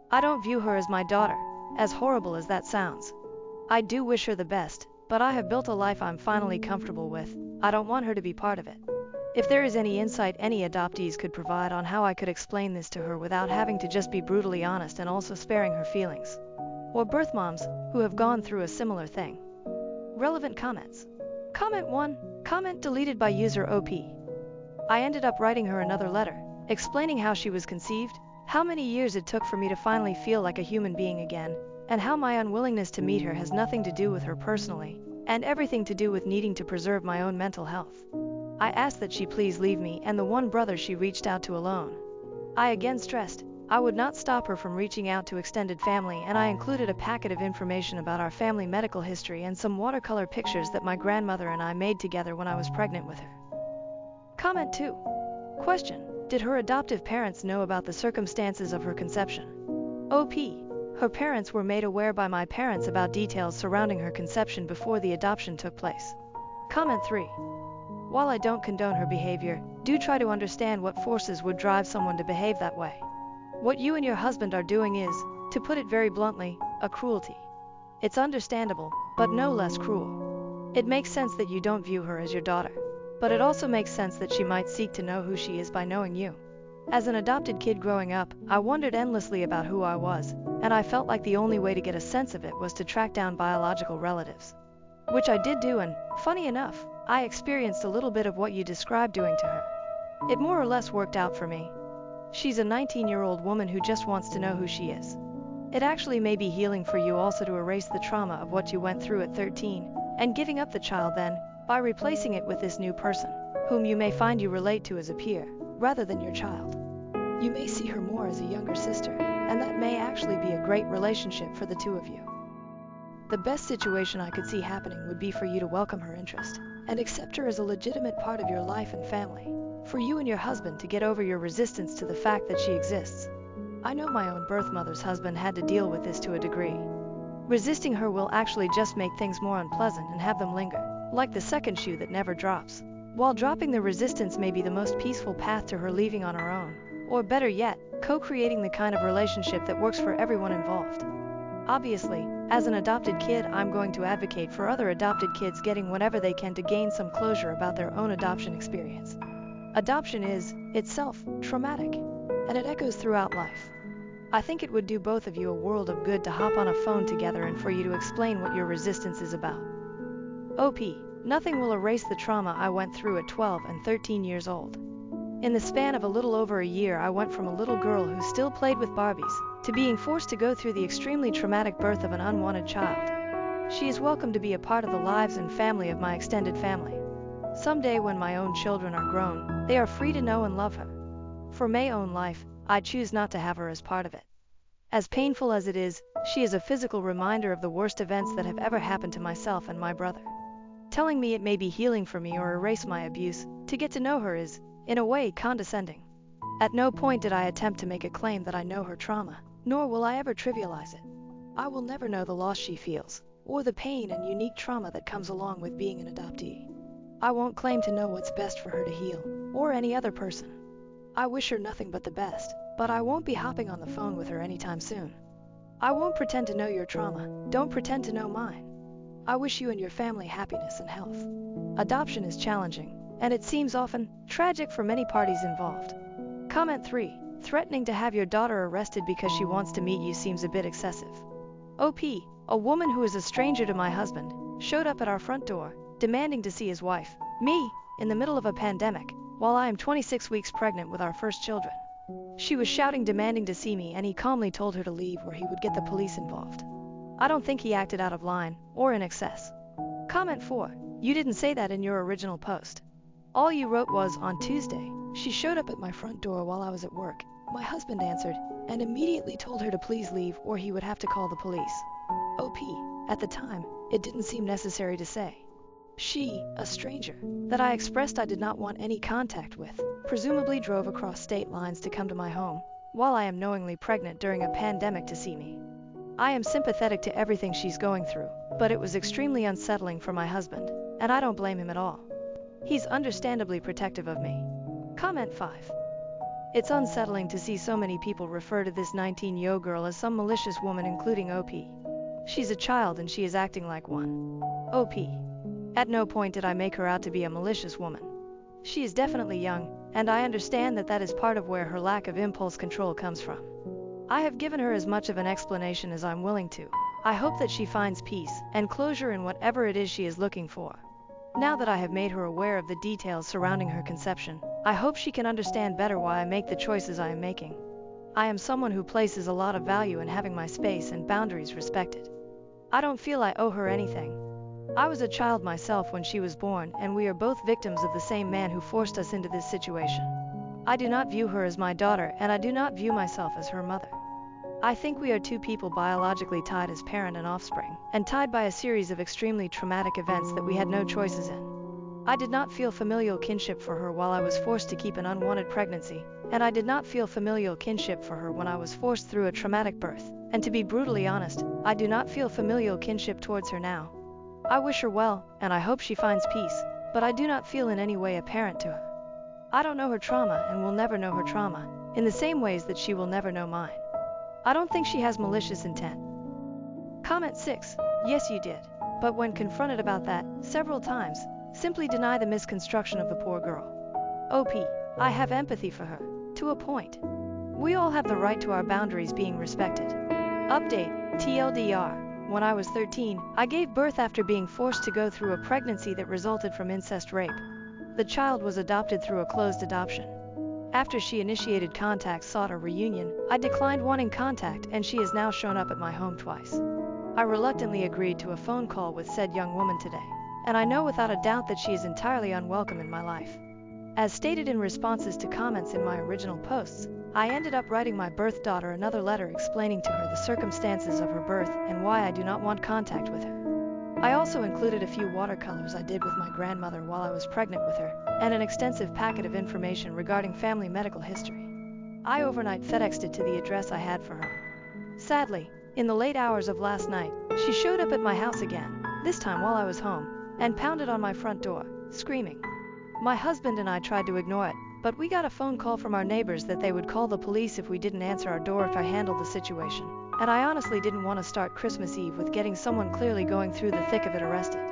[SPEAKER 1] I don't view her as my daughter, as horrible as that sounds. I do wish her the best, but I have built a life I'm finally comfortable with. I don't want her to be part of it. If there is any insight any adoptees could provide on how I could explain this to her without having to just be brutally honest and also sparing her feelings. Or birth moms who have gone through a similar thing. Relevant comments. Comment 1. Comment deleted by user OP. I ended up writing her another letter, explaining how she was conceived, how many years it took for me to finally feel like a human being again, and how my unwillingness to meet her has nothing to do with her personally, and everything to do with needing to preserve my own mental health. I asked that she please leave me and the one brother she reached out to alone. I again stressed I would not stop her from reaching out to extended family, and I included a packet of information about our family medical history and some watercolor pictures that my grandmother and I made together when I was pregnant with her. Comment 2. Question. Did her adoptive parents know about the circumstances of her conception? OP. Her parents were made aware by my parents about details surrounding her conception before the adoption took place. Comment 3. While I don't condone her behavior, do try to understand what forces would drive someone to behave that way. What you and your husband are doing is, to put it very bluntly, a cruelty. It's understandable, but no less cruel. It makes sense that you don't view her as your daughter, but it also makes sense that she might seek to know who she is by knowing you. As an adopted kid growing up, I wondered endlessly about who I was, and I felt like the only way to get a sense of it was to track down biological relatives. Which I did do, and, funny enough, I experienced a little bit of what you described doing to her. It more or less worked out for me. She's a 19-year-old woman who just wants to know who she is. It actually may be healing for you also to erase the trauma of what you went through at 13, and giving up the child then, by replacing it with this new person, whom you may find you relate to as a peer, rather than your child. You may see her more as a younger sister, and that may actually be a great relationship for the two of you. The best situation I could see happening would be for you to welcome her interest, and accept her as a legitimate part of your life and family. For you and your husband to get over your resistance to the fact that she exists. I know my own birth mother's husband had to deal with this to a degree. Resisting her will actually just make things more unpleasant and have them linger, like the second shoe that never drops. While dropping the resistance may be the most peaceful path to her leaving on her own, or better yet, co-creating the kind of relationship that works for everyone involved. Obviously, as an adopted kid, I'm going to advocate for other adopted kids getting whatever they can to gain some closure about their own adoption experience. Adoption is, itself, traumatic, and it echoes throughout life. I think it would do both of you a world of good to hop on a phone together and for you to explain what your resistance is about. OP. Nothing will erase the trauma I went through at 12 and 13 years old. In the span of a little over a year, I went from a little girl who still played with Barbies, to being forced to go through the extremely traumatic birth of an unwanted child. She is welcome to be a part of the lives and family of my extended family. Someday when my own children are grown, they are free to know and love her. For my own life, I choose not to have her as part of it. As painful as it is, she is a physical reminder of the worst events that have ever happened to myself and my brother. Telling me it may be healing for me or erase my abuse, to get to know her is, in a way, condescending. At no point did I attempt to make a claim that I know her trauma, nor will I ever trivialize it. I will never know the loss she feels, or the pain and unique trauma that comes along with being an adoptee. I won't claim to know what's best for her to heal, or any other person. I wish her nothing but the best, but I won't be hopping on the phone with her anytime soon. I won't pretend to know your trauma, don't pretend to know mine. I wish you and your family happiness and health. Adoption is challenging, and it seems often tragic for many parties involved. Comment 3. Threatening to have your daughter arrested because she wants to meet you seems a bit excessive. OP. A woman who is a stranger to my husband showed up at our front door, demanding to see his wife, me, in the middle of a pandemic, while I am 26 weeks pregnant with our first children. She was shouting demanding to see me, and he calmly told her to leave or he would get the police involved. I don't think he acted out of line, or in excess. Comment 4. You didn't say that in your original post. All you wrote was, on Tuesday, she showed up at my front door while I was at work, My husband answered and immediately told her to please leave or he would have to call the police. OP, at the time, it didn't seem necessary to say. She, a stranger, that I expressed I did not want any contact with, presumably drove across state lines to come to my home, while I am knowingly pregnant during a pandemic to see me. I am sympathetic to everything she's going through, but it was extremely unsettling for my husband, and I don't blame him at all. He's understandably protective of me. Comment 5. It's unsettling to see so many people refer to this 19-year-old girl as some malicious woman, including OP. She's a child and she is acting like one. OP. At no point did I make her out to be a malicious woman. She is definitely young, and I understand that that is part of where her lack of impulse control comes from. I have given her as much of an explanation as I'm willing to. I hope that she finds peace and closure in whatever it is she is looking for. Now that I have made her aware of the details surrounding her conception, I hope she can understand better why I make the choices I am making. I am someone who places a lot of value in having my space and boundaries respected. I don't feel I owe her anything. I was a child myself when she was born, and we are both victims of the same man who forced us into this situation. I do not view her as my daughter, and I do not view myself as her mother. I think we are two people biologically tied as parent and offspring, and tied by a series of extremely traumatic events that we had no choices in. I did not feel familial kinship for her while I was forced to keep an unwanted pregnancy, and I did not feel familial kinship for her when I was forced through a traumatic birth, and to be brutally honest, I do not feel familial kinship towards her now. I wish her well, and I hope she finds peace, but I do not feel in any way a parent to her. I don't know her trauma and will never know her trauma, in the same ways that she will never know mine. I don't think she has malicious intent. Comment 6. Yes, you did. But when confronted about that, several times, simply deny the misconstruction of the poor girl. OP. I have empathy for her, to a point. We all have the right to our boundaries being respected. Update, TLDR. When I was 13, I gave birth after being forced to go through a pregnancy that resulted from incest rape. The child was adopted through a closed adoption. After she initiated contact, sought a reunion, I declined wanting contact, and she has now shown up at my home twice. I reluctantly agreed to a phone call with said young woman today, and I know without a doubt that she is entirely unwelcome in my life. As stated in responses to comments in my original posts, I ended up writing my birth daughter another letter explaining to her the circumstances of her birth and why I do not want contact with her. I also included a few watercolors I did with my grandmother while I was pregnant with her, and an extensive packet of information regarding family medical history. I overnight FedExed it to the address I had for her. Sadly, in the late hours of last night, she showed up at my house again, this time while I was home, and pounded on my front door, screaming. My husband and I tried to ignore it, but we got a phone call from our neighbors that they would call the police if we didn't answer our door if I handled the situation. And I honestly didn't want to start Christmas Eve with getting someone clearly going through the thick of it arrested.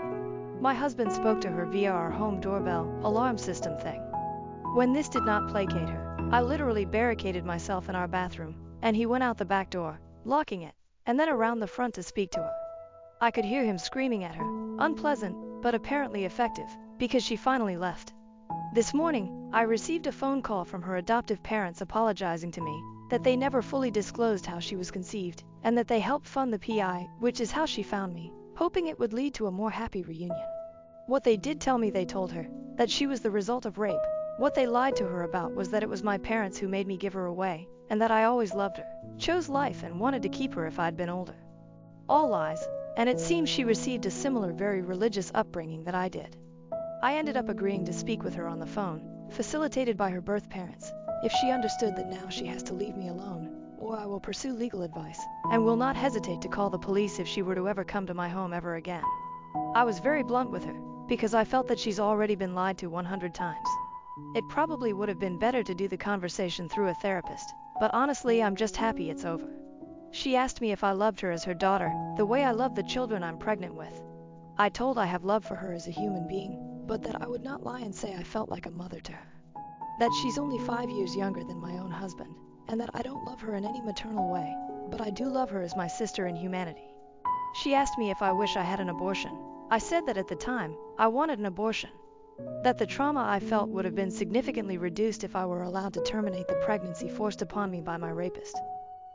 [SPEAKER 1] My husband spoke to her via our home doorbell alarm system thing. When this did not placate her, I literally barricaded myself in our bathroom, and he went out the back door, locking it, and then around the front to speak to her. I could hear him screaming at her, unpleasant, but apparently effective, because she finally left. This morning, I received a phone call from her adoptive parents apologizing to me that they never fully disclosed how she was conceived, and that they helped fund the PI, which is how she found me, hoping it would lead to a more happy reunion. What they did tell me, they told her that she was the result of rape. What they lied to her about was that it was my parents who made me give her away, and that I always loved her, chose life, and wanted to keep her if I'd been older. All lies, and it seems she received a similar very religious upbringing that I did. I ended up agreeing to speak with her on the phone, facilitated by her birth parents, if she understood that now she has to leave me alone, or I will pursue legal advice, and will not hesitate to call the police if she were to ever come to my home ever again. I was very blunt with her, because I felt that she's already been lied to 100 times. It probably would have been better to do the conversation through a therapist, but honestly I'm just happy it's over. She asked me if I loved her as her daughter, the way I love the children I'm pregnant with. I told I have love for her as a human being, but that I would not lie and say I felt like a mother to her. That she's only 5 years younger than my own husband, and that I don't love her in any maternal way, but I do love her as my sister in humanity. She asked me if I wish I had an abortion. I said that at the time, I wanted an abortion. That the trauma I felt would have been significantly reduced if I were allowed to terminate the pregnancy forced upon me by my rapist.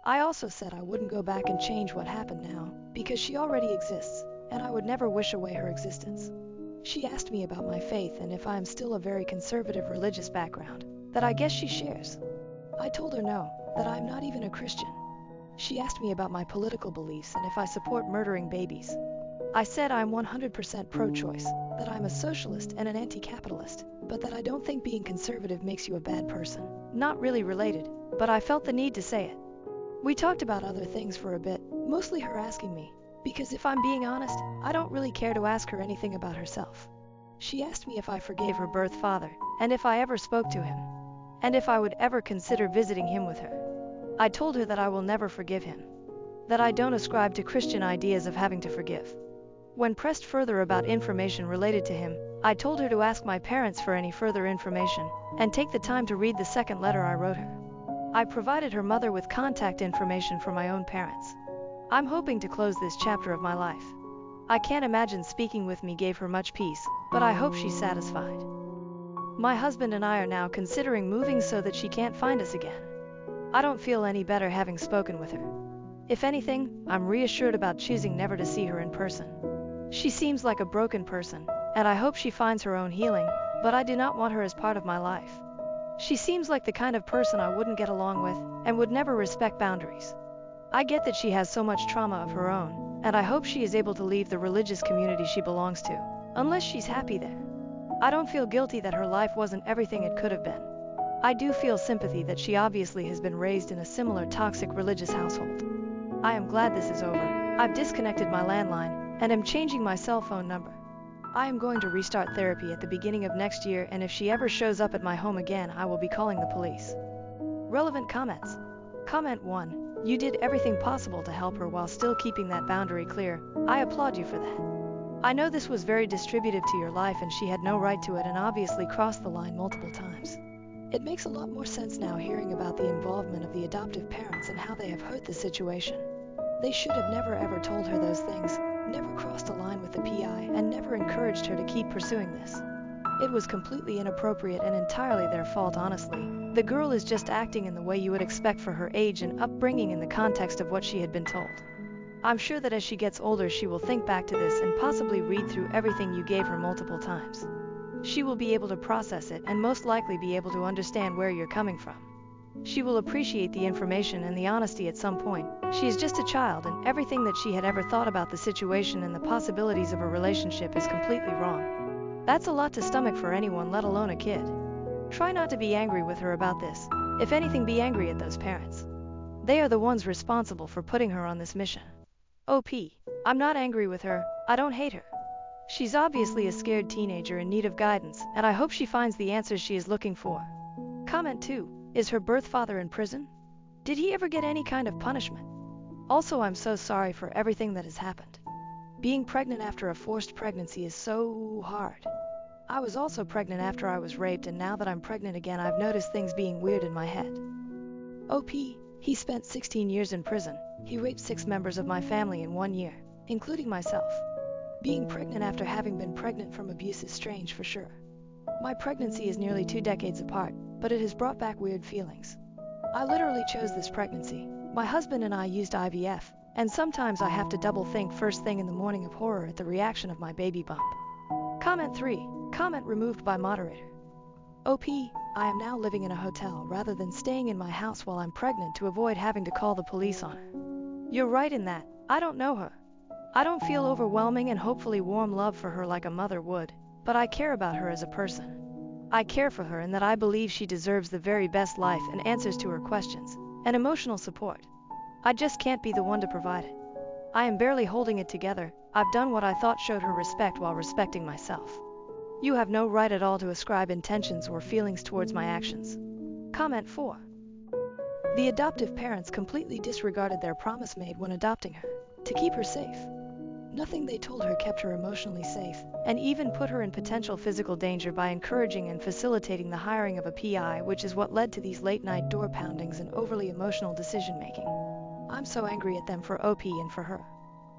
[SPEAKER 1] I also said I wouldn't go back and change what happened now, because she already exists, and I would never wish away her existence. She asked me about my faith and if I am still a very conservative religious background, that I guess she shares. I told her no, that I'm not even a Christian. She asked me about my political beliefs and if I support murdering babies. I said I'm 100% pro-choice, that I'm a socialist and an anti-capitalist, but that I don't think being conservative makes you a bad person. Not really related, but I felt the need to say it. We talked about other things for a bit, mostly her asking me, because if I'm being honest, I don't really care to ask her anything about herself. She asked me if I forgave her birth father, and if I ever spoke to him, and if I would ever consider visiting him with her. I told her that I will never forgive him, that I don't ascribe to Christian ideas of having to forgive. When pressed further about information related to him, I told her to ask my parents for any further information, and take the time to read the second letter I wrote her. I provided her mother with contact information for my own parents. I'm hoping to close this chapter of my life. I can't imagine speaking with me gave her much peace, but I hope she's satisfied. My husband and I are now considering moving so that she can't find us again. I don't feel any better having spoken with her. If anything, I'm reassured about choosing never to see her in person. She seems like a broken person, and I hope she finds her own healing, but I do not want her as part of my life. She seems like the kind of person I wouldn't get along with, and would never respect boundaries. I get that she has so much trauma of her own, and I hope she is able to leave the religious community she belongs to, unless she's happy there. I don't feel guilty that her life wasn't everything it could have been. I do feel sympathy that she obviously has been raised in a similar toxic religious household. I am glad this is over. I've disconnected my landline, and am changing my cell phone number. I am going to restart therapy at the beginning of next year, and if she ever shows up at my home again, I will be calling the police. Relevant comments. Comment 1. You did everything possible to help her while still keeping that boundary clear. I applaud you for that. I know this was very distributive to your life and she had no right to it and obviously crossed the line multiple times. It makes a lot more sense now hearing about the involvement of the adoptive parents and how they have hurt the situation. They should have never ever told her those things, never crossed a line with the PI, and never encouraged her to keep pursuing this. It was completely inappropriate and entirely their fault, honestly. The girl is just acting in the way you would expect for her age and upbringing in the context of what she had been told. I'm sure that as she gets older she will think back to this and possibly read through everything you gave her multiple times. She will be able to process it and most likely be able to understand where you're coming from. She will appreciate the information and the honesty at some point. She is just a child, and everything that she had ever thought about the situation and the possibilities of a relationship is completely wrong. That's a lot to stomach for anyone, let alone a kid. Try not to be angry with her about this. If anything, be angry at those parents. They are the ones responsible for putting her on this mission. OP. I'm not angry with her. I don't hate her. She's obviously a scared teenager in need of guidance, and I hope she finds the answers she is looking for. Comment 2. Is her birth father in prison? Did he ever get any kind of punishment? Also, I'm so sorry for everything that has happened. Being pregnant after a forced pregnancy is so hard. I was also pregnant after I was raped, and now that I'm pregnant again, I've noticed things being weird in my head. OP. He spent 16 years in prison. He raped 6 members of my family in 1 year, including myself. Being pregnant after having been pregnant from abuse is strange for sure. My pregnancy is nearly 2 decades apart, but it has brought back weird feelings. I literally chose this pregnancy. My husband and I used IVF, and sometimes I have to double think first thing in the morning of horror at the reaction of my baby bump. Comment 3. Comment removed by moderator. OP. I am now living in a hotel rather than staying in my house while I'm pregnant to avoid having to call the police on her. You're right in that. I don't know her. I don't feel overwhelming and hopefully warm love for her like a mother would, but I care about her as a person. I care for her and that I believe she deserves the very best life and answers to her questions, and emotional support. I just can't be the one to provide it. I am barely holding it together. I've done what I thought showed her respect while respecting myself. You have no right at all to ascribe intentions or feelings towards my actions. Comment 4. The adoptive parents completely disregarded their promise made when adopting her, to keep her safe. Nothing they told her kept her emotionally safe, and even put her in potential physical danger by encouraging and facilitating the hiring of a PI, which is what led to these late-night door poundings and overly emotional decision-making. I'm so angry at them for OP and for her.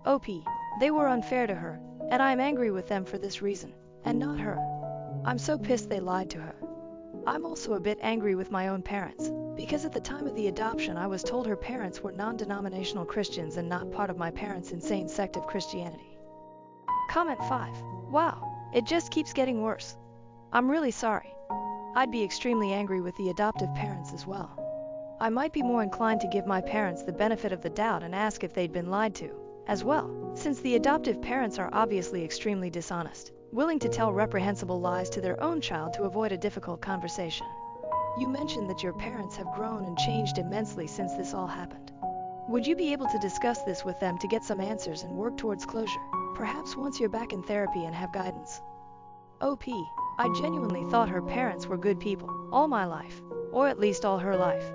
[SPEAKER 1] OP. They were unfair to her, and I'm angry with them for this reason, and not her. I'm so pissed they lied to her. I'm also a bit angry with my own parents, because at the time of the adoption I was told her parents were non-denominational Christians and not part of my parents' insane sect of Christianity. Comment 5. Wow, it just keeps getting worse. I'm really sorry. I'd be extremely angry with the adoptive parents as well. I might be more inclined to give my parents the benefit of the doubt and ask if they'd been lied to, as well, since the adoptive parents are obviously extremely dishonest, willing to tell reprehensible lies to their own child to avoid a difficult conversation. You mentioned that your parents have grown and changed immensely since this all happened. Would you be able to discuss this with them to get some answers and work towards closure, perhaps once you're back in therapy and have guidance? OP, I genuinely thought her parents were good people, all my life, or at least all her life.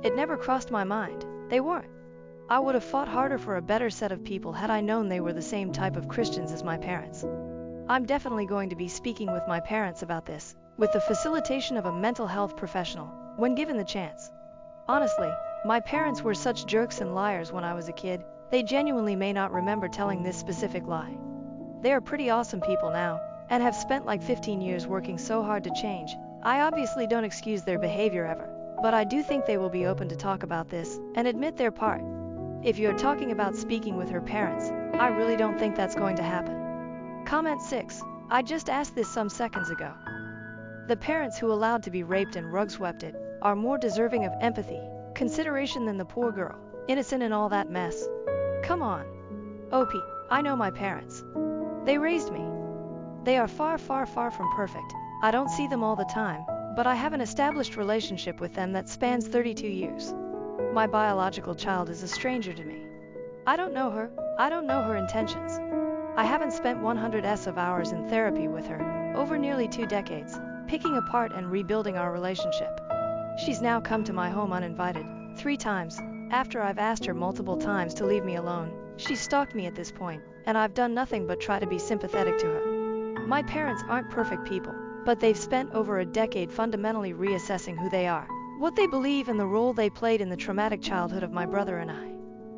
[SPEAKER 1] It never crossed my mind, they weren't. I would have fought harder for a better set of people had I known they were the same type of Christians as my parents. I'm definitely going to be speaking with my parents about this, with the facilitation of a mental health professional, when given the chance. Honestly, my parents were such jerks and liars when I was a kid, they genuinely may not remember telling this specific lie. They are pretty awesome people now, and have spent like 15 years working so hard to change. I obviously don't excuse their behavior ever, but I do think they will be open to talk about this and admit their part. If you're talking about speaking with her parents, I really don't think that's going to happen. Comment 6. I just asked this some seconds ago. The parents who allowed to be raped and rug swept it are more deserving of empathy, consideration than the poor girl, innocent in all that mess. Come on. OP, I know my parents. They raised me. They are far, far, far from perfect. I don't see them all the time, but I have an established relationship with them that spans 32 years. My biological child is a stranger to me. I don't know her. I don't know her intentions. I haven't spent 100s of hours in therapy with her, over nearly 2 decades, picking apart and rebuilding our relationship. She's now come to my home uninvited, 3 times, after I've asked her multiple times to leave me alone. She's stalked me at this point, and I've done nothing but try to be sympathetic to her. My parents aren't perfect people, but they've spent over a decade fundamentally reassessing who they are, what they believe, and the role they played in the traumatic childhood of my brother and I.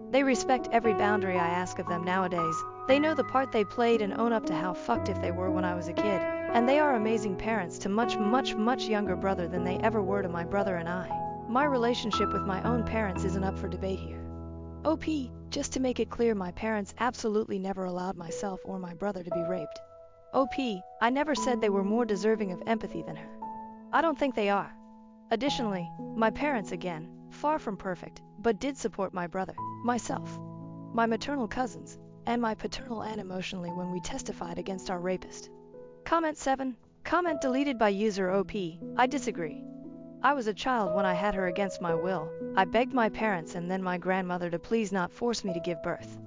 [SPEAKER 1] They respect every boundary I ask of them nowadays. They know the part they played and own up to how fucked if they were when I was a kid, and they are amazing parents to much, much, much younger brother than they ever were to my brother and I. My relationship with my own parents isn't up for debate here. OP, just to make it clear, my parents absolutely never allowed myself or my brother to be raped. OP, I never said they were more deserving of empathy than her. I don't think they are. Additionally, my parents, again, far from perfect, but did support my brother, myself, my maternal cousins, and my paternal aunt emotionally when we testified against our rapist. Comment 7. Comment deleted by user OP. I disagree. I was a child when I had her against my will. I begged my parents and then my grandmother to please not force me to give birth.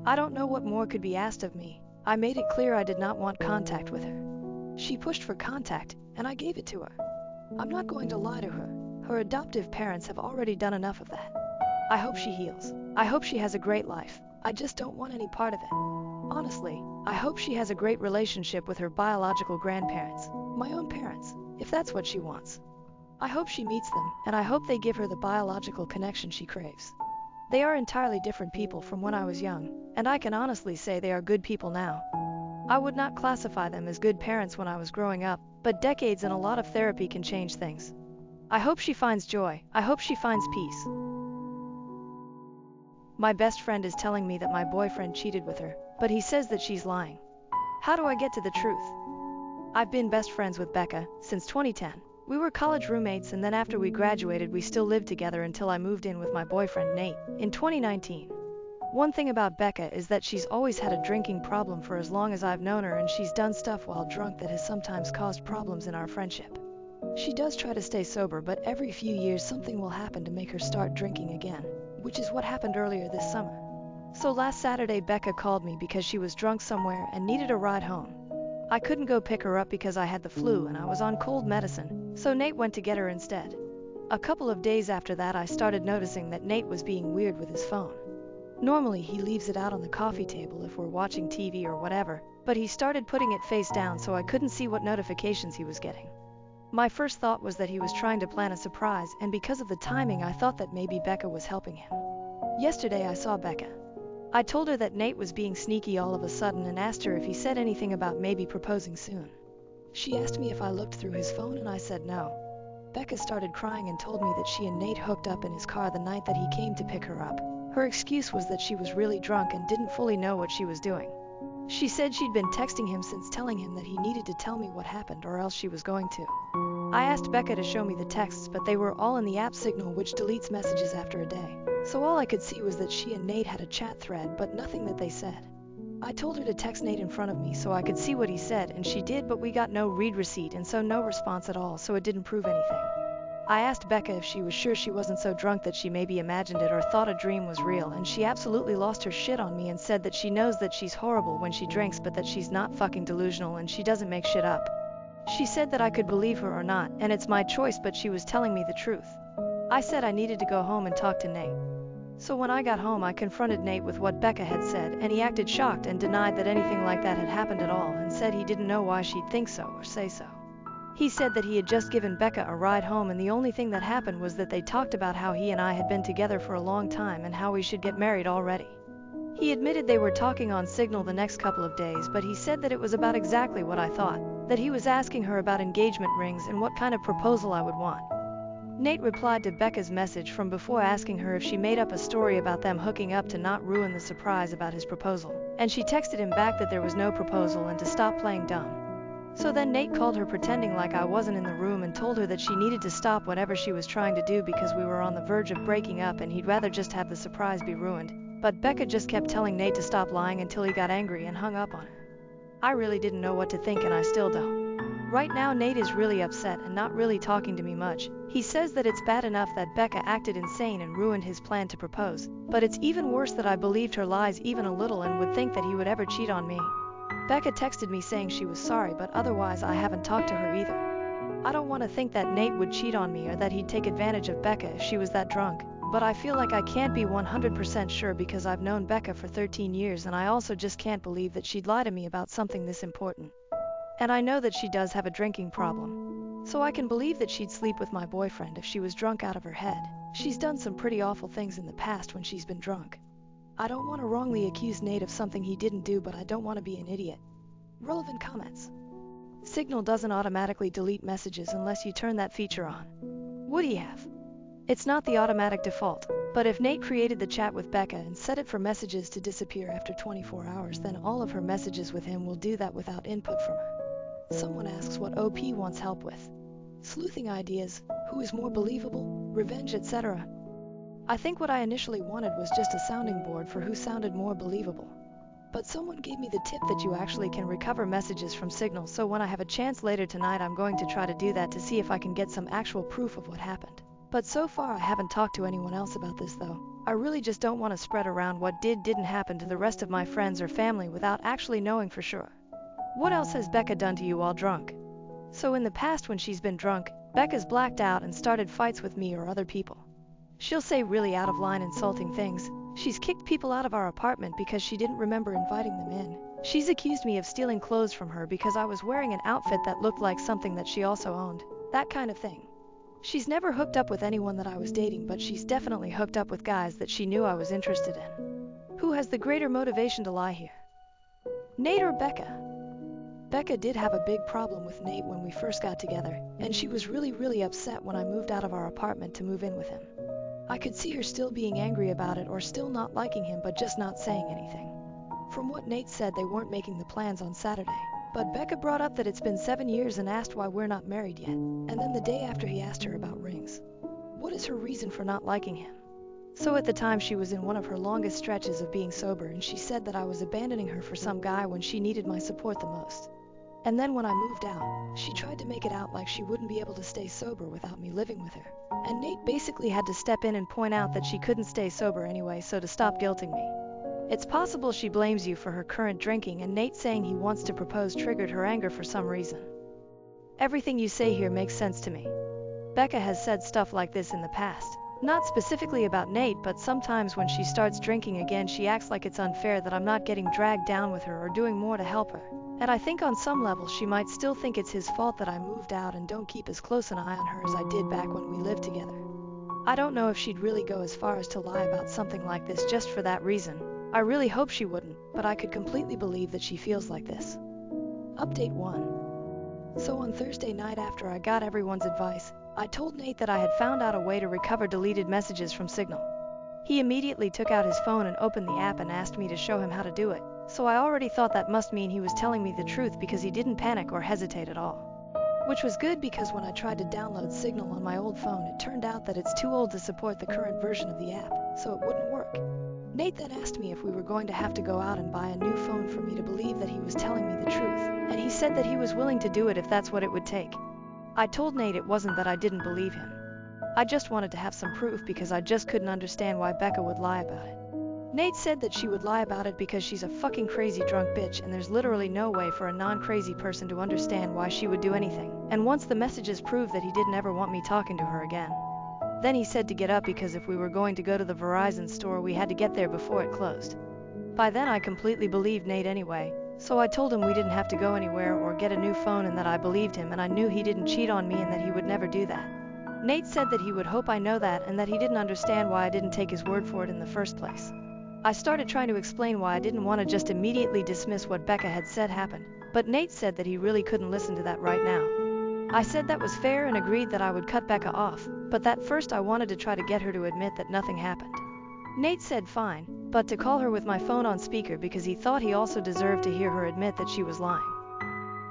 [SPEAKER 1] I don't know what more could be asked of me. I made it clear I did not want contact with her. She pushed for contact, and I gave it to her. I'm not going to lie to her. Her adoptive parents have already done enough of that. I hope she heals. I hope she has a great life. I just don't want any part of it. Honestly, I hope she has a great relationship with her biological grandparents, my own parents, if that's what she wants. I hope she meets them, and I hope they give her the biological connection she craves. They are entirely different people from when I was young, and I can honestly say they are good people now. I would not classify them as good parents when I was growing up, but decades and a lot of therapy can change things. I hope she finds joy. I hope she finds peace. My best friend is telling me that my boyfriend cheated with her, but he says that she's lying. How do I get to the truth? I've been best friends with Becca since 2010. We were college roommates, and then after we graduated we still lived together until I moved in with my boyfriend Nate in 2019. One thing about Becca is that she's always had a drinking problem for as long as I've known her, and she's done stuff while drunk that has sometimes caused problems in our friendship. She does try to stay sober, but every few years something will happen to make her start drinking again, which is what happened earlier this summer. So last Saturday Becca called me because she was drunk somewhere and needed a ride home. I couldn't go pick her up because I had the flu and I was on cold medicine, so Nate went to get her instead. A couple of days after that I started noticing that Nate was being weird with his phone. Normally he leaves it out on the coffee table if we're watching TV or whatever, but he started putting it face down so I couldn't see what notifications he was getting. My first thought was that he was trying to plan a surprise, and because of the timing I thought that maybe Becca was helping him. Yesterday I saw Becca. I told her that Nate was being sneaky all of a sudden and asked her if he said anything about maybe proposing soon. She asked me if I looked through his phone and I said no. Becca started crying and told me that she and Nate hooked up in his car the night that he came to pick her up. Her excuse was that she was really drunk and didn't fully know what she was doing. She said she'd been texting him since telling him that he needed to tell me what happened or else she was going to I asked Becca to show me the texts, but they were all in the app Signal, which deletes messages after a day. So all I could see was that she and Nate had a chat thread, but nothing that they said. I told her to text Nate in front of me so I could see what he said, and she did, but we got no read receipt and so no response at all, so it didn't prove anything. I asked Becca if she was sure she wasn't so drunk that she maybe imagined it or thought a dream was real, and she absolutely lost her shit on me and said that she knows that she's horrible when she drinks, but that she's not fucking delusional and she doesn't make shit up. She said that I could believe her or not, and it's my choice, but she was telling me the truth. I said I needed to go home and talk to Nate. So when I got home, I confronted Nate with what Becca had said, and he acted shocked and denied that anything like that had happened at all, and said he didn't know why she'd think so or say so. He said that he had just given Becca a ride home, and the only thing that happened was that they talked about how he and I had been together for a long time and how we should get married already. He admitted they were talking on Signal the next couple of days, but he said that it was about exactly what I thought, that he was asking her about engagement rings and what kind of proposal I would want. Nate replied to Becca's message from before, asking her if she made up a story about them hooking up to not ruin the surprise about his proposal, and she texted him back that there was no proposal and to stop playing dumb. So then Nate called her pretending like I wasn't in the room and told her that she needed to stop whatever she was trying to do because we were on the verge of breaking up and he'd rather just have the surprise be ruined. But Becca just kept telling Nate to stop lying until he got angry and hung up on her. I really didn't know what to think, and I still don't. Right now Nate is really upset and not really talking to me much. He says that it's bad enough that Becca acted insane and ruined his plan to propose, but it's even worse that I believed her lies even a little and would think that he would ever cheat on me. Becca texted me saying she was sorry, but otherwise I haven't talked to her either. I don't want to think that Nate would cheat on me or that he'd take advantage of Becca if she was that drunk, but I feel like I can't be 100% sure because I've known Becca for 13 years and I also just can't believe that she'd lie to me about something this important. And I know that she does have a drinking problem, so I can believe that she'd sleep with my boyfriend if she was drunk out of her head. She's done some pretty awful things in the past when she's been drunk. I don't want to wrongly accuse Nate of something he didn't do, but I don't want to be an idiot. Relevant comments. Signal doesn't automatically delete messages unless you turn that feature on. Would he have? It's not the automatic default, but if Nate created the chat with Becca and set it for messages to disappear after 24 hours, then all of her messages with him will do that without input from her. Someone asks what OP wants help with. Sleuthing ideas, who is more believable, revenge, etc. I think what I initially wanted was just a sounding board for who sounded more believable. But someone gave me the tip that you actually can recover messages from Signal, so when I have a chance later tonight I'm going to try to do that to see if I can get some actual proof of what happened. But so far I haven't talked to anyone else about this though. I really just don't want to spread around what didn't happen to the rest of my friends or family without actually knowing for sure. What else has Becca done to you while drunk? So in the past when she's been drunk, Becca's blacked out and started fights with me or other people. She'll say really out of line insulting things. She's kicked people out of our apartment because she didn't remember inviting them in. She's accused me of stealing clothes from her because I was wearing an outfit that looked like something that she also owned. That kind of thing. She's never hooked up with anyone that I was dating, but she's definitely hooked up with guys that she knew I was interested in. Who has the greater motivation to lie here? Nate or Becca? Becca did have a big problem with Nate when we first got together, and she was really upset when I moved out of our apartment to move in with him. I could see her still being angry about it or still not liking him, but just not saying anything. From what Nate said, they weren't making the plans on Saturday, but Becca brought up that it's been 7 years and asked why we're not married yet, and then the day after he asked her about rings. What is her reason for not liking him? So at the time she was in one of her longest stretches of being sober, and she said that I was abandoning her for some guy when she needed my support the most. And then when I moved out, she tried to make it out like she wouldn't be able to stay sober without me living with her. And Nate basically had to step in and point out that she couldn't stay sober anyway, so to stop guilting me. It's possible she blames you for her current drinking, and Nate saying he wants to propose triggered her anger for some reason. Everything you say here makes sense to me. Becca has said stuff like this in the past. Not specifically about Nate, but sometimes when she starts drinking again she acts like it's unfair that I'm not getting dragged down with her or doing more to help her. And I think on some level she might still think it's his fault that I moved out and don't keep as close an eye on her as I did back when we lived together. I don't know if she'd really go as far as to lie about something like this just for that reason. I really hope she wouldn't, but I could completely believe that she feels like this. Update 1. So on Thursday night after I got everyone's advice, I told Nate that I had found out a way to recover deleted messages from Signal. He immediately took out his phone and opened the app and asked me to show him how to do it. So I already thought that must mean he was telling me the truth because he didn't panic or hesitate at all. Which was good because when I tried to download Signal on my old phone, it turned out that it's too old to support the current version of the app, so it wouldn't work. Nate then asked me if we were going to have to go out and buy a new phone for me to believe that he was telling me the truth, and he said that he was willing to do it if that's what it would take. I told Nate it wasn't that I didn't believe him. I just wanted to have some proof because I just couldn't understand why Becca would lie about it. Nate said that she would lie about it because she's a fucking crazy drunk bitch and there's literally no way for a non-crazy person to understand why she would do anything, and once the messages proved that he didn't ever want me talking to her again. Then he said to get up because if we were going to go to the Verizon store we had to get there before it closed. By then I completely believed Nate anyway, so I told him we didn't have to go anywhere or get a new phone and that I believed him and I knew he didn't cheat on me and that he would never do that. Nate said that he would hope I know that and that he didn't understand why I didn't take his word for it in the first place. I started trying to explain why I didn't want to just immediately dismiss what Becca had said happened, but Nate said that he really couldn't listen to that right now. I said that was fair and agreed that I would cut Becca off, but that first I wanted to try to get her to admit that nothing happened. Nate said fine, but to call her with my phone on speaker because he thought he also deserved to hear her admit that she was lying.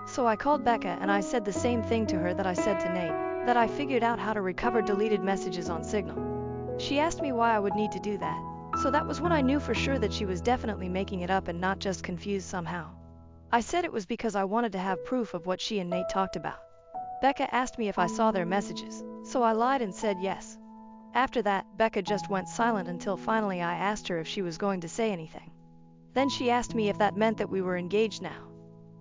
[SPEAKER 1] So I called Becca and I said the same thing to her that I said to Nate, that I figured out how to recover deleted messages on Signal. She asked me why I would need to do that, so that was when I knew for sure that she was definitely making it up and not just confused somehow. I said it was because I wanted to have proof of what she and Nate talked about. Becca asked me if I saw their messages, so I lied and said yes. After that, Becca just went silent until finally I asked her if she was going to say anything. Then she asked me if that meant that we were engaged now.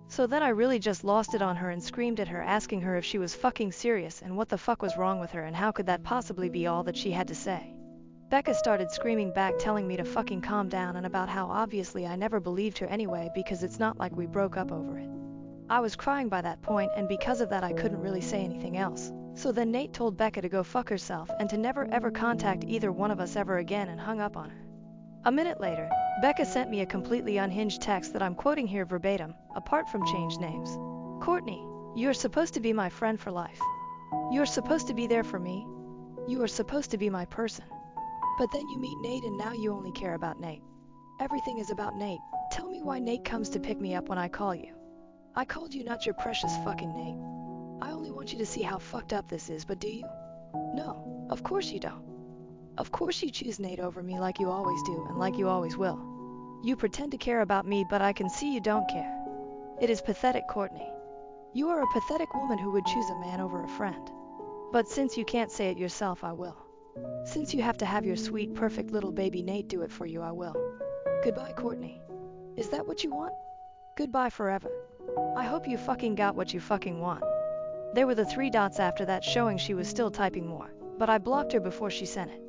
[SPEAKER 1] So then I really just lost it on her and screamed at her asking her if she was fucking serious and what the fuck was wrong with her and how could that possibly be all that she had to say. Becca started screaming back telling me to fucking calm down and about how obviously I never believed her anyway because it's not like we broke up over it. I was crying by that point and because of that I couldn't really say anything else. So then Nate told Becca to go fuck herself and to never ever contact either one of us ever again and hung up on her. A minute later, Becca sent me a completely unhinged text that I'm quoting here verbatim, apart from changed names. Courtney, you're supposed to be my friend for life. You're supposed to be there for me. You are supposed to be my person. But then you meet Nate and now you only care about Nate. Everything is about Nate. Tell me why Nate comes to pick me up when I call you. I called you not your precious fucking Nate. I only want you to see how fucked up this is, but do you? No, of course you don't. Of course you choose Nate over me like you always do and like you always will. You pretend to care about me but I can see you don't care. It is pathetic, Courtney. You are a pathetic woman who would choose a man over a friend. But since you can't say it yourself, I will. Since you have to have your sweet, perfect little baby Nate do it for you, I will. Goodbye, Courtney. Is that what you want? Goodbye forever. I hope you fucking got what you fucking want. There were the 3 dots after that showing she was still typing more, but I blocked her before she sent it.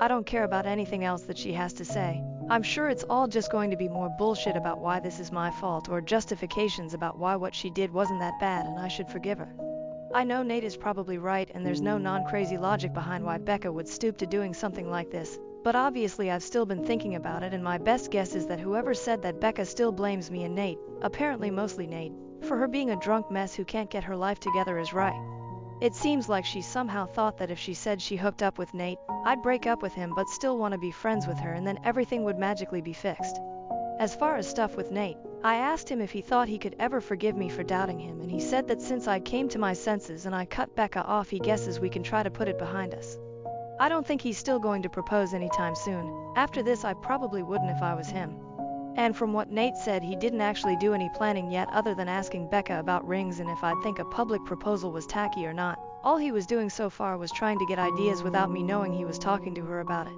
[SPEAKER 1] I don't care about anything else that she has to say. I'm sure it's all just going to be more bullshit about why this is my fault or justifications about why what she did wasn't that bad and I should forgive her. I know Nate is probably right and there's no non-crazy logic behind why Becca would stoop to doing something like this, but obviously I've still been thinking about it and my best guess is that whoever said that Becca still blames me and Nate, apparently mostly Nate, for her being a drunk mess who can't get her life together is right. It seems like she somehow thought that if she said she hooked up with Nate, I'd break up with him but still want to be friends with her and then everything would magically be fixed. As far as stuff with Nate, I asked him if he thought he could ever forgive me for doubting him and he said that since I came to my senses and I cut Becca off he guesses we can try to put it behind us. I don't think he's still going to propose anytime soon. After this I probably wouldn't if I was him. And from what Nate said he didn't actually do any planning yet other than asking Becca about rings and if I'd think a public proposal was tacky or not. All he was doing so far was trying to get ideas without me knowing he was talking to her about it.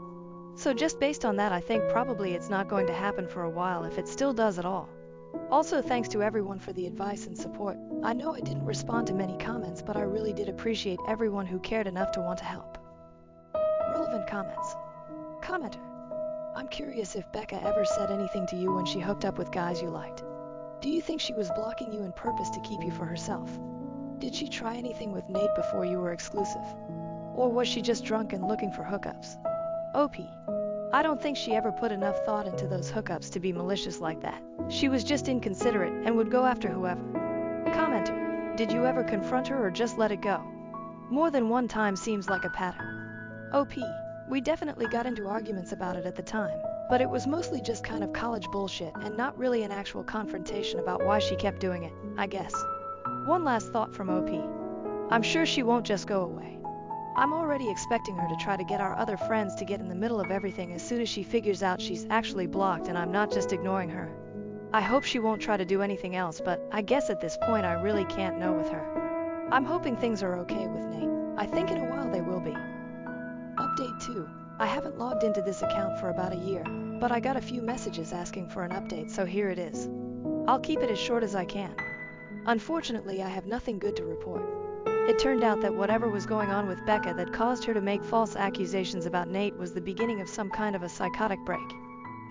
[SPEAKER 1] So just based on that I think probably it's not going to happen for a while if it still does at all. Also thanks to everyone for the advice and support. I know I didn't respond to many comments but I really did appreciate everyone who cared enough to want to help. Relevant comments. Commenter. I'm curious if Becca ever said anything to you when she hooked up with guys you liked. Do you think she was blocking you on purpose to keep you for herself? Did she try anything with Nate before you were exclusive? Or was she just drunk and looking for hookups? OP. I don't think she ever put enough thought into those hookups to be malicious like that. She was just inconsiderate and would go after whoever. Commenter. Did you ever confront her or just let it go? More than one time seems like a pattern. OP. We definitely got into arguments about it at the time, but it was mostly just kind of college bullshit and not really an actual confrontation about why she kept doing it, I guess. One last thought from OP. I'm sure she won't just go away. I'm already expecting her to try to get our other friends to get in the middle of everything as soon as she figures out she's actually blocked and I'm not just ignoring her. I hope she won't try to do anything else, but I guess at this point I really can't know with her. I'm hoping things are okay with Nate. I think in a while they will be. Update 2. I haven't logged into this account for about a year, but I got a few messages asking for an update, so here it is. I'll keep it as short as I can. Unfortunately, I have nothing good to report. It turned out that whatever was going on with Becca that caused her to make false accusations about Nate was the beginning of some kind of a psychotic break.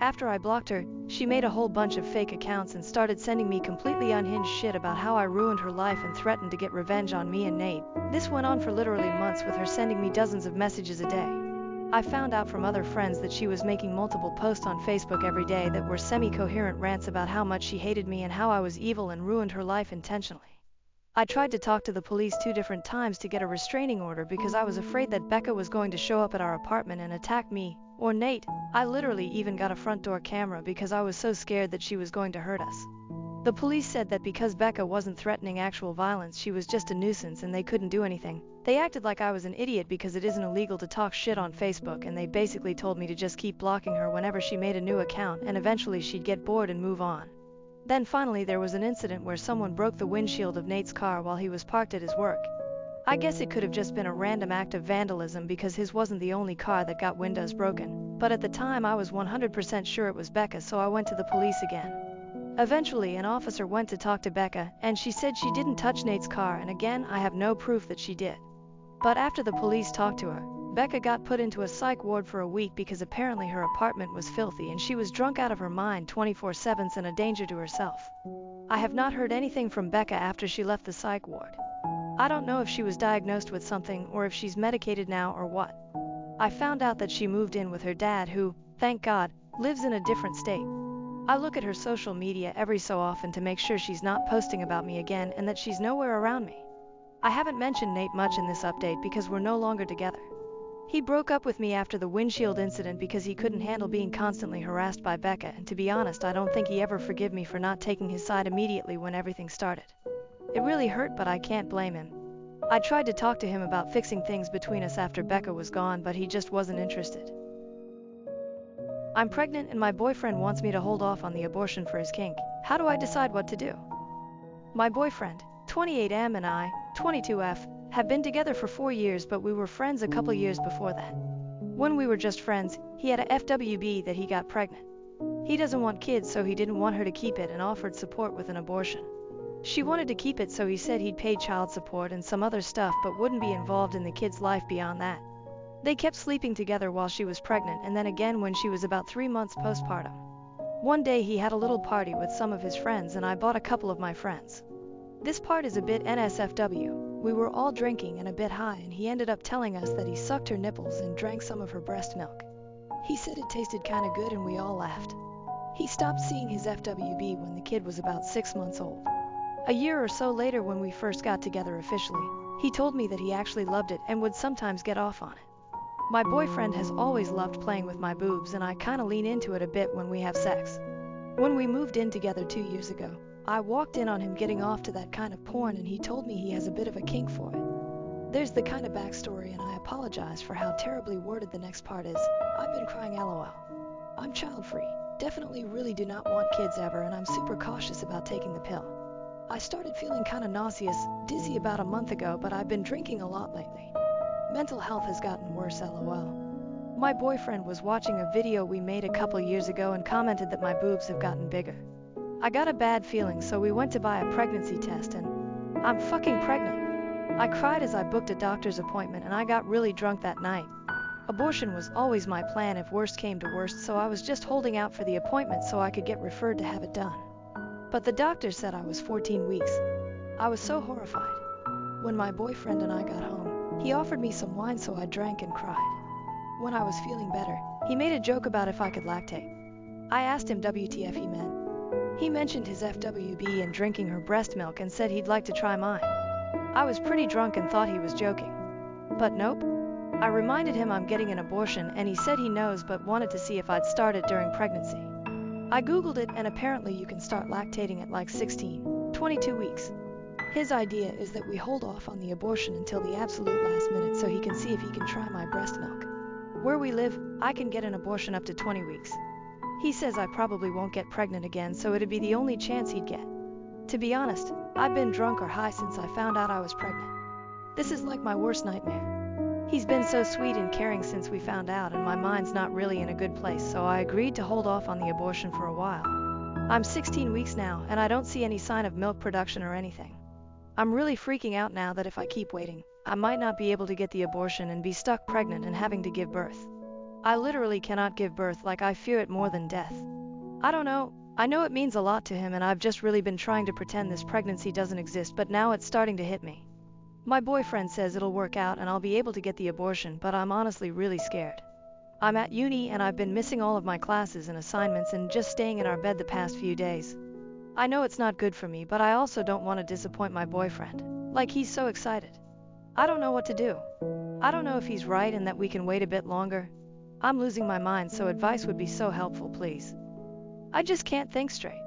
[SPEAKER 1] After I blocked her, she made a whole bunch of fake accounts and started sending me completely unhinged shit about how I ruined her life and threatened to get revenge on me and Nate. This went on for literally months, with her sending me dozens of messages a day. I found out from other friends that she was making multiple posts on Facebook every day that were semi-coherent rants about how much she hated me and how I was evil and ruined her life intentionally. I tried to talk to the police 2 different times to get a restraining order because I was afraid that Becca was going to show up at our apartment and attack me or Nate. I literally even got a front door camera because I was so scared that she was going to hurt us. The police said that because Becca wasn't threatening actual violence, she was just a nuisance and they couldn't do anything. They acted like I was an idiot because it isn't illegal to talk shit on Facebook, and they basically told me to just keep blocking her whenever she made a new account and eventually she'd get bored and move on. Then finally there was an incident where someone broke the windshield of Nate's car while he was parked at his work. I guess it could have just been a random act of vandalism because his wasn't the only car that got windows broken, but at the time I was 100% sure it was Becca, so I went to the police again. Eventually an officer went to talk to Becca and she said she didn't touch Nate's car, and again I have no proof that she did. But after the police talked to her, Becca got put into a psych ward for a week because apparently her apartment was filthy and she was drunk out of her mind 24/7 and a danger to herself. I have not heard anything from Becca after she left the psych ward. I don't know if she was diagnosed with something or if she's medicated now or what. I found out that she moved in with her dad, who, thank God, lives in a different state. I look at her social media every so often to make sure she's not posting about me again and that she's nowhere around me. I haven't mentioned Nate much in this update because we're no longer together. He broke up with me after the windshield incident because he couldn't handle being constantly harassed by Becca, and to be honest, I don't think he ever forgave me for not taking his side immediately when everything started. It really hurt, but I can't blame him. I tried to talk to him about fixing things between us after Becca was gone, but he just wasn't interested. I'm pregnant and my boyfriend wants me to hold off on the abortion for his kink. How do I decide what to do? My boyfriend, 28M, and I, 22F, have been together for 4 years, but we were friends a couple years before that. When we were just friends, he had a FWB that he got pregnant. He doesn't want kids, so he didn't want her to keep it and offered support with an abortion. She wanted to keep it, so he said he'd pay child support and some other stuff but wouldn't be involved in the kid's life beyond that. They kept sleeping together while she was pregnant and then again when she was about 3 months postpartum. One day he had a little party with some of his friends and I bought a couple of my friends. This part is a bit NSFW. We were all drinking and a bit high, and he ended up telling us that he sucked her nipples and drank some of her breast milk. He said it tasted kinda good and we all laughed. He stopped seeing his FWB when the kid was about 6 months old. A year or so later, when we first got together officially, he told me that he actually loved it and would sometimes get off on it. My boyfriend has always loved playing with my boobs and I kinda lean into it a bit when we have sex. When we moved in together 2 years ago, I walked in on him getting off to that kind of porn and he told me he has a bit of a kink for it. There's the kind of backstory, and I apologize for how terribly worded the next part is. I've been crying LOL. I'm child-free, definitely really do not want kids ever, and I'm super cautious about taking the pill. I started feeling kinda nauseous, dizzy about a month ago, but I've been drinking a lot lately. Mental health has gotten worse LOL. My boyfriend was watching a video we made a couple years ago and commented that my boobs have gotten bigger. I got a bad feeling, so we went to buy a pregnancy test and I'm fucking pregnant. I cried as I booked a doctor's appointment and I got really drunk that night. Abortion was always my plan if worst came to worst, so I was just holding out for the appointment so I could get referred to have it done. But the doctor said I was 14 weeks. I was so horrified. When my boyfriend and I got home, he offered me some wine, so I drank and cried. When I was feeling better, he made a joke about if I could lactate. I asked him WTF he meant. He mentioned his FWB and drinking her breast milk and said he'd like to try mine. I was pretty drunk and thought he was joking. But nope. I reminded him I'm getting an abortion and he said he knows but wanted to see if I'd start it during pregnancy. I googled it and apparently you can start lactating at like 16, 22 weeks. His idea is that we hold off on the abortion until the absolute last minute so he can see if he can try my breast milk. Where we live, I can get an abortion up to 20 weeks. He says I probably won't get pregnant again, so it'd be the only chance he'd get. To be honest, I've been drunk or high since I found out I was pregnant. This is like my worst nightmare. He's been so sweet and caring since we found out, and my mind's not really in a good place, so I agreed to hold off on the abortion for a while. I'm 16 weeks now, and I don't see any sign of milk production or anything. I'm really freaking out now that if I keep waiting, I might not be able to get the abortion and be stuck pregnant and having to give birth. I literally cannot give birth, like I fear it more than death. I don't know, I know it means a lot to him, and I've just really been trying to pretend this pregnancy doesn't exist, but now it's starting to hit me. My boyfriend says it'll work out and I'll be able to get the abortion, but I'm honestly really scared. I'm at uni and I've been missing all of my classes and assignments and just staying in our bed the past few days. I know it's not good for me, but I also don't want to disappoint my boyfriend. Like, he's so excited. I don't know what to do. I don't know if he's right and that we can wait a bit longer. I'm losing my mind, so advice would be so helpful, please. I just can't think straight.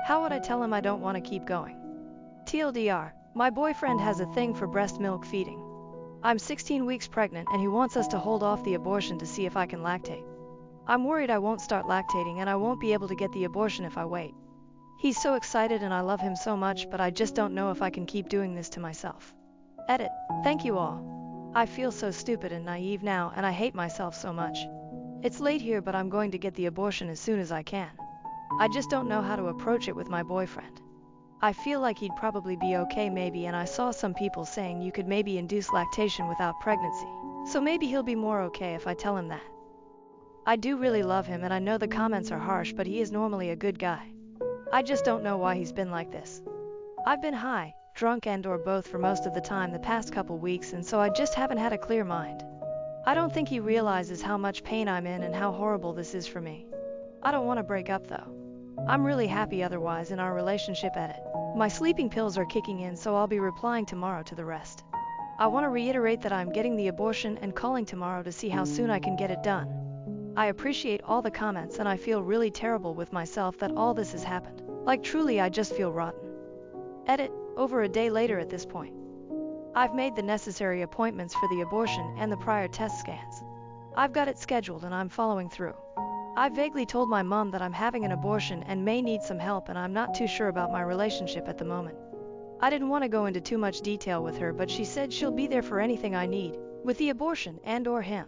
[SPEAKER 1] How would I tell him I don't want to keep going? TLDR, my boyfriend has a thing for breast milk feeding. I'm 16 weeks pregnant and he wants us to hold off the abortion to see if I can lactate. I'm worried I won't start lactating and I won't be able to get the abortion if I wait. He's so excited and I love him so much, but I just don't know if I can keep doing this to myself. Edit. Thank you all. I feel so stupid and naive now, and I hate myself so much. It's late here, but I'm going to get the abortion as soon as I can. I just don't know how to approach it with my boyfriend. I feel like he'd probably be okay maybe, and I saw some people saying you could maybe induce lactation without pregnancy. So maybe he'll be more okay if I tell him that. I do really love him, and I know the comments are harsh, but he is normally a good guy. I just don't know why he's been like this. I've been high, drunk, and/or both for most of the time the past couple weeks, and so I just haven't had a clear mind. I don't think he realizes how much pain I'm in and how horrible this is for me. I don't want to break up though. I'm really happy otherwise in our relationship. Edit. My sleeping pills are kicking in, so I'll be replying tomorrow to the rest. I want to reiterate that I'm getting the abortion and calling tomorrow to see how soon I can get it done. I appreciate all the comments, and I feel really terrible with myself that all this has happened. Like, truly, I just feel rotten. Edit. Over a day later at this point. I've made the necessary appointments for the abortion and the prior test scans. I've got it scheduled and I'm following through. I vaguely told my mom that I'm having an abortion and may need some help, and I'm not too sure about my relationship at the moment. I didn't want to go into too much detail with her, but she said she'll be there for anything I need, with the abortion and/or him.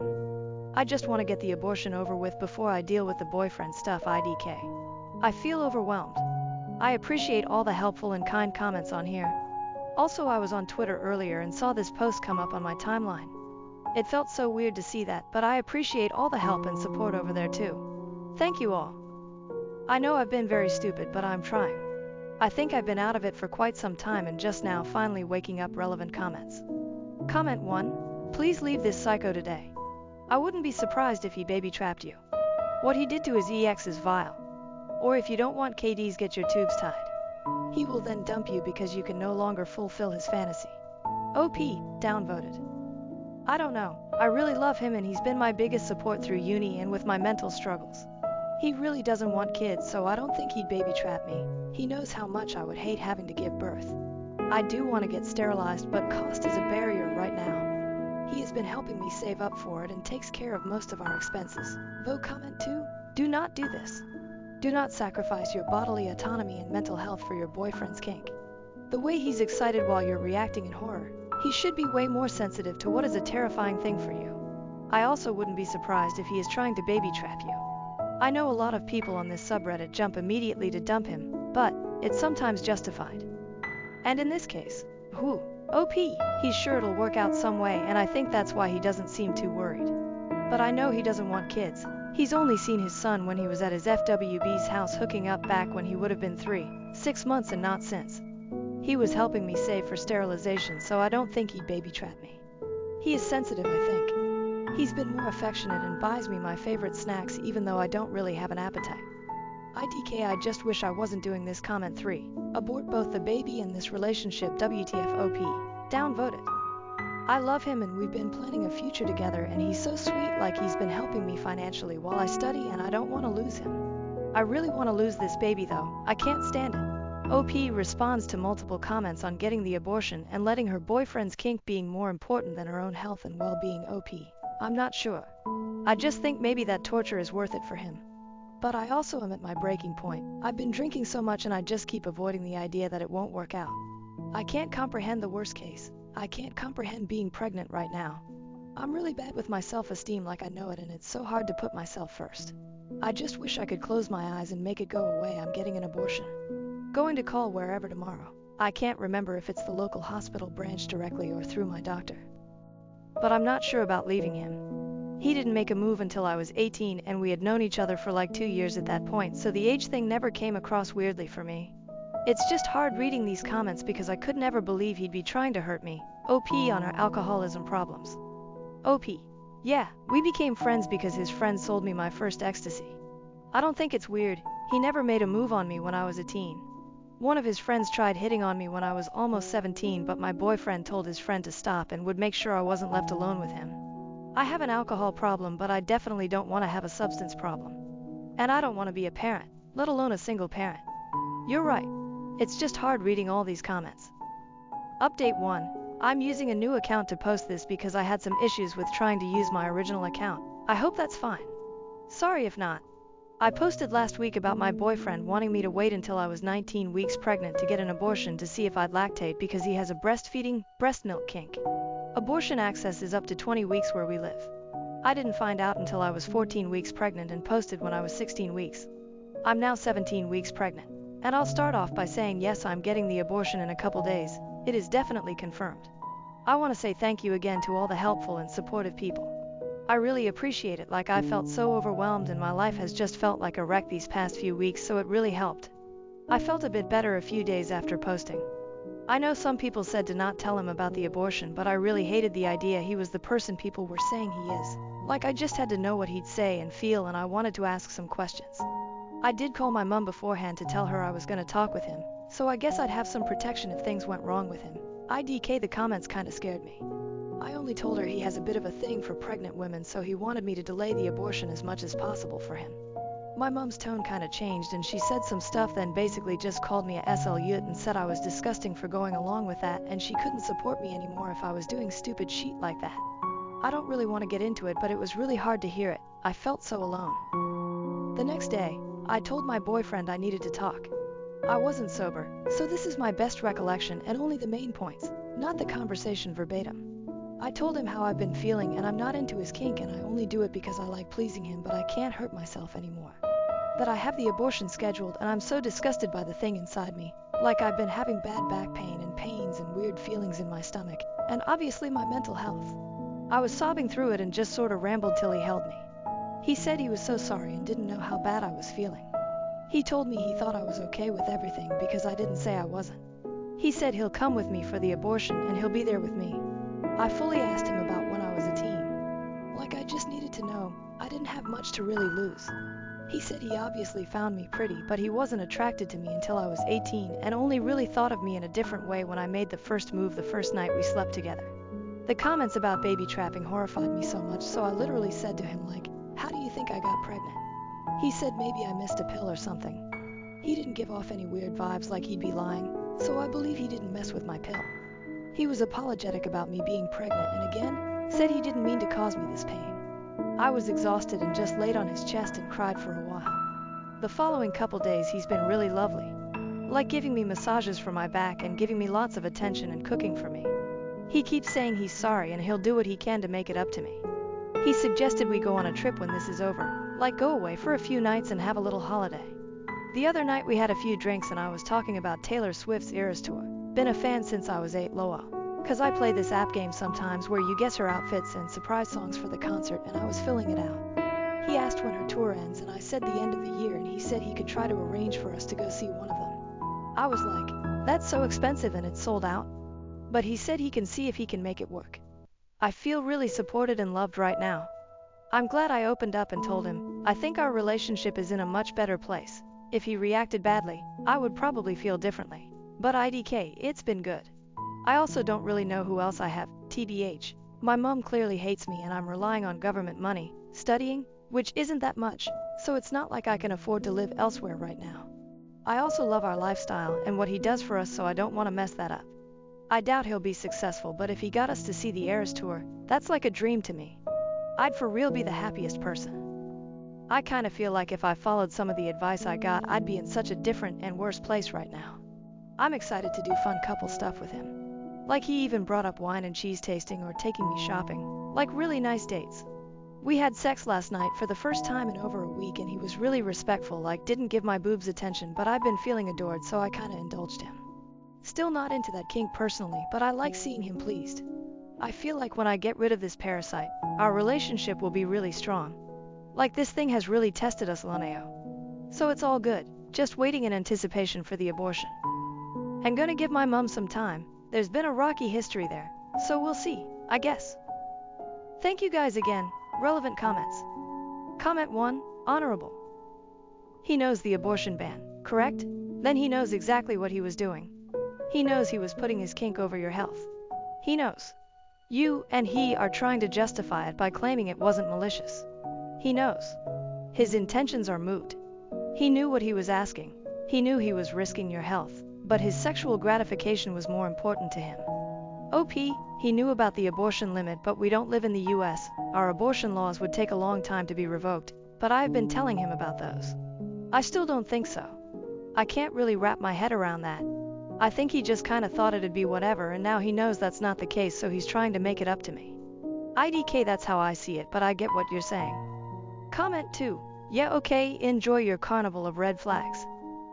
[SPEAKER 1] I just want to get the abortion over with before I deal with the boyfriend stuff. IDK. I feel overwhelmed. I appreciate all the helpful and kind comments on here. Also, I was on Twitter earlier and saw this post come up on my timeline. It felt so weird to see that, but I appreciate all the help and support over there too. Thank you all. I know I've been very stupid, but I'm trying. I think I've been out of it for quite some time and just now finally waking up. Relevant comments. Comment 1. Please leave this psycho today. I wouldn't be surprised if he baby trapped you. What he did to his ex is vile. Or if you don't want KDs, get your tubes tied. He will then dump you because you can no longer fulfill his fantasy. OP, downvoted. I don't know, I really love him and he's been my biggest support through uni and with my mental struggles. He really doesn't want kids, so I don't think he'd baby trap me. He knows how much I would hate having to give birth. I do want to get sterilized, but cost is a barrier right now. He has been helping me save up for it and takes care of most of our expenses. Though comment 2, do not do this. Do not sacrifice your bodily autonomy and mental health for your boyfriend's kink. The way he's excited while you're reacting in horror, he should be way more sensitive to what is a terrifying thing for you. I also wouldn't be surprised if he is trying to baby trap you. I know a lot of people on this subreddit jump immediately to dump him, but it's sometimes justified. And in this case, OP, he's sure it'll work out some way, and I think that's why he doesn't seem too worried. But I know he doesn't want kids. He's only seen his son when he was at his FWB's house hooking up back when he would have been 6 months and not since. He was helping me save for sterilization, so I don't think he'd baby trap me. He is sensitive, I think. He's been more affectionate and buys me my favorite snacks even though I don't really have an appetite. IDK, I just wish I wasn't doing this. Comment 3. Abort both the baby and this relationship. WTF. OP. Downvoted. I love him and we've been planning a future together, and he's so sweet, like he's been helping me financially while I study, and I don't want to lose him. I really want to lose this baby though. I can't stand it. OP responds to multiple comments on getting the abortion and letting her boyfriend's kink being more important than her own health and well-being. OP: I'm not sure. I just think maybe that torture is worth it for him. But I also am at my breaking point. I've been drinking so much and I just keep avoiding the idea that it won't work out. I can't comprehend the worst case. I can't comprehend being pregnant right now. I'm really bad with my self-esteem, like I know it, and it's so hard to put myself first. I just wish I could close my eyes and make it go away. I'm getting an abortion. Going to call wherever tomorrow. I can't remember if it's the local hospital branch directly or through my doctor. But I'm not sure about leaving him. He didn't make a move until I was 18, and we had known each other for like 2 years at that point, so the age thing never came across weirdly for me. It's just hard reading these comments because I could never believe he'd be trying to hurt me. OP on our alcoholism problems. OP: yeah, we became friends because his friend sold me my first ecstasy. I don't think it's weird. He never made a move on me when I was a teen. One of his friends tried hitting on me when I was almost 17, but my boyfriend told his friend to stop and would make sure I wasn't left alone with him. I have an alcohol problem, but I definitely don't want to have a substance problem. And I don't want to be a parent, let alone a single parent. You're right. It's just hard reading all these comments. Update 1. I'm using a new account to post this because I had some issues with trying to use my original account. I hope that's fine. Sorry if not. I posted last week about my boyfriend wanting me to wait until I was 19 weeks pregnant to get an abortion to see if I'd lactate because he has a breastfeeding, breast milk kink. Abortion access is up to 20 weeks where we live. I didn't find out until I was 14 weeks pregnant and posted when I was 16 weeks. I'm now 17 weeks pregnant. And I'll start off by saying yes, I'm getting the abortion in a couple days. It is definitely confirmed. I want to say thank you again to all the helpful and supportive people. I really appreciate it. Like, I felt so overwhelmed and my life has just felt like a wreck these past few weeks, so it really helped. I felt a bit better a few days after posting. I know some people said to not tell him about the abortion, but I really hated the idea he was the person people were saying he is. Like, I just had to know what he'd say and feel, and I wanted to ask some questions. I did call my mom beforehand to tell her I was going to talk with him, so I guess I'd have some protection if things went wrong with him. IDK, the comments kinda scared me. I only told her he has a bit of a thing for pregnant women, so he wanted me to delay the abortion as much as possible for him. My mom's tone kinda changed and she said some stuff, then basically just called me a SLUT and said I was disgusting for going along with that, and she couldn't support me anymore if I was doing stupid shit like that. I don't really want to get into it, but it was really hard to hear it. I felt so alone. The next day, I told my boyfriend I needed to talk. I wasn't sober, so this is my best recollection and only the main points, not the conversation verbatim. I told him how I've been feeling and I'm not into his kink and I only do it because I like pleasing him, but I can't hurt myself anymore. That I have the abortion scheduled and I'm so disgusted by the thing inside me, like I've been having bad back pain and pains and weird feelings in my stomach, and obviously my mental health. I was sobbing through it and just sort of rambled till he held me. He said he was so sorry and didn't know how bad I was feeling. He told me he thought I was okay with everything because I didn't say I wasn't. He said he'll come with me for the abortion and he'll be there with me. I fully asked him about when I was a teen. Like, I just needed to know. I didn't have much to really lose. He said he obviously found me pretty, but he wasn't attracted to me until I was 18 and only really thought of me in a different way when I made the first move the first night we slept together. The comments about baby trapping horrified me so much, so I literally said to him, like, how do you think I got pregnant? He said maybe I missed a pill or something. He didn't give off any weird vibes like he'd be lying, so I believe he didn't mess with my pill. He was apologetic about me being pregnant and again, said he didn't mean to cause me this pain. I was exhausted and just laid on his chest and cried for a while. The following couple days he's been really lovely, like giving me massages for my back and giving me lots of attention and cooking for me. He keeps saying he's sorry and he'll do what he can to make it up to me. He suggested we go on a trip when this is over, like go away for a few nights and have a little holiday. The other night we had a few drinks and I was talking about Taylor Swift's Eras Tour. Been a fan since I was 8 LOL. Cause I play this app game sometimes where you guess her outfits and surprise songs for the concert, and I was filling it out. He asked when her tour ends and I said the end of the year, and he said he could try to arrange for us to go see one of them. I was like, that's so expensive and it's sold out. But he said he can see if he can make it work. I feel really supported and loved right now. I'm glad I opened up and told him. I think our relationship is in a much better place. If he reacted badly, I would probably feel differently. But IDK, it's been good. I also don't really know who else I have, TBH. My mom clearly hates me and I'm relying on government money, studying, which isn't that much, so it's not like I can afford to live elsewhere right now. I also love our lifestyle and what he does for us, so I don't want to mess that up. I doubt he'll be successful, but if he got us to see the Eras Tour, that's like a dream to me. I'd for real be the happiest person. I kinda feel like if I followed some of the advice I got, I'd be in such a different and worse place right now. I'm excited to do fun couple stuff with him. Like he even brought up wine and cheese tasting or taking me shopping. Like really nice dates. We had sex last night for the first time in over a week, and he was really respectful, like didn't give my boobs attention, but I've been feeling adored, so I kinda indulged him. Still not into that kink personally, but I like seeing him pleased. I feel like when I get rid of this parasite, our relationship will be really strong. Like this thing has really tested us, Laneo. So it's all good, just waiting in anticipation for the abortion. And gonna give my mom some time. There's been a rocky history there, so we'll see, I guess. Thank you guys again. Relevant comments. Comment 1, honorable. He knows the abortion ban, correct? Then he knows exactly what he was doing. He knows he was putting his kink over your health. He knows. You and he are trying to justify it by claiming it wasn't malicious. He knows. His intentions are moot. He knew what he was asking. He knew he was risking your health, but his sexual gratification was more important to him. OP, he knew about the abortion limit, but we don't live in the US. Our abortion laws would take a long time to be revoked, but I've been telling him about those. I still don't think so. I can't really wrap my head around that. I think he just kinda thought it'd be whatever, and now he knows that's not the case, so he's trying to make it up to me. IDK, that's how I see it, but I get what you're saying. Comment 2. Yeah, okay, enjoy your carnival of red flags.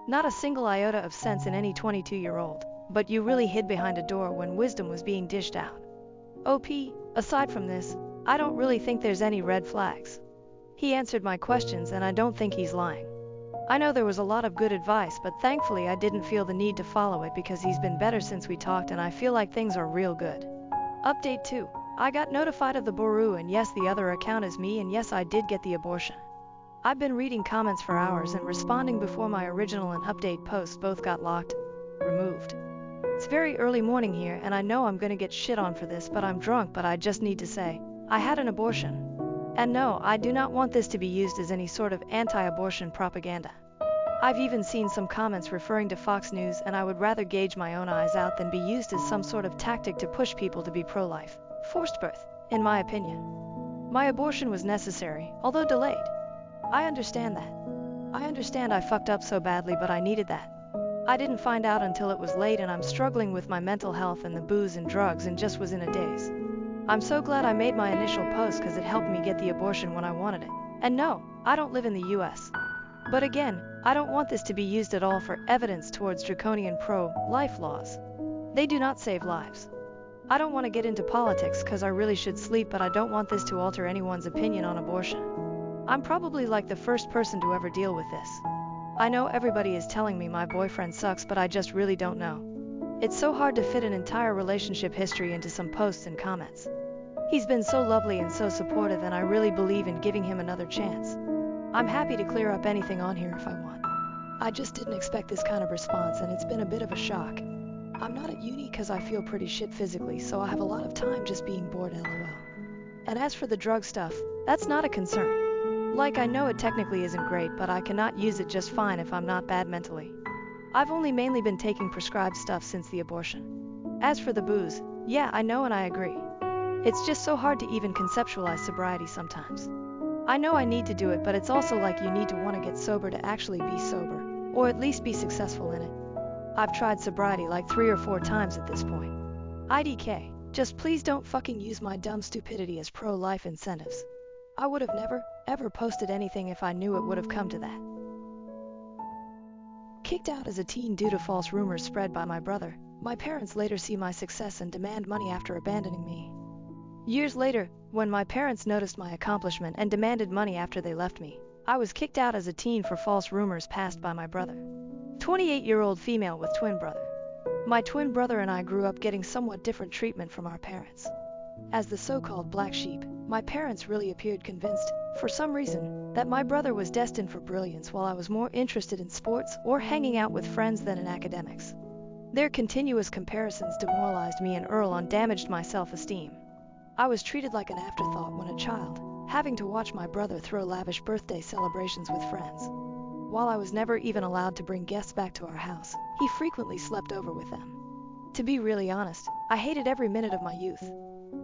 [SPEAKER 1] Not a single iota of sense in any 22-year-old, but you really hid behind a door when wisdom was being dished out. OP, aside from this, I don't really think there's any red flags. He answered my questions, and I don't think he's lying. I know there was a lot of good advice, but thankfully I didn't feel the need to follow it because he's been better since we talked, and I feel like things are real good. Update 2. I got notified of the Boru, and yes, the other account is me, and yes, I did get the abortion. I've been reading comments for hours and responding before my original and update posts both got removed. It's very early morning here, and I know I'm gonna get shit on for this, but I'm drunk, but I just need to say, I had an abortion. And no, I do not want this to be used as any sort of anti-abortion propaganda. I've even seen some comments referring to Fox News, and I would rather gauge my own eyes out than be used as some sort of tactic to push people to be pro-life. Forced birth, in my opinion. My abortion was necessary, although delayed. I understand that. I understand I fucked up so badly, but I needed that. I didn't find out until it was late, and I'm struggling with my mental health and the booze and drugs and just was in a daze. I'm so glad I made my initial post because it helped me get the abortion when I wanted it. And no, I don't live in the US. But again, I don't want this to be used at all for evidence towards draconian pro-life laws. They do not save lives. I don't want to get into politics because I really should sleep, but I don't want this to alter anyone's opinion on abortion. I'm probably like the first person to ever deal with this. I know everybody is telling me my boyfriend sucks, but I just really don't know. It's so hard to fit an entire relationship history into some posts and comments. He's been so lovely and so supportive, and I really believe in giving him another chance. I'm happy to clear up anything on here if I want. I just didn't expect this kind of response, and it's been a bit of a shock. I'm not at uni because I feel pretty shit physically, so I have a lot of time just being bored, lol. And as for the drug stuff, that's not a concern. Like, I know it technically isn't great, but I cannot use it just fine if I'm not bad mentally. I've only mainly been taking prescribed stuff since the abortion. As for the booze, yeah, I know and I agree. It's just so hard to even conceptualize sobriety sometimes. I know I need to do it, but it's also like you need to want to get sober to actually be sober, or at least be successful in it. I've tried sobriety like 3 or 4 times at this point. IDK, just please don't fucking use my dumb stupidity as pro-life incentives. I would have never, ever posted anything if I knew it would have come to that. Kicked out as a teen due to false rumors spread by my brother, my parents later see my success and demand money after abandoning me. Years later, when my parents noticed my accomplishment and demanded money after they left me, I was kicked out as a teen for false rumors passed by my brother. 28-year-old female with twin brother. My twin brother and I grew up getting somewhat different treatment from our parents. As the so-called black sheep, my parents really appeared convinced, for some reason, that my brother was destined for brilliance while I was more interested in sports or hanging out with friends than in academics. Their continuous comparisons demoralized me and Earl and damaged my self-esteem. I was treated like an afterthought when a child, having to watch my brother throw lavish birthday celebrations with friends. while I was never even allowed to bring guests back to our house, he frequently slept over with them. To be really honest, I hated every minute of my youth.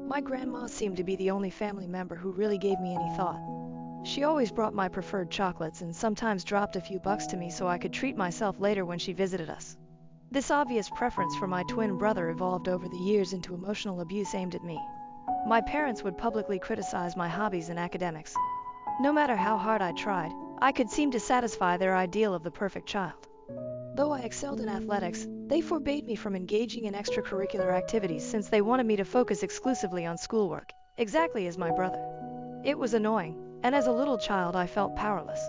[SPEAKER 1] My grandma seemed to be the only family member who really gave me any thought. She always brought my preferred chocolates and sometimes dropped a few bucks to me so I could treat myself later when she visited us. This obvious preference for my twin brother evolved over the years into emotional abuse aimed at me. My parents would publicly criticize my hobbies and academics. No matter how hard I tried, I could seem to satisfy their ideal of the perfect child. Though I excelled in athletics, they forbade me from engaging in extracurricular activities since they wanted me to focus exclusively on schoolwork, exactly as my brother. It was annoying, and as a little child I felt powerless.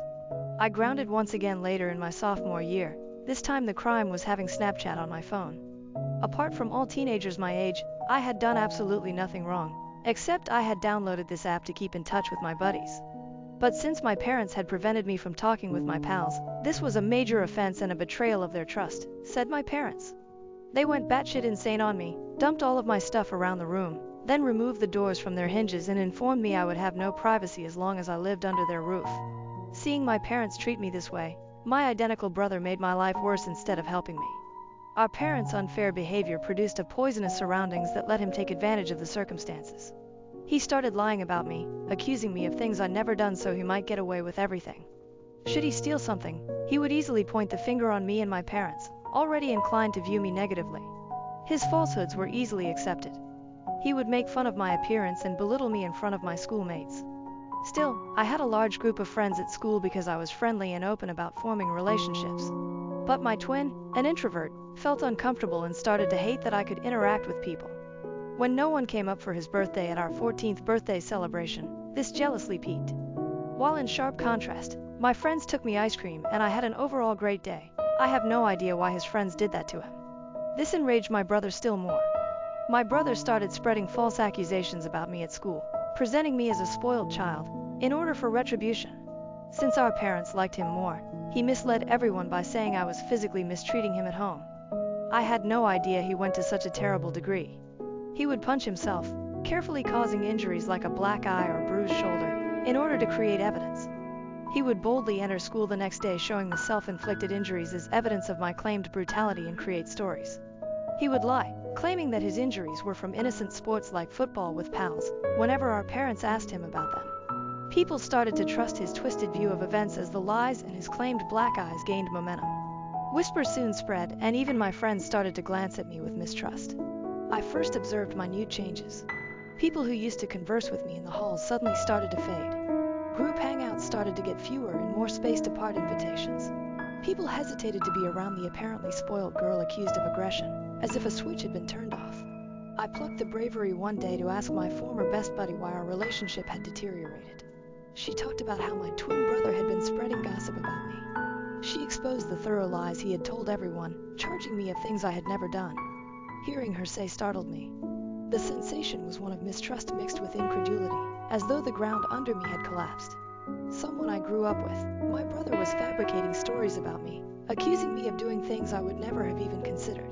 [SPEAKER 1] I grounded once again later in my sophomore year. This time the crime was having Snapchat on my phone. Apart from all teenagers my age, I had done absolutely nothing wrong, except I had downloaded this app to keep in touch with my buddies. But since my parents had prevented me from talking with my pals, this was a major offense and a betrayal of their trust, said my parents. They went batshit insane on me, dumped all of my stuff around the room, then removed the doors from their hinges and informed me I would have no privacy as long as I lived under their roof. Seeing my parents treat me this way, my identical brother made my life worse instead of helping me. Our parents' unfair behavior produced a poisonous surroundings that let him take advantage of the circumstances. He started lying about me, accusing me of things I'd never done so he might get away with everything. Should he steal something, he would easily point the finger on me and my parents, already inclined to view me negatively. His falsehoods were easily accepted. He would make fun of my appearance and belittle me in front of my schoolmates. Still, I had a large group of friends at school because I was friendly and open about forming relationships. But my twin, an introvert, felt uncomfortable and started to hate that I could interact with people. When no one came up for his birthday at our 14th birthday celebration, this jealously peaked. While in sharp contrast, my friends took me ice cream and I had an overall great day. I have no idea why his friends did that to him. This enraged my brother still more. My brother started spreading false accusations about me at school, presenting me as a spoiled child, in order for retribution. Since our parents liked him more, he misled everyone by saying I was physically mistreating him at home. I had no idea he went to such a terrible degree. He would punch himself, carefully causing injuries like a black eye or bruised shoulder, in order to create evidence. He would boldly enter school the next day showing the self-inflicted injuries as evidence of my claimed brutality and create stories. He would lie, claiming that his injuries were from innocent sports like football with pals, whenever our parents asked him about them. People started to trust his twisted view of events as the lies and his claimed black eyes gained momentum. Whispers soon spread, and even my friends started to glance at me with mistrust. I first observed minute changes. People who used to converse with me in the halls suddenly started to fade. Group hangouts started to get fewer and more spaced apart invitations. People hesitated to be around the apparently spoiled girl accused of aggression, as if a switch had been turned off. I plucked the bravery one day to ask my former best buddy why our relationship had deteriorated. She talked about how my twin brother had been spreading gossip about me. She exposed the thorough lies he had told everyone, charging me of things I had never done. Hearing her say startled me. The sensation was one of mistrust mixed with incredulity, as though the ground under me had collapsed. Someone I grew up with, my brother, was fabricating stories about me, accusing me of doing things I would never have even considered.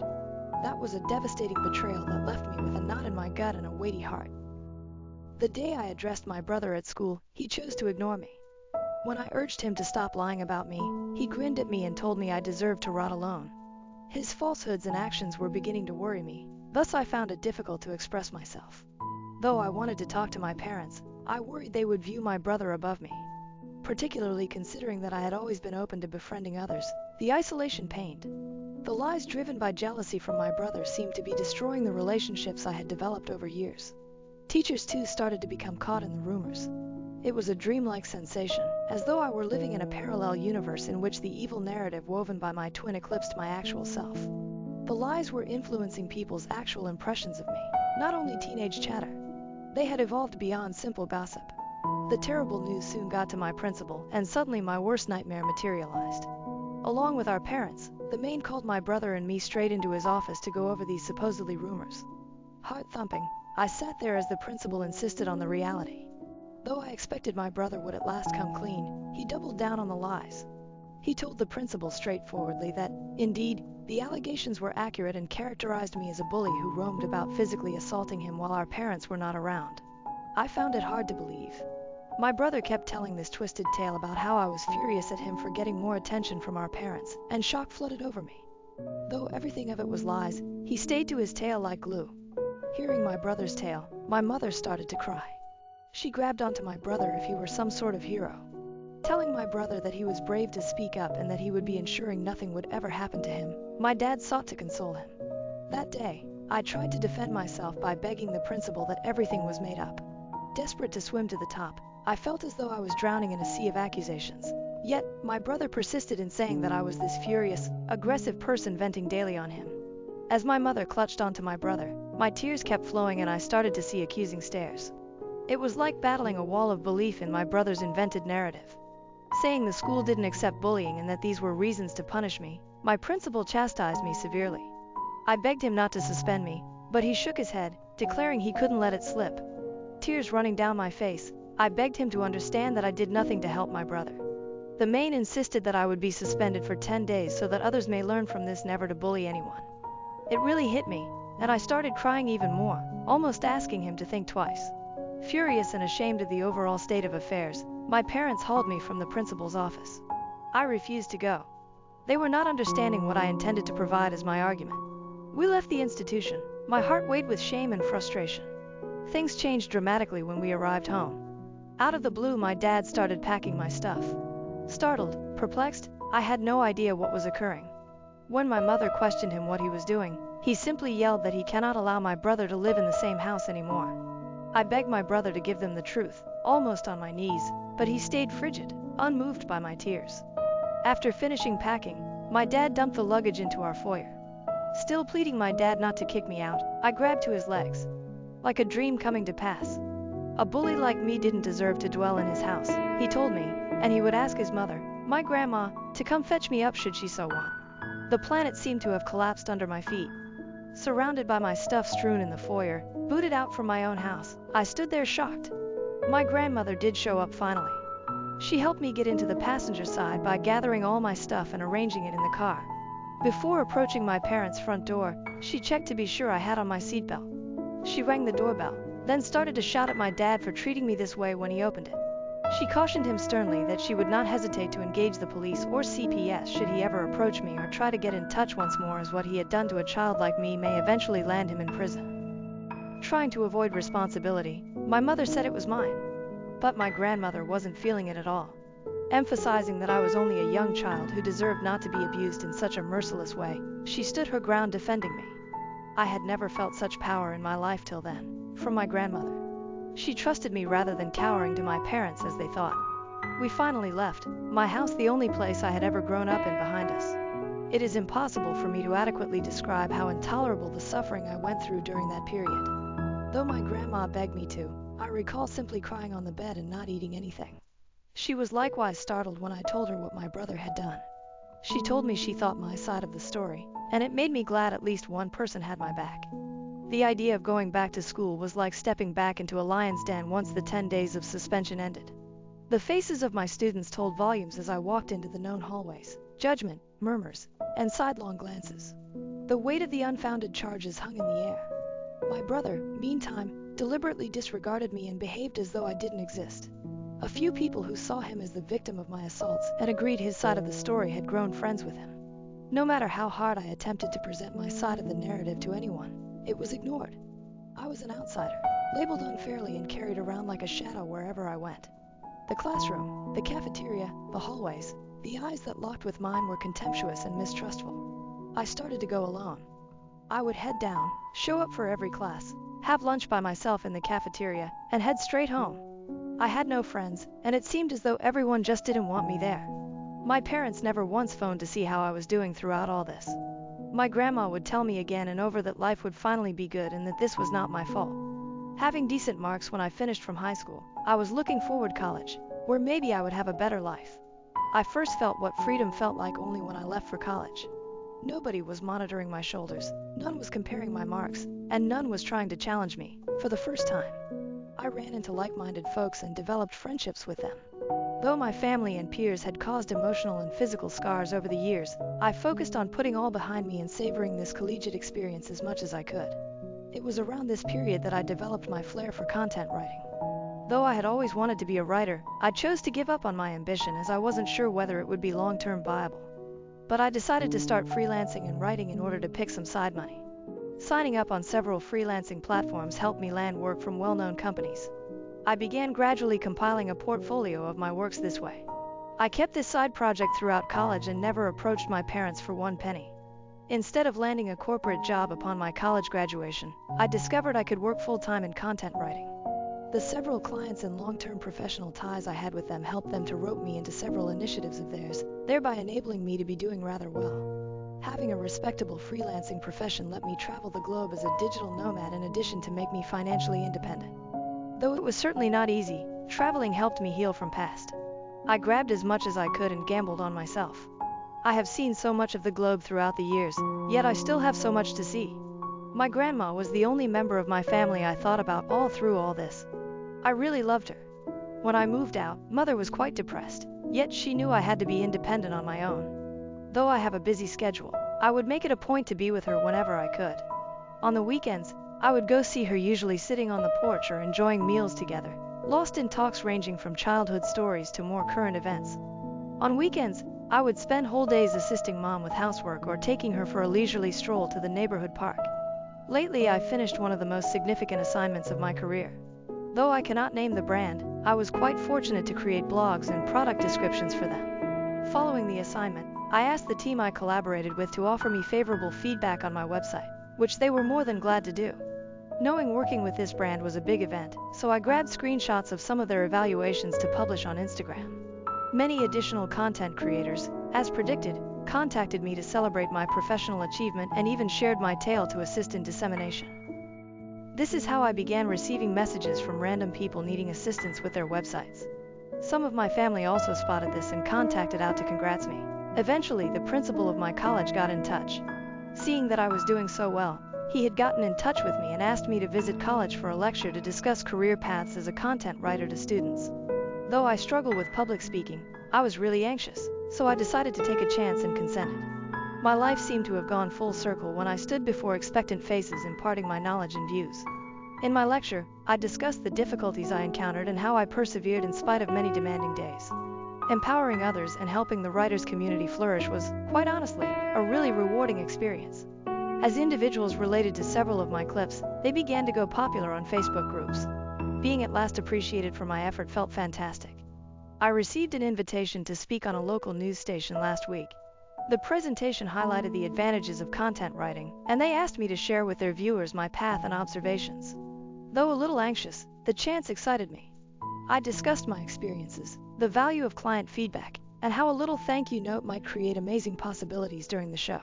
[SPEAKER 1] That was a devastating betrayal that left me with a knot in my gut and a weighty heart. The day I addressed my brother at school, he chose to ignore me. When I urged him to stop lying about me, he grinned at me and told me I deserved to rot alone. His falsehoods and actions were beginning to worry me, thus I found it difficult to express myself. Though I wanted to talk to my parents, I worried they would view my brother above me. Particularly considering that I had always been open to befriending others, the isolation pained. The lies driven by jealousy from my brother seemed to be destroying the relationships I had developed over years. Teachers too started to become caught in the rumors. It was a dreamlike sensation, as though I were living in a parallel universe in which the evil narrative woven by my twin eclipsed my actual self. The lies were influencing people's actual impressions of me, not only teenage chatter. They had evolved beyond simple gossip. The terrible news soon got to my principal, and suddenly my worst nightmare materialized. Along with our parents, the maid called my brother and me straight into his office to go over these supposedly rumors. Heart thumping, I sat there as the principal insisted on the reality. Though I expected my brother would at last come clean, he doubled down on the lies. He told the principal straightforwardly that, indeed, the allegations were accurate and characterized me as a bully who roamed about physically assaulting him while our parents were not around. I found it hard to believe. My brother kept telling this twisted tale about how I was furious at him for getting more attention from our parents, and shock flooded over me. Though everything of it was lies, he stayed to his tale like glue. Hearing my brother's tale, my mother started to cry. She grabbed onto my brother if he were some sort of hero, telling my brother that he was brave to speak up and that he would be ensuring nothing would ever happen to him. My dad sought to console him. That day, I tried to defend myself by begging the principal that everything was made up. Desperate to swim to the top, I felt as though I was drowning in a sea of accusations. Yet, my brother persisted in saying that I was this furious, aggressive person venting daily on him. As my mother clutched onto my brother, my tears kept flowing and I started to see accusing stares. It was like battling a wall of belief in my brother's invented narrative. Saying the school didn't accept bullying and that these were reasons to punish me, my principal chastised me severely. I begged him not to suspend me, but he shook his head, declaring he couldn't let it slip. Tears running down my face, I begged him to understand that I did nothing to help my brother. The main insisted that I would be suspended for 10 days so that others may learn from this never to bully anyone. It really hit me, and I started crying even more, almost asking him to think twice. Furious and ashamed of the overall state of affairs, my parents hauled me from the principal's office. I refused to go. They were not understanding what I intended to provide as my argument. We left the institution, my heart weighed with shame and frustration. Things changed dramatically when we arrived home. Out of the blue, my dad started packing my stuff. Startled, perplexed, I had no idea what was occurring. When my mother questioned him what he was doing, he simply yelled that he cannot allow my brother to live in the same house anymore. I begged my brother to give them the truth, almost on my knees, but he stayed frigid, unmoved by my tears. After finishing packing, my dad dumped the luggage into our foyer. Still pleading my dad not to kick me out, I grabbed to his legs. Like a dream coming to pass. A bully like me didn't deserve to dwell in his house, he told me, and he would ask his mother, my grandma, to come fetch me up should she so want. The planet seemed to have collapsed under my feet. Surrounded by my stuff strewn in the foyer, booted out from my own house, I stood there shocked. My grandmother did show up finally. She helped me get into the passenger side by gathering all my stuff and arranging it in the car. Before approaching my parents' front door, she checked to be sure I had on my seatbelt. She rang the doorbell, then started to shout at my dad for treating me this way when he opened it. She cautioned him sternly that she would not hesitate to engage the police or CPS should he ever approach me or try to get in touch once more, as what he had done to a child like me may eventually land him in prison. Trying to avoid responsibility, my mother said it was mine. But my grandmother wasn't feeling it at all, emphasizing that I was only a young child who deserved not to be abused in such a merciless way. She stood her ground defending me. I had never felt such power in my life till then, from my grandmother. She trusted me rather than cowering to my parents as they thought. We finally left, my house the only place I had ever grown up in, behind us. It is impossible for me to adequately describe how intolerable the suffering I went through during that period. Though my grandma begged me to, I recall simply crying on the bed and not eating anything. She was likewise startled when I told her what my brother had done. She told me she thought my side of the story, and it made me glad at least one person had my back. The idea of going back to school was like stepping back into a lion's den once the 10 days of suspension ended. The faces of my students told volumes as I walked into the known hallways. Judgment, murmurs, and sidelong glances. The weight of the unfounded charges hung in the air. My brother, meantime, deliberately disregarded me and behaved as though I didn't exist. A few people who saw him as the victim of my assaults and agreed his side of the story had grown friends with him. No matter how hard I attempted to present my side of the narrative to anyone, it was ignored. I was an outsider, labeled unfairly and carried around like a shadow wherever I went. The classroom, the cafeteria, the hallways, the eyes that locked with mine were contemptuous and mistrustful. I started to go alone. I would head down, show up for every class, have lunch by myself in the cafeteria, and head straight home. I had no friends, and it seemed as though everyone just didn't want me there. My parents never once phoned to see how I was doing throughout all this. My grandma would tell me again and over that life would finally be good and that this was not my fault. Having decent marks when I finished from high school, I was looking forward to college, where maybe I would have a better life. I first felt what freedom felt like only when I left for college. Nobody was monitoring my shoulders, none was comparing my marks, and none was trying to challenge me. For the first time, I ran into like-minded folks and developed friendships with them. Though my family and peers had caused emotional and physical scars over the years, I focused on putting all behind me and savoring this collegiate experience as much as I could. It was around this period that I developed my flair for content writing. Though I had always wanted to be a writer, I chose to give up on my ambition as I wasn't sure whether it would be long-term viable. But I decided to start freelancing and writing in order to pick some side money. Signing up on several freelancing platforms helped me land work from well-known companies. I began gradually compiling a portfolio of my works this way. I kept this side project throughout college and never approached my parents for one penny. Instead of landing a corporate job upon my college graduation, I discovered I could work full-time in content writing. The several clients and long-term professional ties I had with them helped them to rope me into several initiatives of theirs, thereby enabling me to be doing rather well. Having a respectable freelancing profession let me travel the globe as a digital nomad in addition to make me financially independent. Though it was certainly not easy, traveling helped me heal from past. I grabbed as much as I could and gambled on myself. I have seen so much of the globe throughout the years, yet I still have so much to see. My grandma was the only member of my family I thought about all through all this. I really loved her. When I moved out, Mother was quite depressed, yet she knew I had to be independent on my own. Though I have a busy schedule, I would make it a point to be with her whenever I could. On the weekends, I would go see her, usually sitting on the porch or enjoying meals together, lost in talks ranging from childhood stories to more current events. On weekends, I would spend whole days assisting Mom with housework or taking her for a leisurely stroll to the neighborhood park. Lately, I finished one of the most significant assignments of my career. Though I cannot name the brand, I was quite fortunate to create blogs and product descriptions for them. Following the assignment, I asked the team I collaborated with to offer me favorable feedback on my website, which they were more than glad to do. Knowing working with this brand was a big event, so I grabbed screenshots of some of their evaluations to publish on Instagram. Many additional content creators, as predicted, contacted me to celebrate my professional achievement and even shared my tale to assist in dissemination. This is how I began receiving messages from random people needing assistance with their websites. Some of my family also spotted this and contacted out to congrats me. Eventually, the principal of my college got in touch. Seeing that I was doing so well, he had gotten in touch with me and asked me to visit college for a lecture to discuss career paths as a content writer to students. Though I struggle with public speaking, I was really anxious, so I decided to take a chance and consented. My life seemed to have gone full circle when I stood before expectant faces imparting my knowledge and views. In my lecture, I discussed the difficulties I encountered and how I persevered in spite of many demanding days. Empowering others and helping the writers' community flourish was, quite honestly, a really rewarding experience. As individuals related to several of my clips, they began to go popular on Facebook groups. Being at last appreciated for my effort felt fantastic. I received an invitation to speak on a local news station last week. The presentation highlighted the advantages of content writing, and they asked me to share with their viewers my path and observations. Though a little anxious, the chance excited me. I discussed my experiences, the value of client feedback, and how a little thank you note might create amazing possibilities during the show.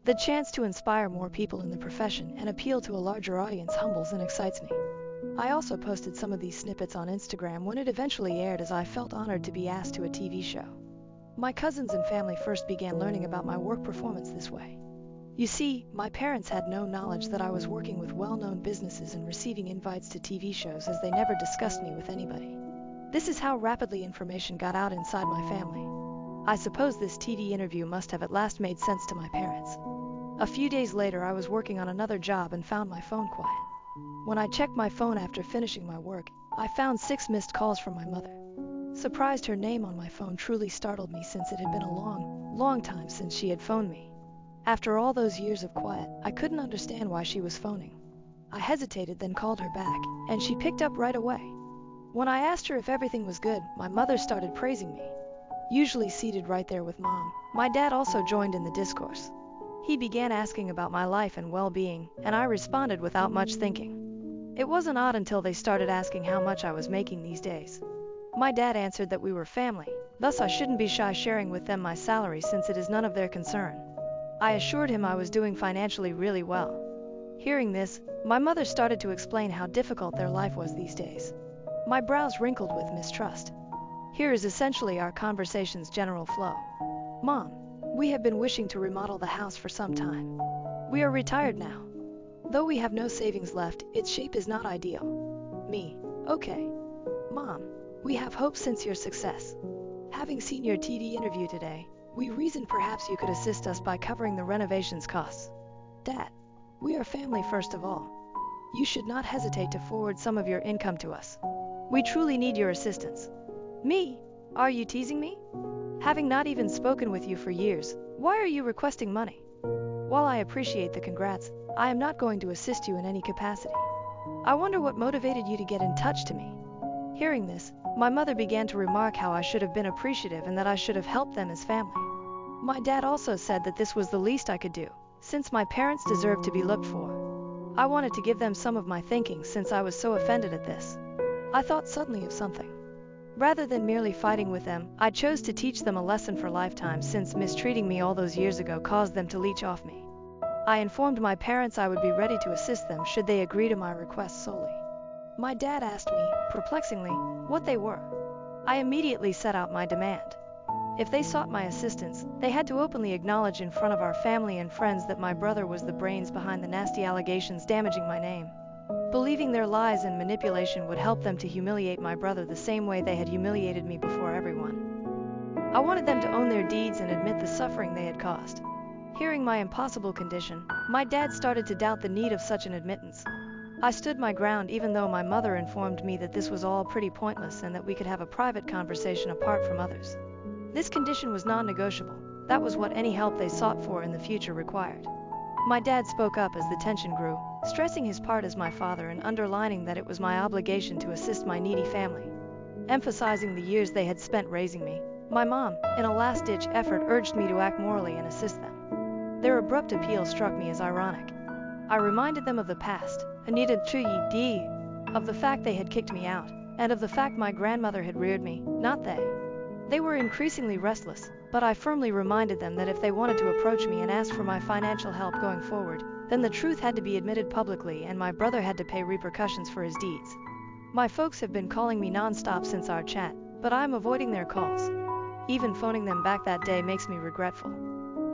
[SPEAKER 1] The chance to inspire more people in the profession and appeal to a larger audience humbles and excites me. I also posted some of these snippets on Instagram when it eventually aired, as I felt honored to be asked to a TV show. My cousins and family first began learning about my work performance this way. You see, my parents had no knowledge that I was working with well-known businesses and receiving invites to TV shows, as they never discussed me with anybody. This is how rapidly information got out inside my family. I suppose this TV interview must have at last made sense to my parents. A few days later, I was working on another job and found my phone quiet. When I checked my phone after finishing my work, I found 6 missed calls from my mother. Surprised her name on my phone truly startled me, since it had been a long time since she had phoned me. After all those years of quiet, I couldn't understand why she was phoning. I hesitated, then called her back, and she picked up right away. When I asked her if everything was good, my mother started praising me. Usually seated right there with Mom, my dad also joined in the discourse. He began asking about my life and well-being, and I responded without much thinking. It wasn't odd until they started asking how much I was making these days. My dad answered that we were family, thus I shouldn't be shy sharing with them my salary since it is none of their concern. I assured him I was doing financially really well. Hearing this, my mother started to explain how difficult their life was these days. My brows wrinkled with mistrust. Here is essentially our conversation's general flow. Mom, we have been wishing to remodel the house for some time. We are retired now. Though we have no savings left, its shape is not ideal. Me, okay. Mom, we have hope since your success. Having seen your TV interview today, we reasoned perhaps you could assist us by covering the renovations costs. Dad, we are family first of all. You should not hesitate to forward some of your income to us. We truly need your assistance. Me? Are you teasing me? Having not even spoken with you for years, why are you requesting money? While I appreciate the congrats, I am not going to assist you in any capacity. I wonder what motivated you to get in touch to me. Hearing this, my mother began to remark how I should have been appreciative and that I should have helped them as family. My dad also said that this was the least I could do, since my parents deserved to be looked for. I wanted to give them some of my thinking since I was so offended at this. I thought suddenly of something. Rather than merely fighting with them, I chose to teach them a lesson for lifetime since mistreating me all those years ago caused them to leech off me. I informed my parents I would be ready to assist them should they agree to my requests solely. My dad asked me, perplexingly, what they were. I immediately set out my demand. If they sought my assistance, they had to openly acknowledge in front of our family and friends that my brother was the brains behind the nasty allegations damaging my name. Believing their lies and manipulation would help them to humiliate my brother the same way they had humiliated me before everyone. I wanted them to own their deeds and admit the suffering they had caused. Hearing my impossible condition, my dad started to doubt the need of such an admittance. I stood my ground even though my mother informed me that this was all pretty pointless and that we could have a private conversation apart from others. This condition was non-negotiable. That was what any help they sought for in the future required. My dad spoke up as the tension grew, stressing his part as my father and underlining that it was my obligation to assist my needy family. Emphasizing the years they had spent raising me, my mom, in a last-ditch effort, urged me to act morally and assist them. Their abrupt appeal struck me as ironic. I reminded them of the past, of the fact they had kicked me out, and of the fact my grandmother had reared me, not they. They were increasingly restless, but I firmly reminded them that if they wanted to approach me and ask for my financial help going forward, then the truth had to be admitted publicly and my brother had to pay repercussions for his deeds. My folks have been calling me non-stop since our chat, but I'm avoiding their calls. Even phoning them back that day makes me regretful.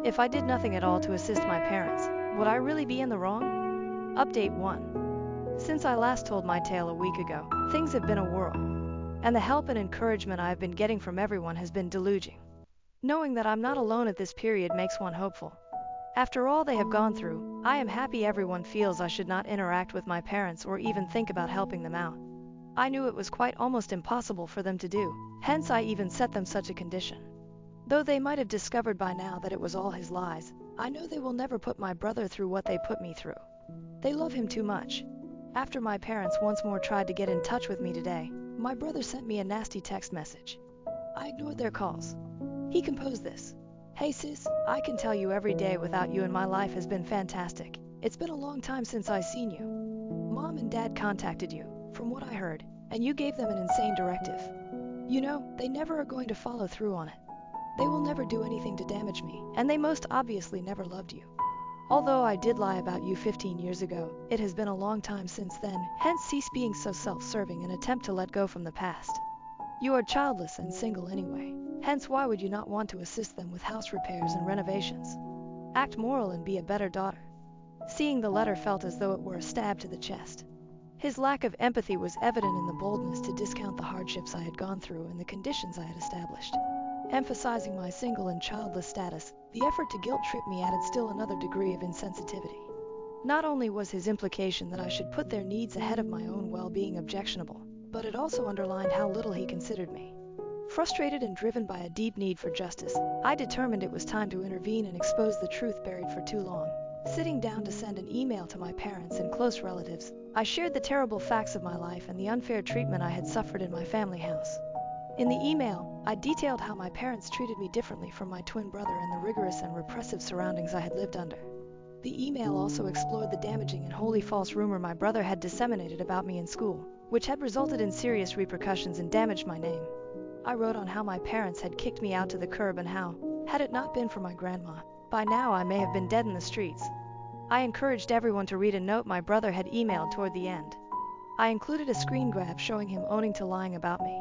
[SPEAKER 1] If I did nothing at all to assist my parents, would I really be in the wrong? Update 1. Since I last told my tale a week ago, things have been a whirl. And the help and encouragement I have been getting from everyone has been deluging. Knowing that I'm not alone at this period makes one hopeful. After all they have gone through, I am happy everyone feels I should not interact with my parents or even think about helping them out. I knew it was quite almost impossible for them to do, hence I even set them such a condition. Though they might have discovered by now that it was all his lies, I know they will never put my brother through what they put me through. They love him too much. After my parents once more tried to get in touch with me today, my brother sent me a nasty text message. I ignored their calls. He composed this. Hey sis, I can tell you every day without you in my life has been fantastic. It's been a long time since I seen you. Mom and Dad contacted you, from what I heard, and you gave them an insane directive. You know, they never are going to follow through on it. They will never do anything to damage me, and they most obviously never loved you. Although I did lie about you 15 years ago, it has been a long time since then, hence cease being so self-serving and attempt to let go from the past. You are childless and single anyway, hence why would you not want to assist them with house repairs and renovations? Act moral and be a better daughter. Seeing the letter felt as though it were a stab to the chest. His lack of empathy was evident in the boldness to discount the hardships I had gone through and the conditions I had established. Emphasizing my single and childless status, the effort to guilt-trip me added still another degree of insensitivity. Not only was his implication that I should put their needs ahead of my own well-being objectionable, but it also underlined how little he considered me. Frustrated and driven by a deep need for justice, I determined it was time to intervene and expose the truth buried for too long. Sitting down to send an email to my parents and close relatives, I shared the terrible facts of my life and the unfair treatment I had suffered in my family house. In the email, I detailed how my parents treated me differently from my twin brother and the rigorous and repressive surroundings I had lived under. The email also explored the damaging and wholly false rumor my brother had disseminated about me in school, which had resulted in serious repercussions and damaged my name. I wrote on how my parents had kicked me out to the curb and how, had it not been for my grandma, by now I may have been dead in the streets. I encouraged everyone to read a note my brother had emailed toward the end. I included a screen grab showing him owning to lying about me.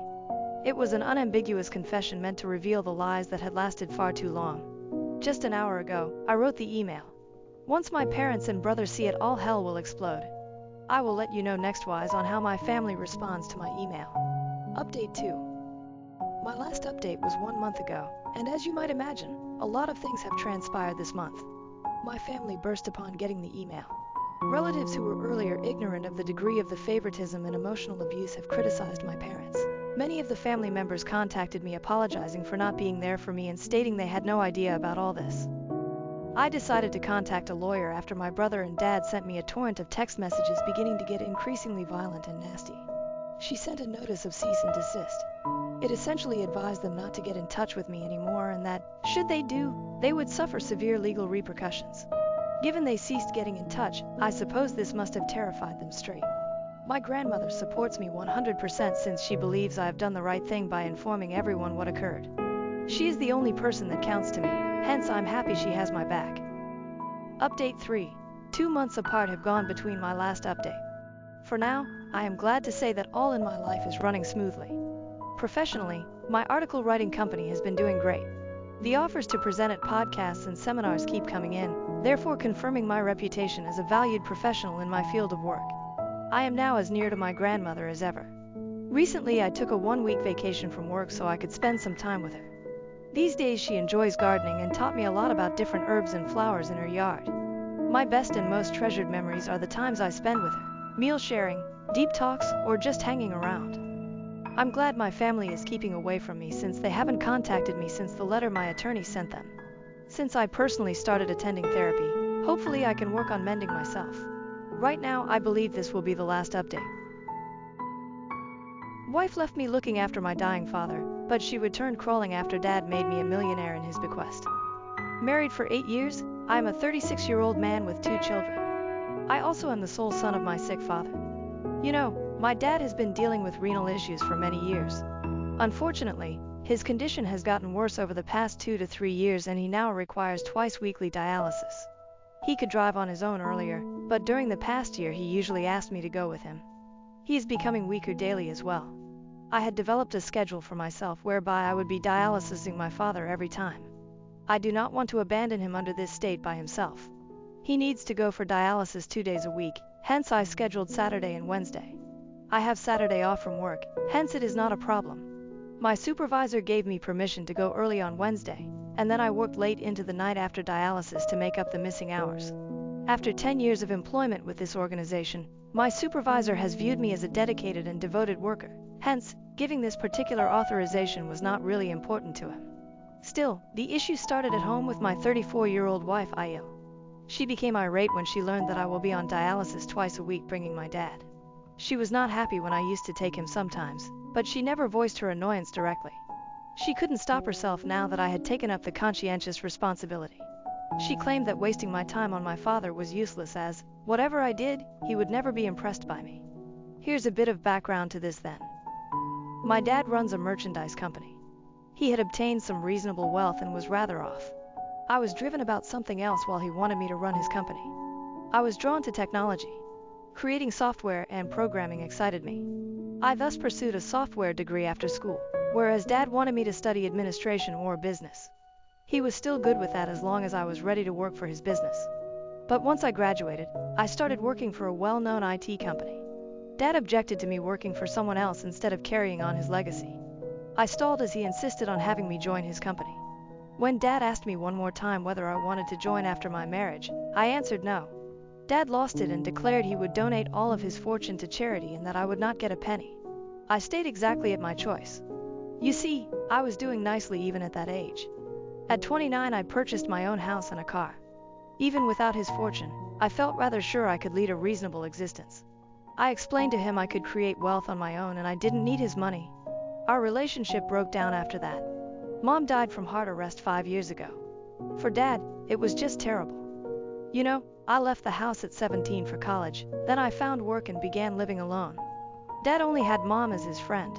[SPEAKER 1] It was an unambiguous confession meant to reveal the lies that had lasted far too long. Just an hour ago, I wrote the email. Once my parents and brother see it, all hell will explode. I will let you know nextwise on how my family responds to my email. Update 2. My last update was 1 month ago, and as you might imagine, a lot of things have transpired this month. My family burst upon getting the email. Relatives who were earlier ignorant of the degree of the favoritism and emotional abuse have criticized my parents. Many of the family members contacted me apologizing for not being there for me and stating they had no idea about all this. I decided to contact a lawyer after my brother and dad sent me a torrent of text messages beginning to get increasingly violent and nasty. She sent a notice of cease and desist. It essentially advised them not to get in touch with me anymore and that, should they do, they would suffer severe legal repercussions. Given they ceased getting in touch, I suppose this must have terrified them straight. My grandmother supports me 100% since she believes I have done the right thing by informing everyone what occurred. She is the only person that counts to me, hence I'm happy she has my back. Update 3. 2 months apart have gone between my last update. For now, I am glad to say that all in my life is running smoothly. Professionally, my article writing company has been doing great. The offers to present at podcasts and seminars keep coming in, therefore confirming my reputation as a valued professional in my field of work. I am now as near to my grandmother as ever. Recently, I took a 1-week vacation from work so I could spend some time with her. These days she enjoys gardening and taught me a lot about different herbs and flowers in her yard. My best and most treasured memories are the times I spend with her, meal sharing, deep talks, or just hanging around. I'm glad my family is keeping away from me since they haven't contacted me since the letter my attorney sent them. Since I personally started attending therapy, hopefully I can work on mending myself. Right now, I believe this will be the last update. Wife left me looking after my dying father, but she returned crawling after Dad made me a millionaire in his bequest. Married for 8 years, I am a 36-year-old man with 2 children. I also am the sole son of my sick father. You know, my dad has been dealing with renal issues for many years. Unfortunately, his condition has gotten worse over the past 2 to 3 years and he now requires twice-weekly dialysis. He could drive on his own earlier, but during the past year he usually asked me to go with him. He is becoming weaker daily as well. I had developed a schedule for myself whereby I would be dialysing my father every time. I do not want to abandon him under this state by himself. He needs to go for dialysis 2 days a week, hence I scheduled Saturday and Wednesday. I have Saturday off from work, hence it is not a problem. My supervisor gave me permission to go early on Wednesday, and then I worked late into the night after dialysis to make up the missing hours. After 10 years of employment with this organization, my supervisor has viewed me as a dedicated and devoted worker, hence, giving this particular authorization was not really important to him. Still, the issue started at home with my 34-year-old wife, Ayil. She became irate when she learned that I will be on dialysis twice a week bringing my dad. She was not happy when I used to take him sometimes, but she never voiced her annoyance directly. She couldn't stop herself now that I had taken up the conscientious responsibility. She claimed that wasting my time on my father was useless as, whatever I did, he would never be impressed by me. Here's a bit of background to this then. My dad runs a merchandise company. He had obtained some reasonable wealth and was rather off. I was driven about something else while he wanted me to run his company. I was drawn to technology. Creating software and programming excited me. I thus pursued a software degree after school, whereas Dad wanted me to study administration or business. He was still good with that as long as I was ready to work for his business. But once I graduated, I started working for a well-known IT company. Dad objected to me working for someone else instead of carrying on his legacy. I stalled as he insisted on having me join his company. When Dad asked me one more time whether I wanted to join after my marriage, I answered no. Dad lost it and declared he would donate all of his fortune to charity and that I would not get a penny. I stayed exactly at my choice. You see, I was doing nicely even at that age. At 29, I purchased my own house and a car. Even without his fortune, I felt rather sure I could lead a reasonable existence. I explained to him I could create wealth on my own and I didn't need his money. Our relationship broke down after that. Mom died from heart arrest 5 years ago. For Dad, it was just terrible. You know, I left the house at 17 for college, then I found work and began living alone. Dad only had Mom as his friend.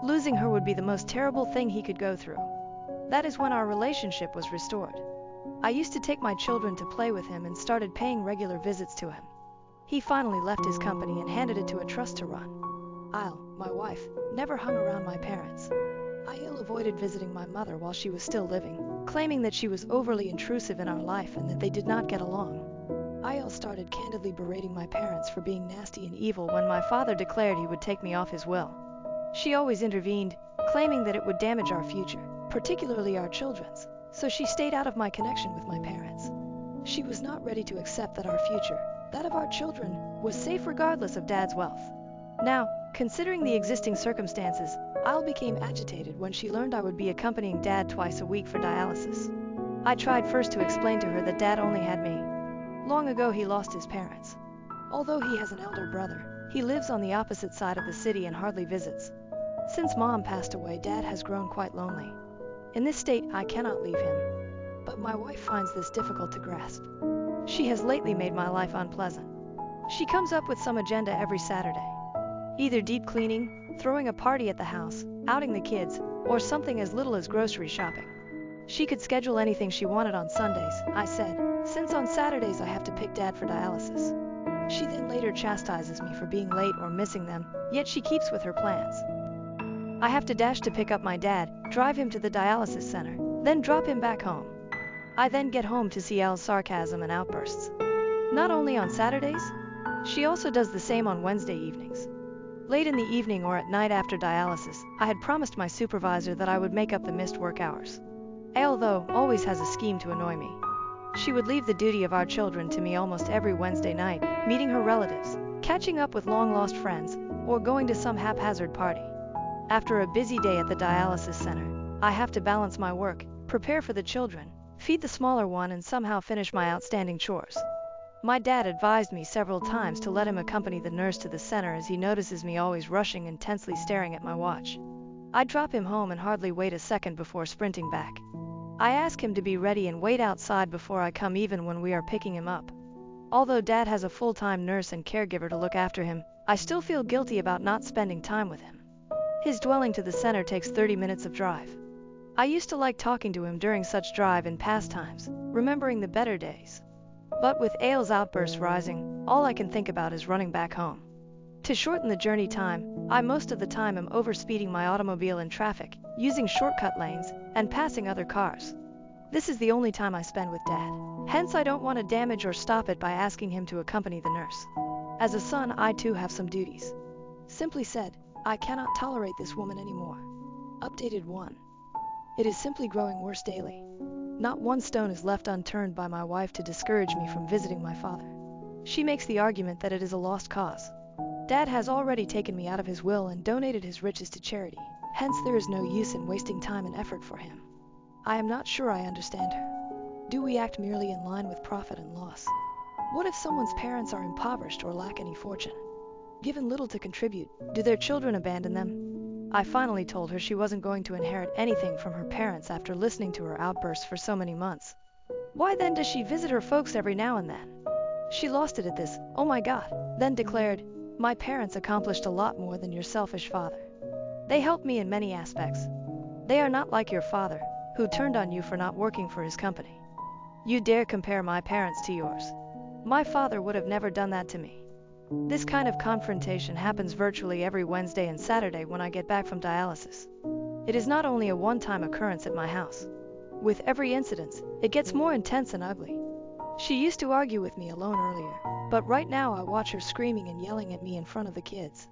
[SPEAKER 1] Losing her would be the most terrible thing he could go through. That is when our relationship was restored. I used to take my children to play with him and started paying regular visits to him. He finally left his company and handed it to a trust to run. Ayil, my wife, never hung around my parents. Ayil avoided visiting my mother while she was still living, claiming that she was overly intrusive in our life and that they did not get along. Ayil started candidly berating my parents for being nasty and evil when my father declared he would take me off his will. She always intervened, claiming that it would damage our future, particularly our children's, so she stayed out of my connection with my parents. She was not ready to accept that our future, that of our children, was safe regardless of Dad's wealth. Now, considering the existing circumstances, I became agitated when she learned I would be accompanying Dad twice a week for dialysis. I tried first to explain to her that Dad only had me. Long ago he lost his parents. Although he has an elder brother, he lives on the opposite side of the city and hardly visits. Since Mom passed away, Dad has grown quite lonely. In this state, I cannot leave him. But my wife finds this difficult to grasp. She has lately made my life unpleasant. She comes up with some agenda every Saturday. Either deep cleaning, throwing a party at the house, outing the kids, or something as little as grocery shopping. She could schedule anything she wanted on Sundays, I said, since on Saturdays I have to pick Dad for dialysis. She then later chastises me for being late or missing them, yet she keeps with her plans. I have to dash to pick up my dad, drive him to the dialysis center, then drop him back home. I then get home to see Elle's sarcasm and outbursts. Not only on Saturdays, she also does the same on Wednesday evenings. Late in the evening or at night after dialysis, I had promised my supervisor that I would make up the missed work hours. Elle, though, always has a scheme to annoy me. She would leave the duty of our children to me almost every Wednesday night, meeting her relatives, catching up with long-lost friends, or going to some haphazard party. After a busy day at the dialysis center, I have to balance my work, prepare for the children, feed the smaller one, and somehow finish my outstanding chores. My dad advised me several times to let him accompany the nurse to the center as he notices me always rushing, intensely staring at my watch. I drop him home and hardly wait a second before sprinting back. I ask him to be ready and wait outside before I come, even when we are picking him up. Although Dad has a full-time nurse and caregiver to look after him, I still feel guilty about not spending time with him. His dwelling to the center takes 30 minutes of drive. I used to like talking to him during such drive in past times, remembering the better days. But with Aile's outbursts rising, all I can think about is running back home. To shorten the journey time, I most of the time am overspeeding my automobile in traffic, using shortcut lanes, and passing other cars. This is the only time I spend with Dad. Hence, I don't want to damage or stop it by asking him to accompany the nurse. As a son, I too have some duties. Simply said, I cannot tolerate this woman anymore. Updated 1. It is simply growing worse daily. Not one stone is left unturned by my wife to discourage me from visiting my father. She makes the argument that it is a lost cause. Dad has already taken me out of his will and donated his riches to charity, hence there is no use in wasting time and effort for him. I am not sure I understand her. Do we act merely in line with profit and loss? What if someone's parents are impoverished or lack any fortune? Given little to contribute, do their children abandon them? I finally told her she wasn't going to inherit anything from her parents after listening to her outbursts for so many months. Why then does she visit her folks every now and then? She lost it at this, oh my God, then declared, my parents accomplished a lot more than your selfish father. They helped me in many aspects. They are not like your father, who turned on you for not working for his company. You dare compare my parents to yours? My father would have never done that to me. This kind of confrontation happens virtually every Wednesday and Saturday when I get back from dialysis. It is not only a one-time occurrence at my house. With every incident, it gets more intense and ugly. She used to argue with me alone earlier, but right now I watch her screaming and yelling at me in front of the kids.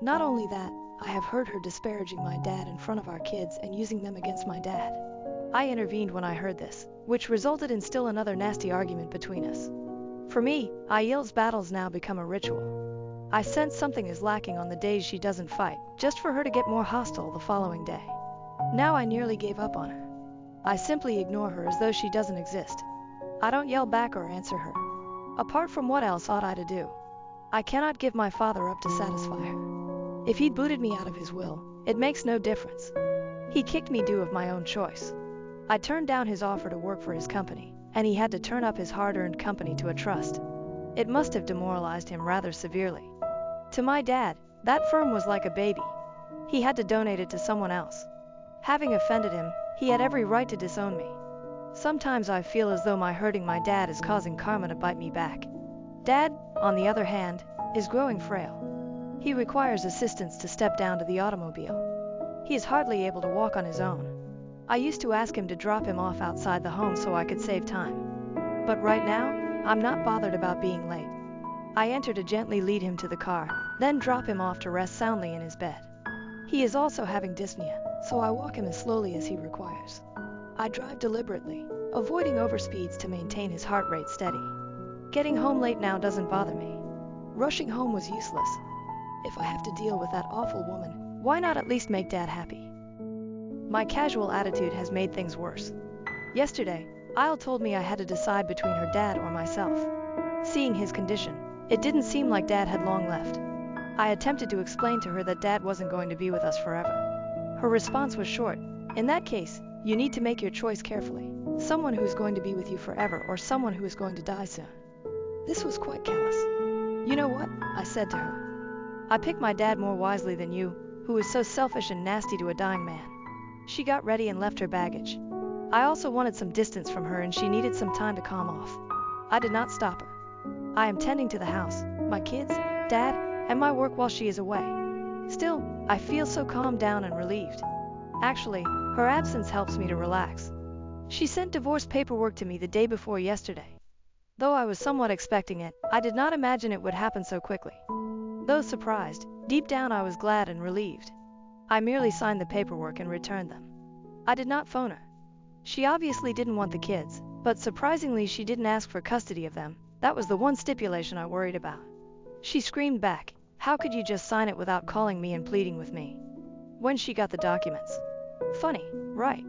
[SPEAKER 1] Not only that, I have heard her disparaging my dad in front of our kids and using them against my dad. I intervened when I heard this, which resulted in still another nasty argument between us. For me, Aile's battles now become a ritual. I sense something is lacking on the days she doesn't fight, just for her to get more hostile the following day. Now I nearly gave up on her. I simply ignore her as though she doesn't exist. I don't yell back or answer her. Apart from what else ought I to do? I cannot give my father up to satisfy her. If he'd booted me out of his will, it makes no difference. He kicked me due of my own choice. I turned down his offer to work for his company, and he had to turn up his hard-earned company to a trust. It must have demoralized him rather severely. To my dad, that firm was like a baby. He had to donate it to someone else. Having offended him, he had every right to disown me. Sometimes I feel as though my hurting my dad is causing karma to bite me back. Dad, on the other hand, is growing frail. He requires assistance to step down to the automobile. He is hardly able to walk on his own. I used to ask him to drop him off outside the home so I could save time. But right now, I'm not bothered about being late. I enter to gently lead him to the car, then drop him off to rest soundly in his bed. He is also having dyspnea, so I walk him as slowly as he requires. I drive deliberately, avoiding overspeeds to maintain his heart rate steady. Getting home late now doesn't bother me. Rushing home was useless. If I have to deal with that awful woman, why not at least make Dad happy? My casual attitude has made things worse. Yesterday, Isle told me I had to decide between her dad or myself. Seeing his condition, it didn't seem like Dad had long left. I attempted to explain to her that Dad wasn't going to be with us forever. Her response was short. In that case, you need to make your choice carefully. Someone who's going to be with you forever or someone who is going to die soon. This was quite callous. You know what? I said to her. I pick my dad more wisely than you, who is so selfish and nasty to a dying man. She got ready and left her baggage. I also wanted some distance from her and she needed some time to calm off. I did not stop her. I am tending to the house, my kids, Dad, and my work while she is away. Still, I feel so calmed down and relieved. Actually, her absence helps me to relax. She sent divorce paperwork to me the day before yesterday. Though I was somewhat expecting it, I did not imagine it would happen so quickly. Though surprised, deep down I was glad and relieved. I merely signed the paperwork and returned them. I did not phone her. She obviously didn't want the kids, but surprisingly she didn't ask for custody of them. That was the one stipulation I worried about. She screamed back, "How could you just sign it without calling me and pleading with me?" when she got the documents. Funny, right?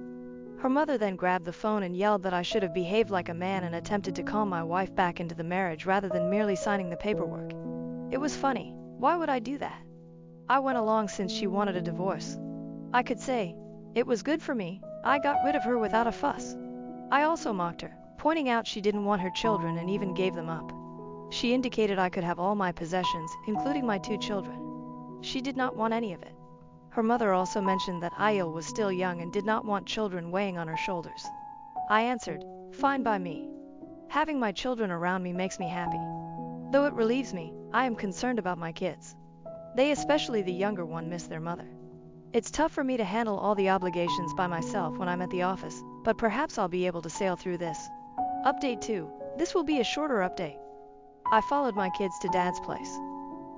[SPEAKER 1] Her mother then grabbed the phone and yelled that I should have behaved like a man and attempted to calm my wife back into the marriage rather than merely signing the paperwork. It was funny. Why would I do that? I went along since she wanted a divorce. I could say, it was good for me, I got rid of her without a fuss. I also mocked her, pointing out she didn't want her children and even gave them up. She indicated I could have all my possessions, including my 2 children. She did not want any of it. Her mother also mentioned that Ayel was still young and did not want children weighing on her shoulders. I answered, fine by me. Having my children around me makes me happy. Though it relieves me, I am concerned about my kids. They, especially the younger one, miss their mother. It's tough for me to handle all the obligations by myself when I'm at the office, but perhaps I'll be able to sail through this. Update 2. This will be a shorter update. I followed my kids to Dad's place.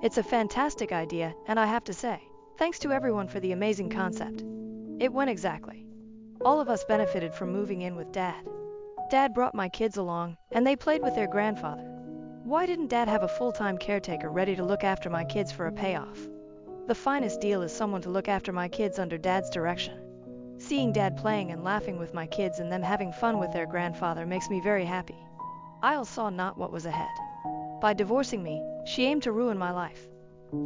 [SPEAKER 1] It's a fantastic idea, and I have to say, thanks to everyone for the amazing concept. It went exactly. All of us benefited from moving in with Dad. Dad brought my kids along, and they played with their grandfather. Why didn't Dad have a full-time caretaker ready to look after my kids for a payoff? The finest deal is someone to look after my kids under Dad's direction. Seeing Dad playing and laughing with my kids and them having fun with their grandfather makes me very happy. I saw not what was ahead. By divorcing me, she aimed to ruin my life.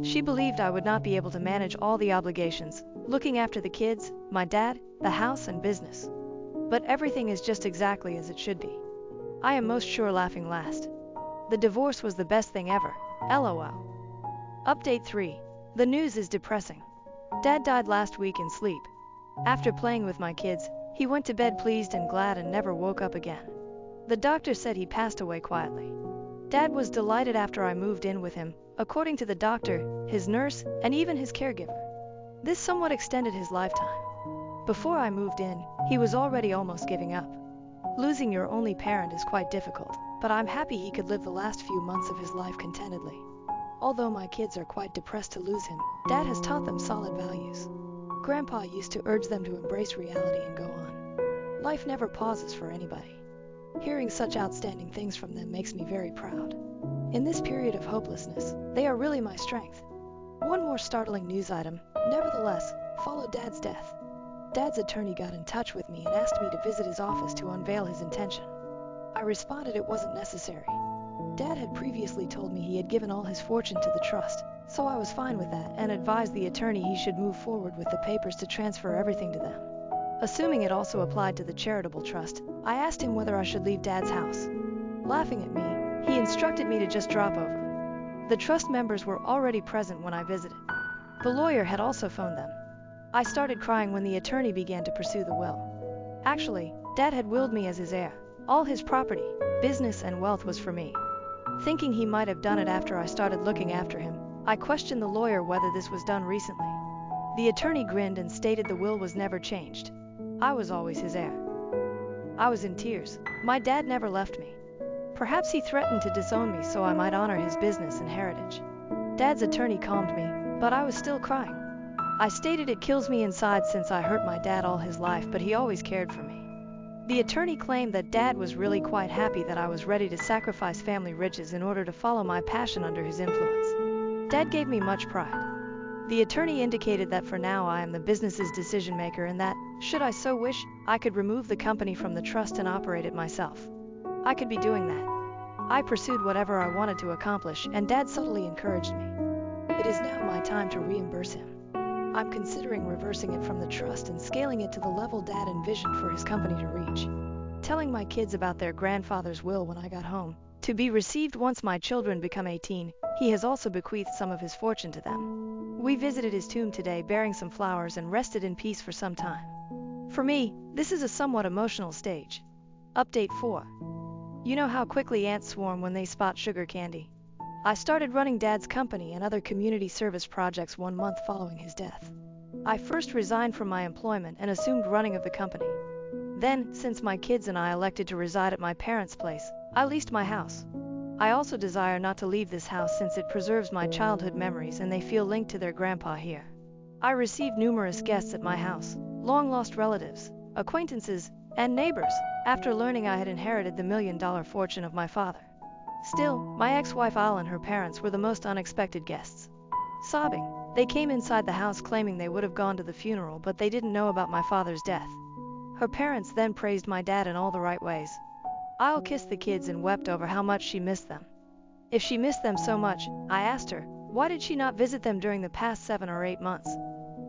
[SPEAKER 1] She believed I would not be able to manage all the obligations, looking after the kids, my dad, the house and business. But everything is just exactly as it should be. I am most sure laughing last. The divorce was the best thing ever, LOL. Update 3. The news is depressing. Dad died last week in sleep. After playing with my kids, he went to bed pleased and glad and never woke up again. The doctor said he passed away quietly. Dad was delighted after I moved in with him, according to the doctor, his nurse, and even his caregiver. This somewhat extended his lifetime. Before I moved in, he was already almost giving up. Losing your only parent is quite difficult, but I'm happy he could live the last few months of his life contentedly. Although my kids are quite depressed to lose him, Dad has taught them solid values. Grandpa used to urge them to embrace reality and go on. Life never pauses for anybody. Hearing such outstanding things from them makes me very proud. In this period of hopelessness, they are really my strength. One more startling news item, nevertheless, followed Dad's death. Dad's attorney got in touch with me and asked me to visit his office to unveil his intention. I responded it wasn't necessary. Dad had previously told me he had given all his fortune to the trust, so I was fine with that and advised the attorney he should move forward with the papers to transfer everything to them. Assuming it also applied to the charitable trust, I asked him whether I should leave Dad's house. Laughing at me, he instructed me to just drop over. The trust members were already present when I visited. The lawyer had also phoned them. I started crying when the attorney began to pursue the will. Actually, Dad had willed me as his heir. All his property, business and wealth was for me. Thinking he might have done it after I started looking after him, I questioned the lawyer whether this was done recently. The attorney grinned and stated the will was never changed. I was always his heir. I was in tears. My dad never left me. Perhaps he threatened to disown me so I might honor his business and heritage. Dad's attorney calmed me, but I was still crying. I stated it kills me inside since I hurt my dad all his life, but he always cared for me. The attorney claimed that Dad was really quite happy that I was ready to sacrifice family riches in order to follow my passion under his influence. Dad gave me much pride. The attorney indicated that for now I am the business's decision maker and that, should I so wish, I could remove the company from the trust and operate it myself. I could be doing that. I pursued whatever I wanted to accomplish, and Dad subtly encouraged me. It is now my time to reimburse him. I'm considering reversing it from the trust and scaling it to the level Dad envisioned for his company to reach. Telling my kids about their grandfather's will when I got home, to be received once my children become 18, he has also bequeathed some of his fortune to them. We visited his tomb today bearing some flowers and rested in peace for some time. For me, this is a somewhat emotional stage. Update 4. You know how quickly ants swarm when they spot sugar candy? I started running Dad's company and other community service projects 1 month following his death. I first resigned from my employment and assumed running of the company. Then, since my kids and I elected to reside at my parents' place, I leased my house. I also desire not to leave this house since it preserves my childhood memories and they feel linked to their grandpa here. I received numerous guests at my house, long-lost relatives, acquaintances, and neighbors, after learning I had inherited the $1 million fortune of my father. Still, my ex-wife Al and her parents were the most unexpected guests. Sobbing, they came inside the house claiming they would have gone to the funeral but they didn't know about my father's death. Her parents then praised my dad in all the right ways. Al kissed the kids and wept over how much she missed them. If she missed them so much, I asked her, why did she not visit them during the past 7 or 8 months?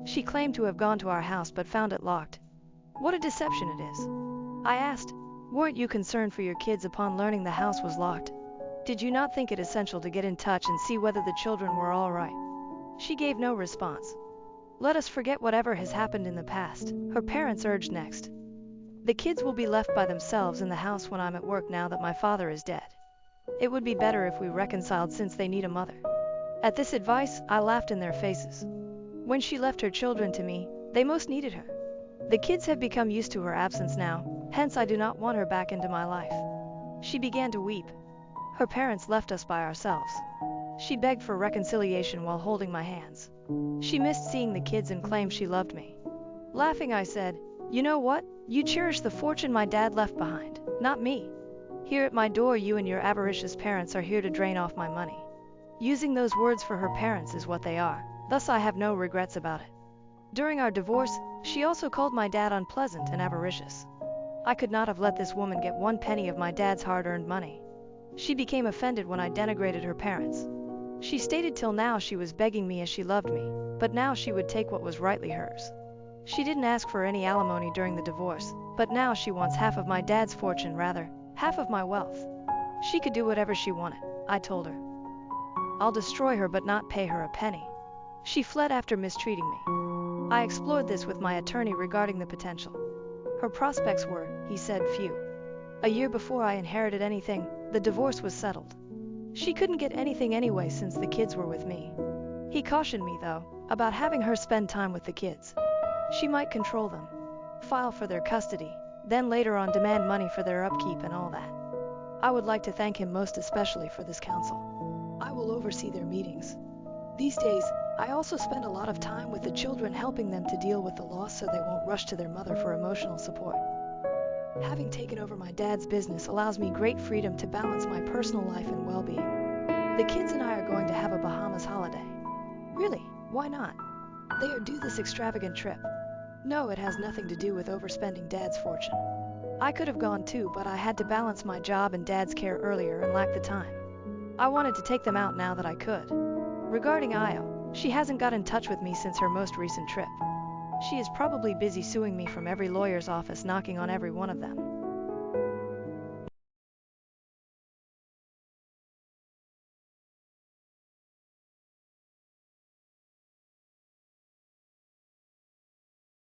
[SPEAKER 1] She claimed to have gone to our house but found it locked. What a deception it is. I asked, weren't you concerned for your kids upon learning the house was locked? Did you not think it essential to get in touch and see whether the children were all right? She gave no response. Let us forget whatever has happened in the past, her parents urged next. The kids will be left by themselves in the house when I'm at work now that my father is dead. It would be better if we reconciled since they need a mother. At this advice, I laughed in their faces. When she left her children to me, they most needed her. The kids have become used to her absence now, hence I do not want her back into my life. She began to weep. Her parents left us by ourselves. She begged for reconciliation while holding my hands. She missed seeing the kids and claimed she loved me. Laughing, I said, you know what? You cherish the fortune my dad left behind, not me. Here at my door you and your avaricious parents are here to drain off my money. Using those words for her parents is what they are, thus I have no regrets about it. During our divorce, she also called my dad unpleasant and avaricious. I could not have let this woman get 1 penny of my dad's hard-earned money. She became offended when I denigrated her parents. She stated till now she was begging me as she loved me, but now she would take what was rightly hers. She didn't ask for any alimony during the divorce, but now she wants half of my dad's fortune, rather, half of my wealth. She could do whatever she wanted, I told her. I'll destroy her but not pay her a penny. She fled after mistreating me. I explored this with my attorney regarding the potential. Her prospects were, he said, few. A year before I inherited anything, the divorce was settled. She couldn't get anything anyway since the kids were with me. He cautioned me, though, about having her spend time with the kids. She might control them, file for their custody, then later on demand money for their upkeep and all that. I would like to thank him most especially for this counsel. I will oversee their meetings. These days, I also spend a lot of time with the children helping them to deal with the loss so they won't rush to their mother for emotional support. Having taken over my dad's business allows me great freedom to balance my personal life and well-being. The kids and I are going to have a Bahamas holiday. Really, why not? They are due this extravagant trip. No, it has nothing to do with overspending Dad's fortune. I could have gone too, but I had to balance my job and Dad's care earlier and lacked the time. I wanted to take them out now that I could. Regarding Io, she hasn't got in touch with me since her most recent trip. She is probably busy suing me from every lawyer's office, knocking on every one of them.